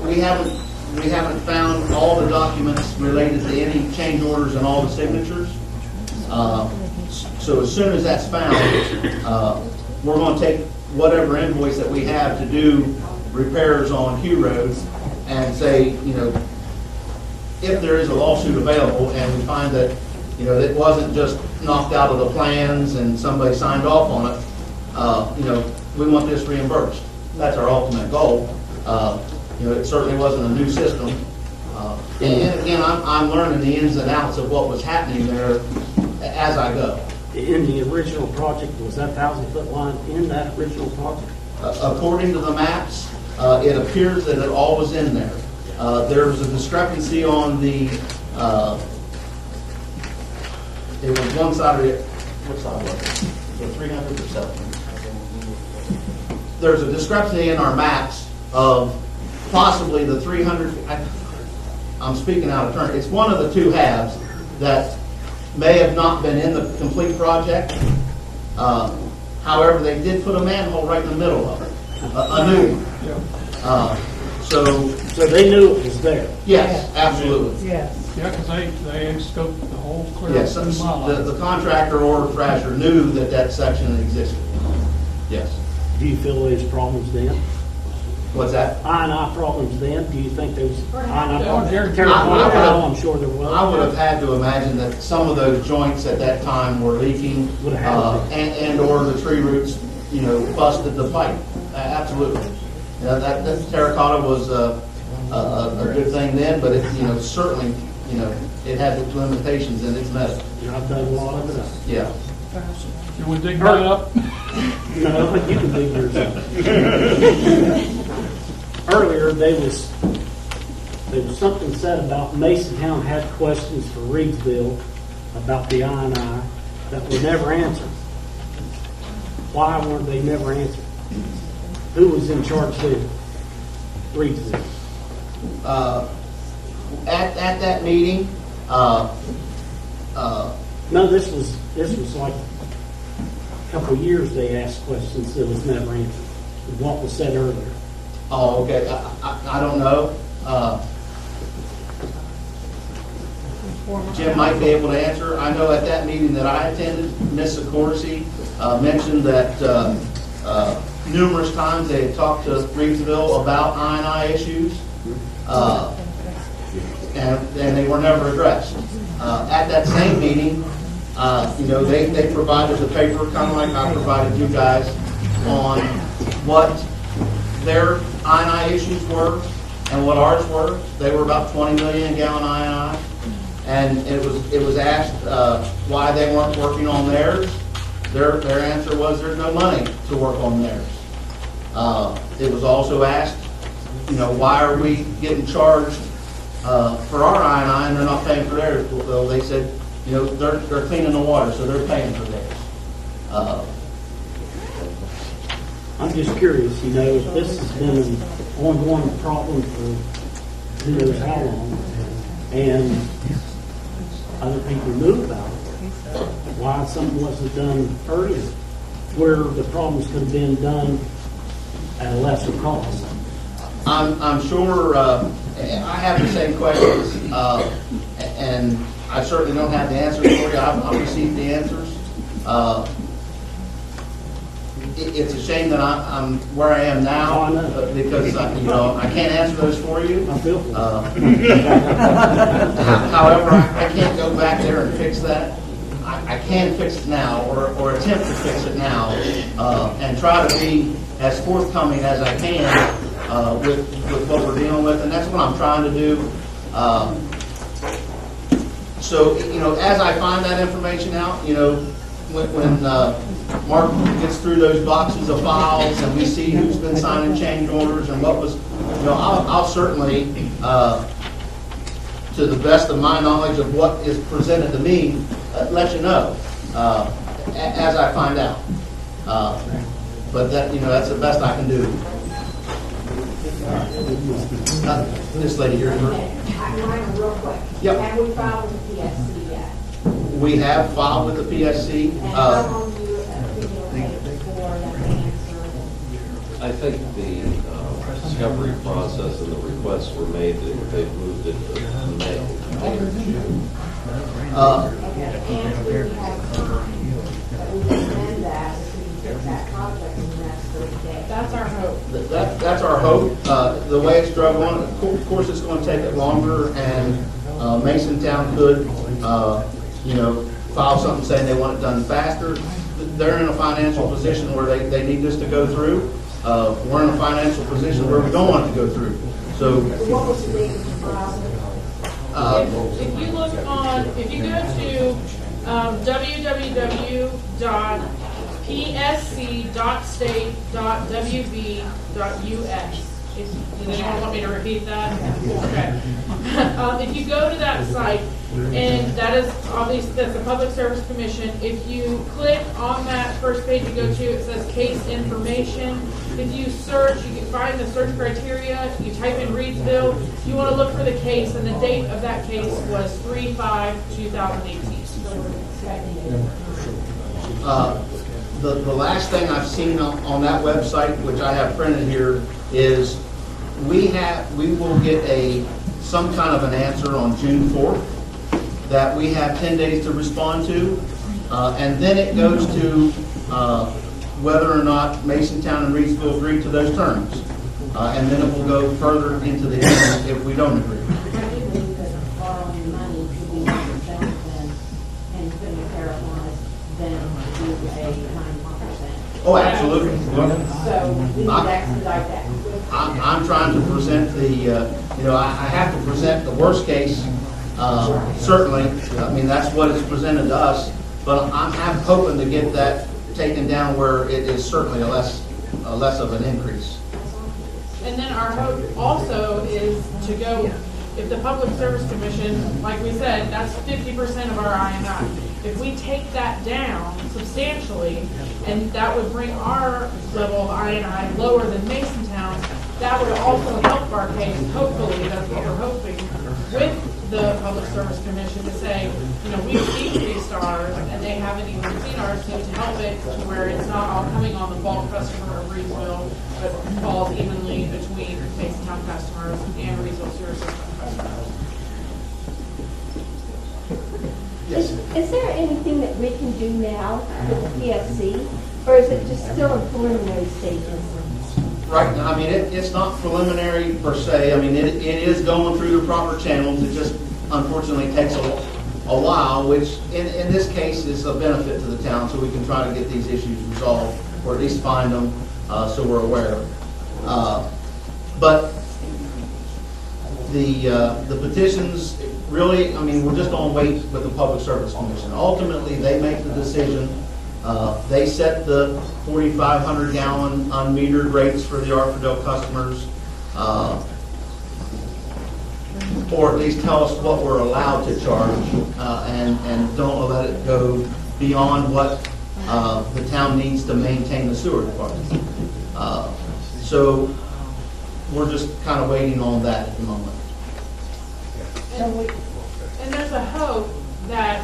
We haven't found all the documents related to any change orders and all the signatures. So as soon as that's found, we're going to take whatever invoice that we have to do repairs on Q Road and say, if there is a lawsuit available and we find that, it wasn't just knocked out of the plans and somebody signed off on it, we want this reimbursed. That's our ultimate goal. It certainly wasn't a new system. And again, I'm learning the ins and outs of what was happening there as I go. In the original project, was that 1,000-foot line in that original project? According to the maps, it appears that it all was in there. There was a discrepancy on the, it was one side of it, what side was it? The 300 or 700? There's a discrepancy in our maps of possibly the 300, I'm speaking out of turn, it's one of the 2 halves that may have not been in the complete project. However, they did put a manhole right in the middle of it, a new one. So they knew it was there? Yes, absolutely. Yes. Yeah, because they scoped the whole clear. Yes, the contractor or Thrasher knew that section existed. Yes. Do you feel there's problems then? What's that? I&I problems then? Do you think there's I&I problems? I'm sure there was. I would have had to imagine that some of those joints at that time were leaking, and or the tree roots, busted the pipe. Absolutely. That terracotta was a good thing then, but it, certainly, it had its limitations and its method. I've done a lot of it up. Yeah. You want to dig mine up? No, but you can dig yours up. Earlier, there was something said about Masontown had questions for Reedsville about the I&I that were never answered. Why weren't they never answered? Who was in charge then? Reedsville. At that meeting, no, this was like a couple of years they asked questions that was never answered. What was said earlier. Oh, okay. I don't know. Jim might be able to answer. I know at that meeting that I attended, Ms. Sikorsky mentioned that numerous times they had talked to Reedsville about I&I issues, and they were never addressed. At that same meeting, they provided the paper, kind of like I provided you guys, on what their I&I issues were and what ours were. They were about 20 million gallon I&I. And it was asked why they weren't working on theirs. Their answer was there's no money to work on theirs. It was also asked, why are we getting charged for our I&I and they're not paying for theirs? Well, they said, they're cleaning the water, so they're paying for theirs. I'm just curious, if this has been an ongoing problem for who knows how long, and other people knew about it, why something wasn't done earlier, where the problems could have been done at a lesser cost. I'm sure I have the same questions, and I certainly don't have the answers for you. I've received the answers. It's a shame that I'm where I am now, because I can't answer those for you. However, I can't go back there and fix that. I can fix it now, or attempt to fix it now, and try to be as forthcoming as I can with what we're dealing with, and that's what I'm trying to do. So, as I find that information out, when Mark gets through those boxes of files and we see who's been signing change orders and what was, I'll certainly, to the best of my knowledge of what is presented to me, let you know as I find out. But that's the best I can do. This lady here. Real quick. Yep. Have we filed with the PSC yet? We have filed with the PSC. And how long do you think it'll take before that answer? I think the discovery process and the requests were made, that they've moved it to May. And we have time that we can amend that if we can fix that project in the next 30 days. That's our hope. That's our hope. The way it's drug on, of course, it's going to take it longer, and Masontown could, file something saying they want it done faster. They're in a financial position where they need this to go through. We're in a financial position where we don't want it to go through. So, What was the date of the process? If you look on, if you go to www.psc.state.wv.us. Does anyone want me to repeat that? Okay. If you go to that site, and that is obviously, that's the Public Service Commission. If you click on that first page you go to, it says case information. If you search, you can find the search criteria. You type in Reedsville. You want to look for the case, and the date of that case was 3/5/2018. The last thing I've seen on that website, which I have printed here, is we will get some kind of an answer on June 4th that we have 10 days to respond to, and then it goes to whether or not Masontown and Reedsville agree to those terms, and then it will go further into the hearing if we don't agree. I do believe that borrowing money to be more expensive and putting a tariff on it than to do a 91%. Oh, absolutely. So we need to expedite that quickly. I'm trying to present I have to present the worst case, certainly. I mean, that's what is presented to us, but I'm hoping to get that taken down where it is certainly a less of an increase. And then our hope also is to go, if the Public Service Commission, like we said, that's 50% of our I&I. If we take that down substantially, and that would bring our level of I&I lower than Masontown, that would also help our case, hopefully, that's what we're hoping, with the Public Service Commission to say, we've decreased ours, and they haven't even seen ours, so to help it to where it's not all coming on the bulk customer of Reedsville, but falls evenly between Masontown customers and Reedsville sewer system customers. Is there anything that we can do now with the PSC, or is it just still in preliminary stages? Right now, I mean, it's not preliminary per se. I mean, it is going through the proper channels. It just unfortunately takes a while, which in this case is a benefit to the town, so we can try to get these issues resolved, or at least find them, so we're aware. But the petitions, really, I mean, we're just on wait with the Public Service Commission. Ultimately, they make the decision. They set the 4,500 gallon unmetered rates for the Arthurdale customers, or at least tell us what we're allowed to charge, and don't let it go beyond what the town needs to maintain the sewer department. So we're just kind of waiting on that at the moment. And there's a hope that,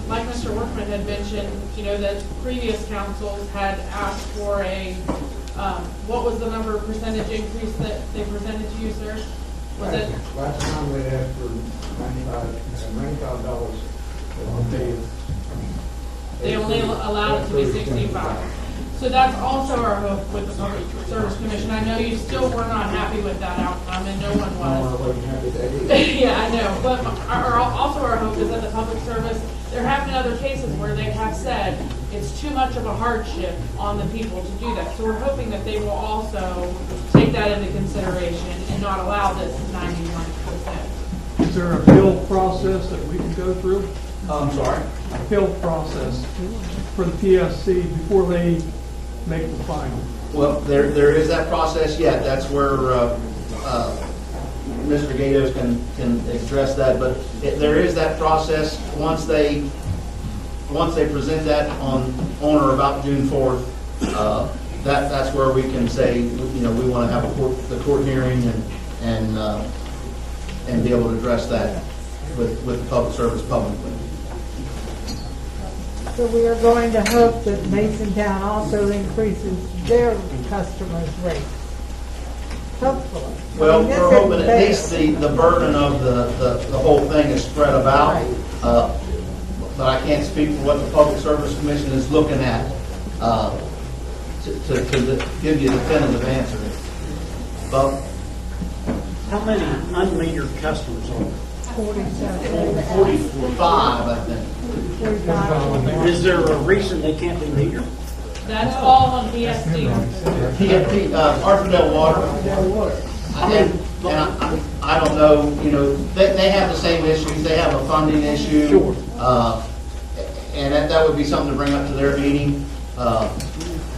like Mr. Workman had mentioned, that previous councils had asked for a, what was the number of percentage increase that they presented to you, sir? Was it? Last time they asked for $95. They only allowed it to be 65. So that's also our hope with the Public Service Commission. I know you still were not happy with that outcome, and no one was. Yeah, I know. But also our hope is that the Public Service, there have been other cases where they have said it's too much of a hardship on the people to do that. So we're hoping that they will also take that into consideration and not allow this 91%. Is there a appeal process that we can go through? I'm sorry? Appeal process for the PSC before they make the final? Well, there is that process yet. That's where Mr. Gatos can address that. But there is that process. Once they present that on or about June 4th, that's where we can say, we want to have the court hearing and be able to address that with the public service publicly. So we are going to hope that Masontown also increases their customers' rate. Hopefully. Well, we're hoping at least the burden of the whole thing is spread about. But I can't speak for what the Public Service Commission is looking at to give you a definitive answer. But how many unmetered customers are there? 47. 45, I think. 45. Is there a reason they can't be metered? That's all on PSC. Arthurdale Water. I don't know, they have the same issues. They have a funding issue. Sure. And that would be something to bring up to their meeting.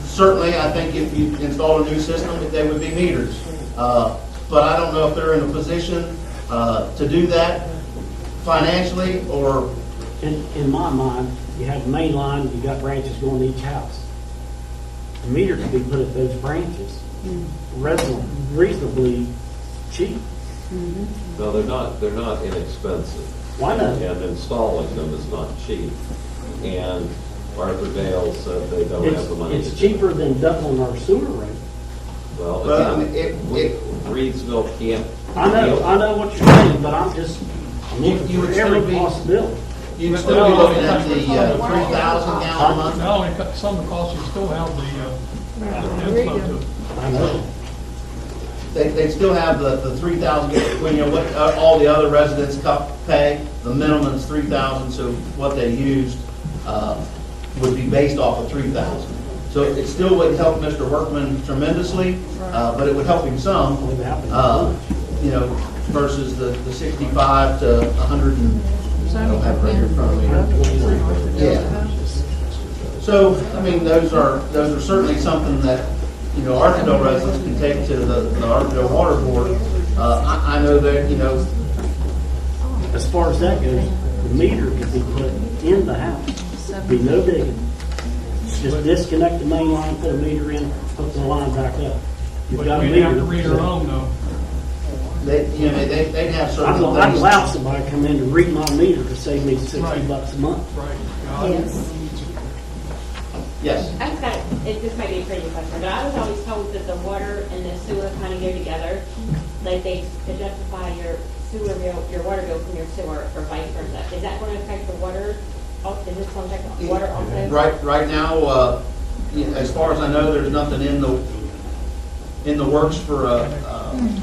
Certainly, I think if you install a new system, they would be meters. But I don't know if they're in a position to do that financially or... In my mind, you have a main line, you got branches going to each house. A meter can be put at those branches reasonably cheap. No, they're not inexpensive. Why not? And installing them is not cheap. And Arthurdale said they don't have the money. It's cheaper than doubling our sewer rate. Well, again, Reedsville can't. I know what you're saying, but I'm looking for every possibility. You'd still be looking at the 3,000 gallon a month. No, some of the costs, you still have the inflow to it. I know. They'd still have the 3,000, what all the other residents pay. The minimum is 3,000, so what they used would be based off of 3,000. So it still wouldn't help Mr. Workman tremendously, but it would help him some, you know, versus the 65 to 100 and, I don't have it right here in front of me. Yeah. So, I mean, those are certainly something that, you know, Arthurdale residents can take to the Arthurdale Water Board. I know that, you know, As far as that goes, the meter could be put in the house. Be no digging. Just disconnect the main line, put a meter in, put the line back up. You've But got a we'd meter. have to read our own though. you know, they'd have certain things. I'd allow somebody to come in and read my meter to save me $60 a month. Right. Yes. Yes. I just got, this might be a crazy question, but I was always told that the water and the sewer kind of go together. Like they justify your sewer bill, your water bill from your sewer, or vice versa. Is that going to affect the water? Is this going to affect the water also? Right now, as far as I know, there's nothing in the works for a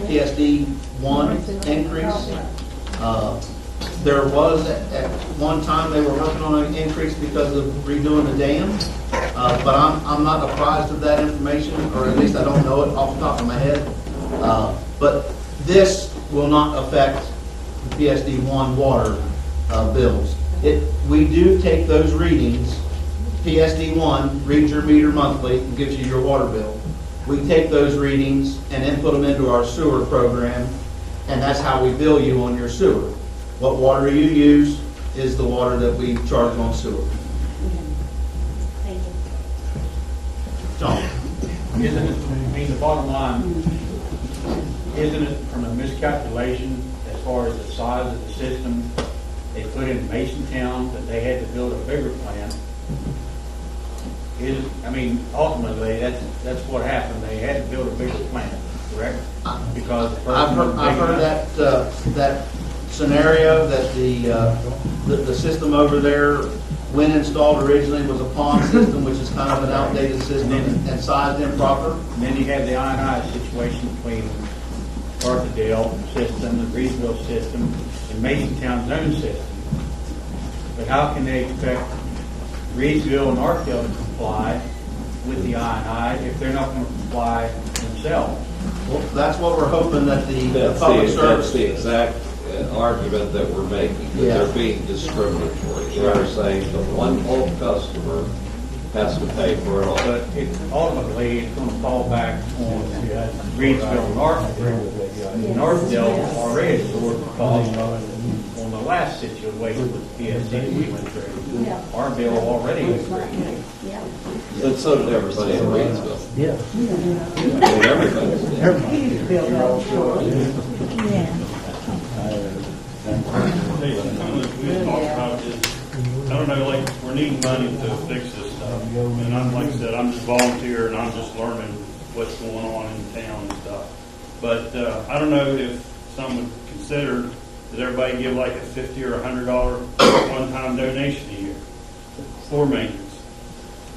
PSD 1 increase. There was at one time they were working on an increase because of redoing the dam, but I'm not apprised of that information, or at least I don't know it off the top of my head. But this will not affect the PSD 1 water bills. We do take those readings. PSD 1 reads your meter monthly and gives you your water bill. We take those readings and input them into our sewer program, and that's how we bill you on your sewer. What water you use is the water that we charge on sewer. Thank you. John? Isn't it, I mean, the bottom line, isn't it from a miscalculation as far as the size of the system they put in Masontown, that they had to build a bigger plant? I mean, ultimately, that's what happened. They had to build a bigger plant, correct? Because I've heard that scenario, that the system over there, when installed originally, was a pond system, which is kind of an outdated system and sized improper. And then you have the I&I situation between Arthurdale system, the Reedsville system, and Masontown's own system. But how can they expect Reedsville and Arthurdale to comply with the I&I if they're not going to comply themselves? Well, that's what we're hoping that the public service. That's the exact argument that we're making, that they're being discriminatory. They're saying the one bulk customer has to pay for it all. But ultimately, it's going to fall back on Reedsville and Arthurdale. Arthurdale already absorbed the cost on the last situation with PSD we went through. Our bill already agreed. And so did everybody in Reedsville. Yeah. I mean, everybody's Yeah. We talked about this. I don't know, like, we're needing money to fix this stuff. And I'm, like I said, I'm just volunteer and I'm just learning what's going on in town and stuff. But I don't know if some would consider, does everybody give like a $50 or $100 one-time donation a year for maintenance?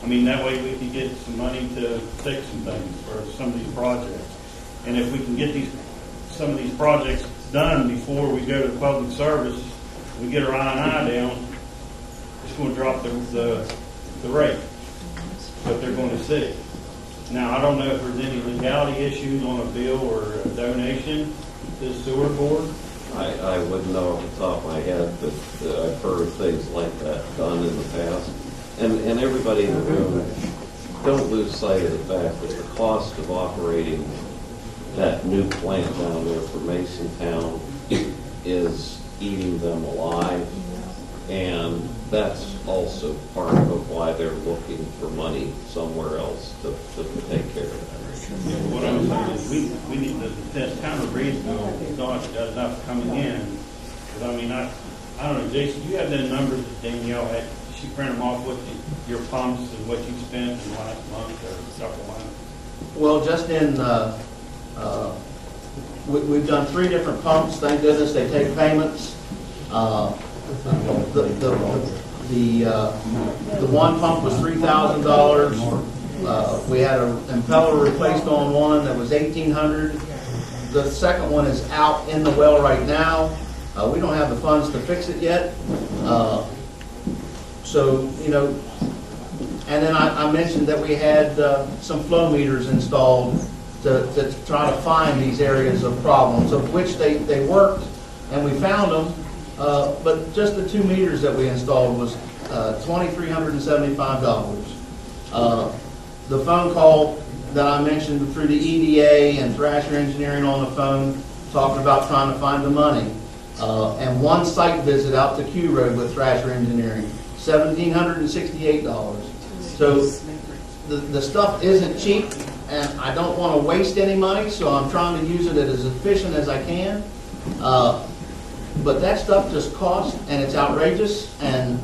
I mean, that way we can get some money to fix some things for some of these projects. And if we can get some of these projects done before we go to public service, we get our I&I down, it's going to drop the rate, what they're going to see. Now, I don't know if there's any legality issues on a bill or a donation to the sewer board. I wouldn't know off the top of my head, but I've heard of things like that done in the past. And everybody in the room, don't lose sight of the fact that the cost of operating that new plant down there for Masontown is eating them alive. And that's also part of why they're looking for money somewhere else to take care of that. What I'm saying is we need the town of Reedsville has not got enough coming in. Because I mean, I don't know, Jason, you have the numbers that Danielle had. She printed them off with your pumps and what you spent in the last month or a couple months. Well, just in, we've done 3 different pumps. Thank goodness they take payments. The one pump was $3,000. We had an impeller replaced on one that was $1,800. The second one is out in the well right now. We don't have the funds to fix it yet. So, you know, And then I mentioned that we had some flow meters installed to try to find these areas of problems, of which they worked, and we found them. But just the 2 meters that we installed was $2,375. The phone call that I mentioned through the EDA and Thrasher Engineering on the phone, talking about trying to find the money. And 1 site visit out to Q Road with Thrasher Engineering, $1,768. So the stuff isn't cheap, and I don't want to waste any money, so I'm trying to use it as efficient as I can. But that stuff just costs, and it's outrageous. And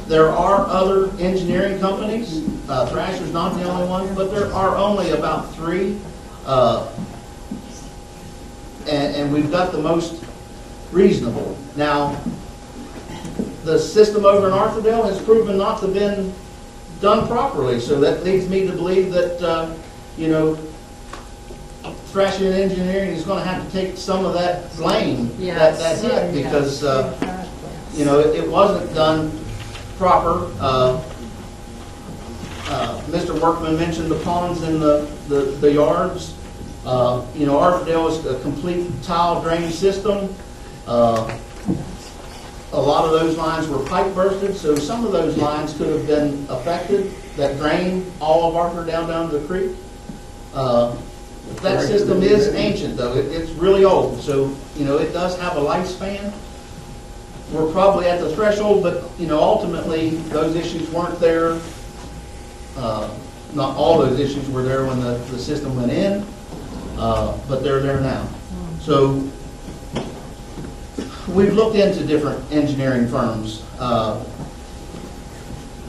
there are other engineering companies. Thrasher's not the only one, but there are only about 3. And we've got the most reasonable. Now, the system over in Arthurdale has proven not to have been done properly, so that leads me to believe that, Thrasher Engineering is going to have to take some of that blame, that hit, because, it wasn't done proper. Mr. Workman mentioned the ponds in the yards. Arthurdale is a complete tile drain system. A lot of those lines were pipe bursted, so some of those lines could have been affected that drain all of Arthurdale down to the creek. That system is ancient, though. It's really old, so, it does have a lifespan. We're probably at the threshold, but, ultimately, those issues weren't there. Not all those issues were there when the system went in, but they're there now. So we've looked into different engineering firms.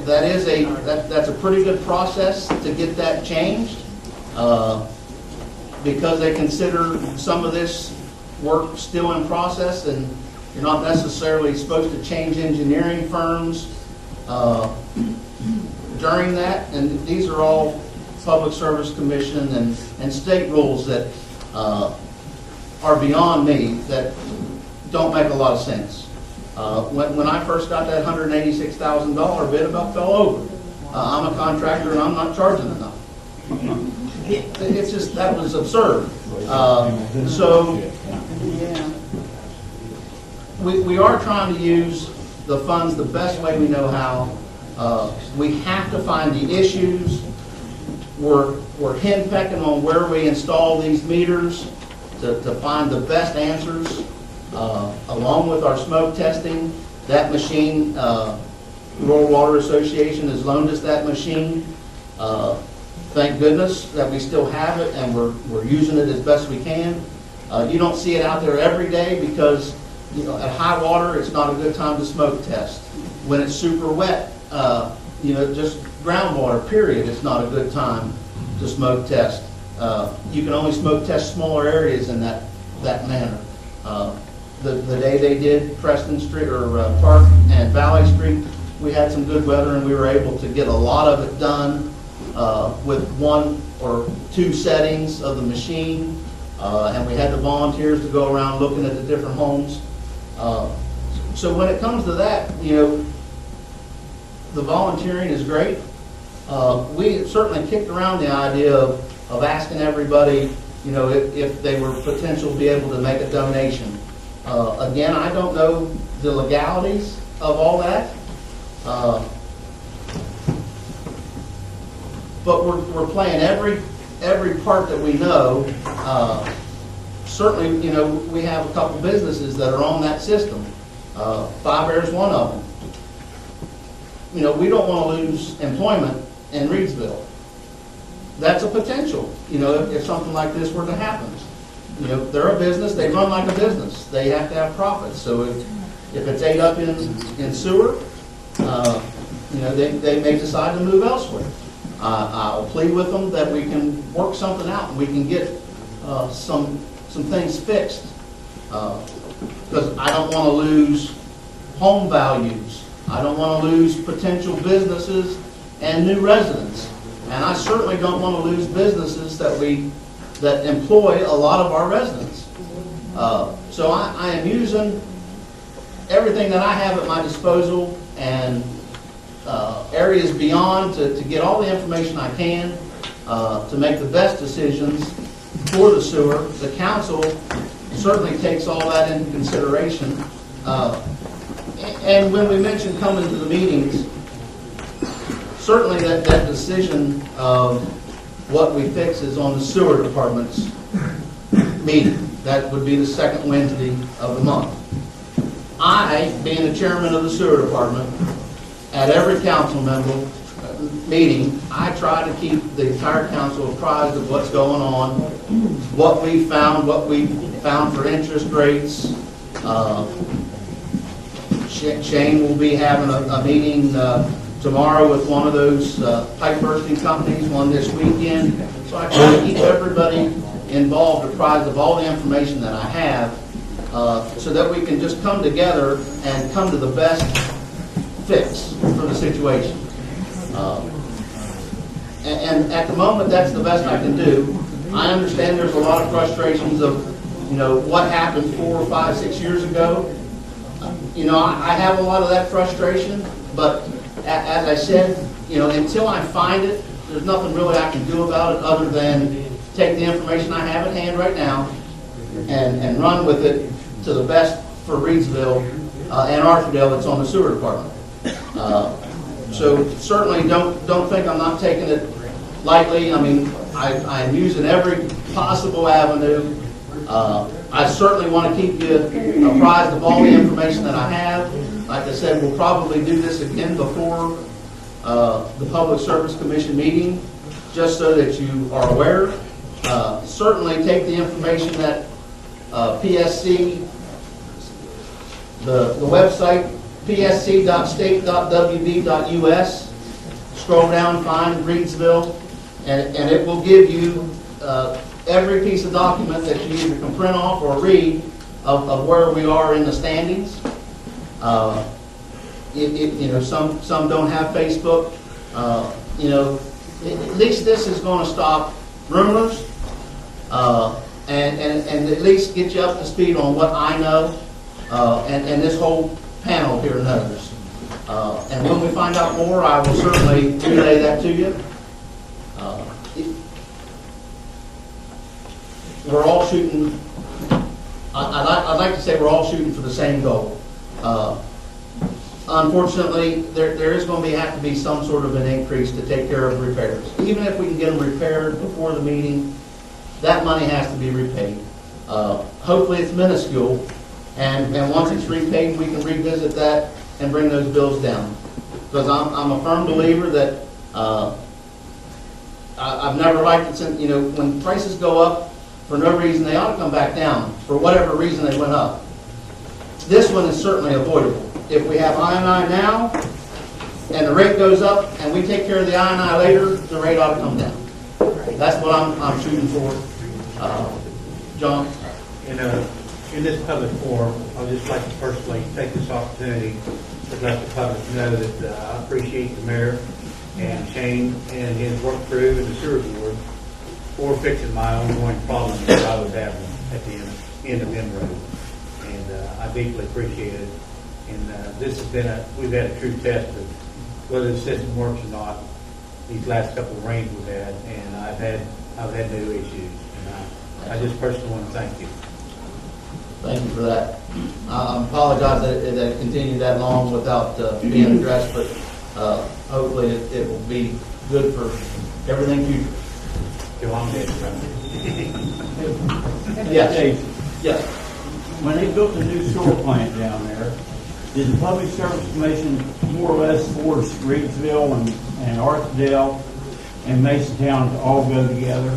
That's a pretty good process to get that changed, because they consider some of this work still in process, and you're not necessarily supposed to change engineering firms during that. And these are all Public Service Commission and state rules that are beyond me, that don't make a lot of sense. When I first got that $186,000 bid, about fell over. I'm a contractor and I'm not charging enough. It's just, that was absurd. So we are trying to use the funds the best way we know how. We have to find the issues. We're henpecking on where we install these meters to find the best answers. Along with our smoke testing, that machine, Rural Water Association has loaned us that machine. Thank goodness that we still have it, and we're using it as best we can. You don't see it out there every day because, at high water, it's not a good time to smoke test. When it's super wet, just groundwater, period, it's not a good time to smoke test. You can only smoke test smaller areas in that manner. The day they did Preston Street or Park and Valley Street, we had some good weather and we were able to get a lot of it done with 1 or 2 settings of the machine, and we had the volunteers to go around looking at the different homes. So when it comes to that, the volunteering is great. We certainly kicked around the idea of asking everybody, if they were potential to be able to make a donation. Again, I don't know the legalities of all that, but we're playing every part that we know. Certainly, we have a couple businesses that are on that system. Five Air's one of them. We don't want to lose employment in Reedsville. That's a potential, if something like this were to happen. They're a business, they run like a business. They have to have profits. So if it's ate up in sewer, they may decide to move elsewhere. I'll plead with them that we can work something out and we can get some things fixed. Because I don't want to lose home values. I don't want to lose potential businesses and new residents. And I certainly don't want to lose businesses that employ a lot of our residents. So I am using everything that I have at my disposal, and areas beyond to get all the information I can to make the best decisions for the sewer. The council certainly takes all that into consideration. And when we mention coming to the meetings, certainly that decision of what we fix is on the sewer department's meeting. That would be the second Wednesday of the month. I, being the chairman of the sewer department, at every council member meeting, I try to keep the entire council apprised of what's going on, what we found for interest rates. Shane will be having a meeting tomorrow with one of those pipe bursting companies, one this weekend. So I try to keep everybody involved, apprised of all the information that I have, so that we can just come together and come to the best fix for the situation. And at the moment, that's the best I can do. I understand there's a lot of frustrations of, what happened 4, 5, 6 years ago. I have a lot of that frustration, but as I said, until I find it, there's nothing really I can do about it other than take the information I have at hand right now and run with it to the best for Reedsville and Arthurdale that's on the sewer department. So certainly don't think I'm not taking it lightly. I mean, I'm using every possible avenue. I certainly want to keep you apprised of all the information that I have. Like I said, we'll probably do this again before the Public Service Commission meeting, just so that you are aware. Certainly take the information that PSC, the website, psc.state.wb.us. Scroll down, find Reedsville, and it will give you every piece of document that you either can print off or read of where we are in the standings. Some don't have Facebook. At least this is going to stop rumors and at least get you up to speed on what I know and this whole panel here knows. And when we find out more, I will certainly relay that to you. We're all shooting, I'd like to say we're all shooting for the same goal. Unfortunately, there is going to have to be some sort of an increase to take care of repairs. Even if we can get them repaired before the meeting, that money has to be repaid. Hopefully it's minuscule, and once it's repaid, we can revisit that and bring those bills down. Because I'm a firm believer that I've never liked it since, when prices go up for no reason, they ought to come back down for whatever reason they went up. This one is certainly avoidable. If we have I&I now, and the rate goes up, and we take care of the I&I later, the rate ought to come down. That's what I'm shooting for. John? In this public forum, I'd just like to personally take this opportunity to let the public know that I appreciate the mayor and Shane and his work crew and the sewer board for fixing my ongoing problems that I was having at the end of End Road. And I deeply appreciate it. And this has been we've had a true test of whether the system works or not these last couple of rains we've had, and I've had no issues. And I just personally want to thank you. Thank you for that. I apologize that it continued that long without being addressed, but hopefully it will be good for everything future. Yes. Yes. When they built the new sewer plant down there, did the Public Service Commission more or less force Reedsville and Arthurdale and Masontown to all go together?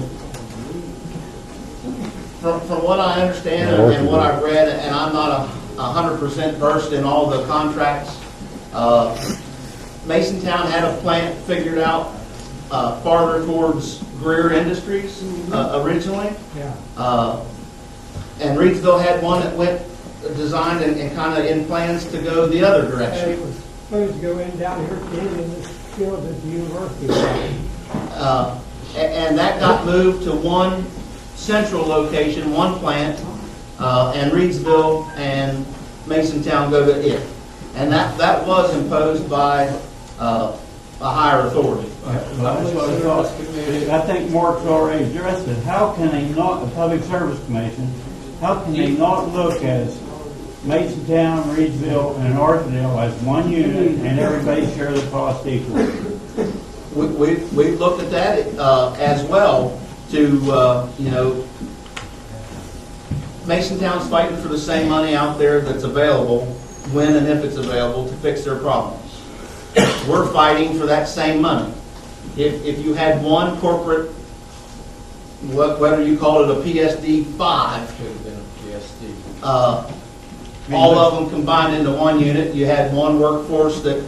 From what I understand and what I've read, and I'm not 100% versed in all the contracts, Masontown had a plant figured out farther towards Greer Industries originally. And Reedsville had one that went designed and kind of in plans to go the other direction. It was supposed to go in down here in this field at the university. And that got moved to one central location, one plant, and Reedsville and Masontown go to it. And that was imposed by a higher authority. I think Mark's already addressed it. How can they not, the Public Service Commission, how can they not look as Masontown, Reedsville, and Arthurdale as one unit and everybody share the cost equally? We've looked at that as well to, Masontown's fighting for the same money out there that's available, when and if it's available, to fix their problems. We're fighting for that same money. If you had one corporate, whether you call it a PSD 5, all of them combined into one unit, you had one workforce that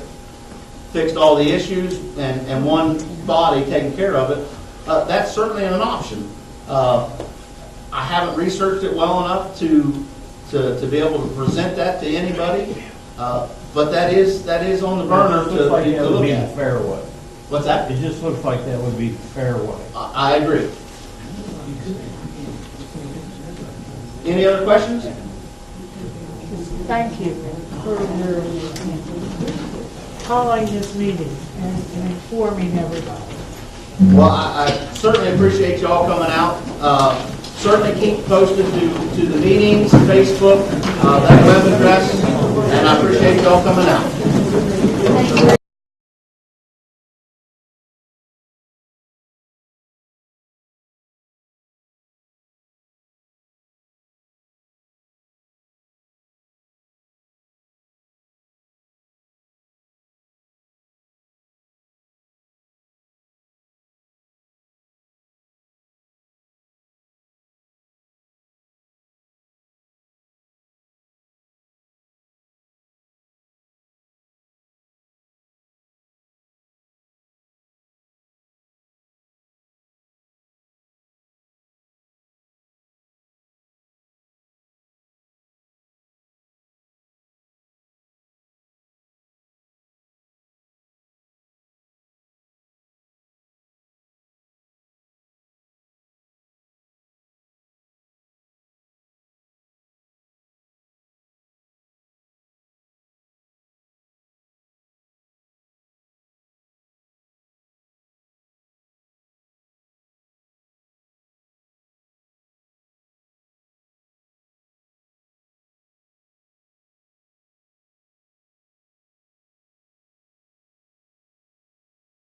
fixed all the issues and one body taking care of it, that's certainly an option. I haven't researched it well enough to be able to present that to anybody, but that is on the burner to look at. Fair way. What's that? It just looks like that would be fair way. I agree. Any other questions? Thank you for your calling this meeting and informing everybody. Well, I certainly appreciate you all coming out. Certainly keep posted to the meetings, Facebook, that web address, and I appreciate you all coming out.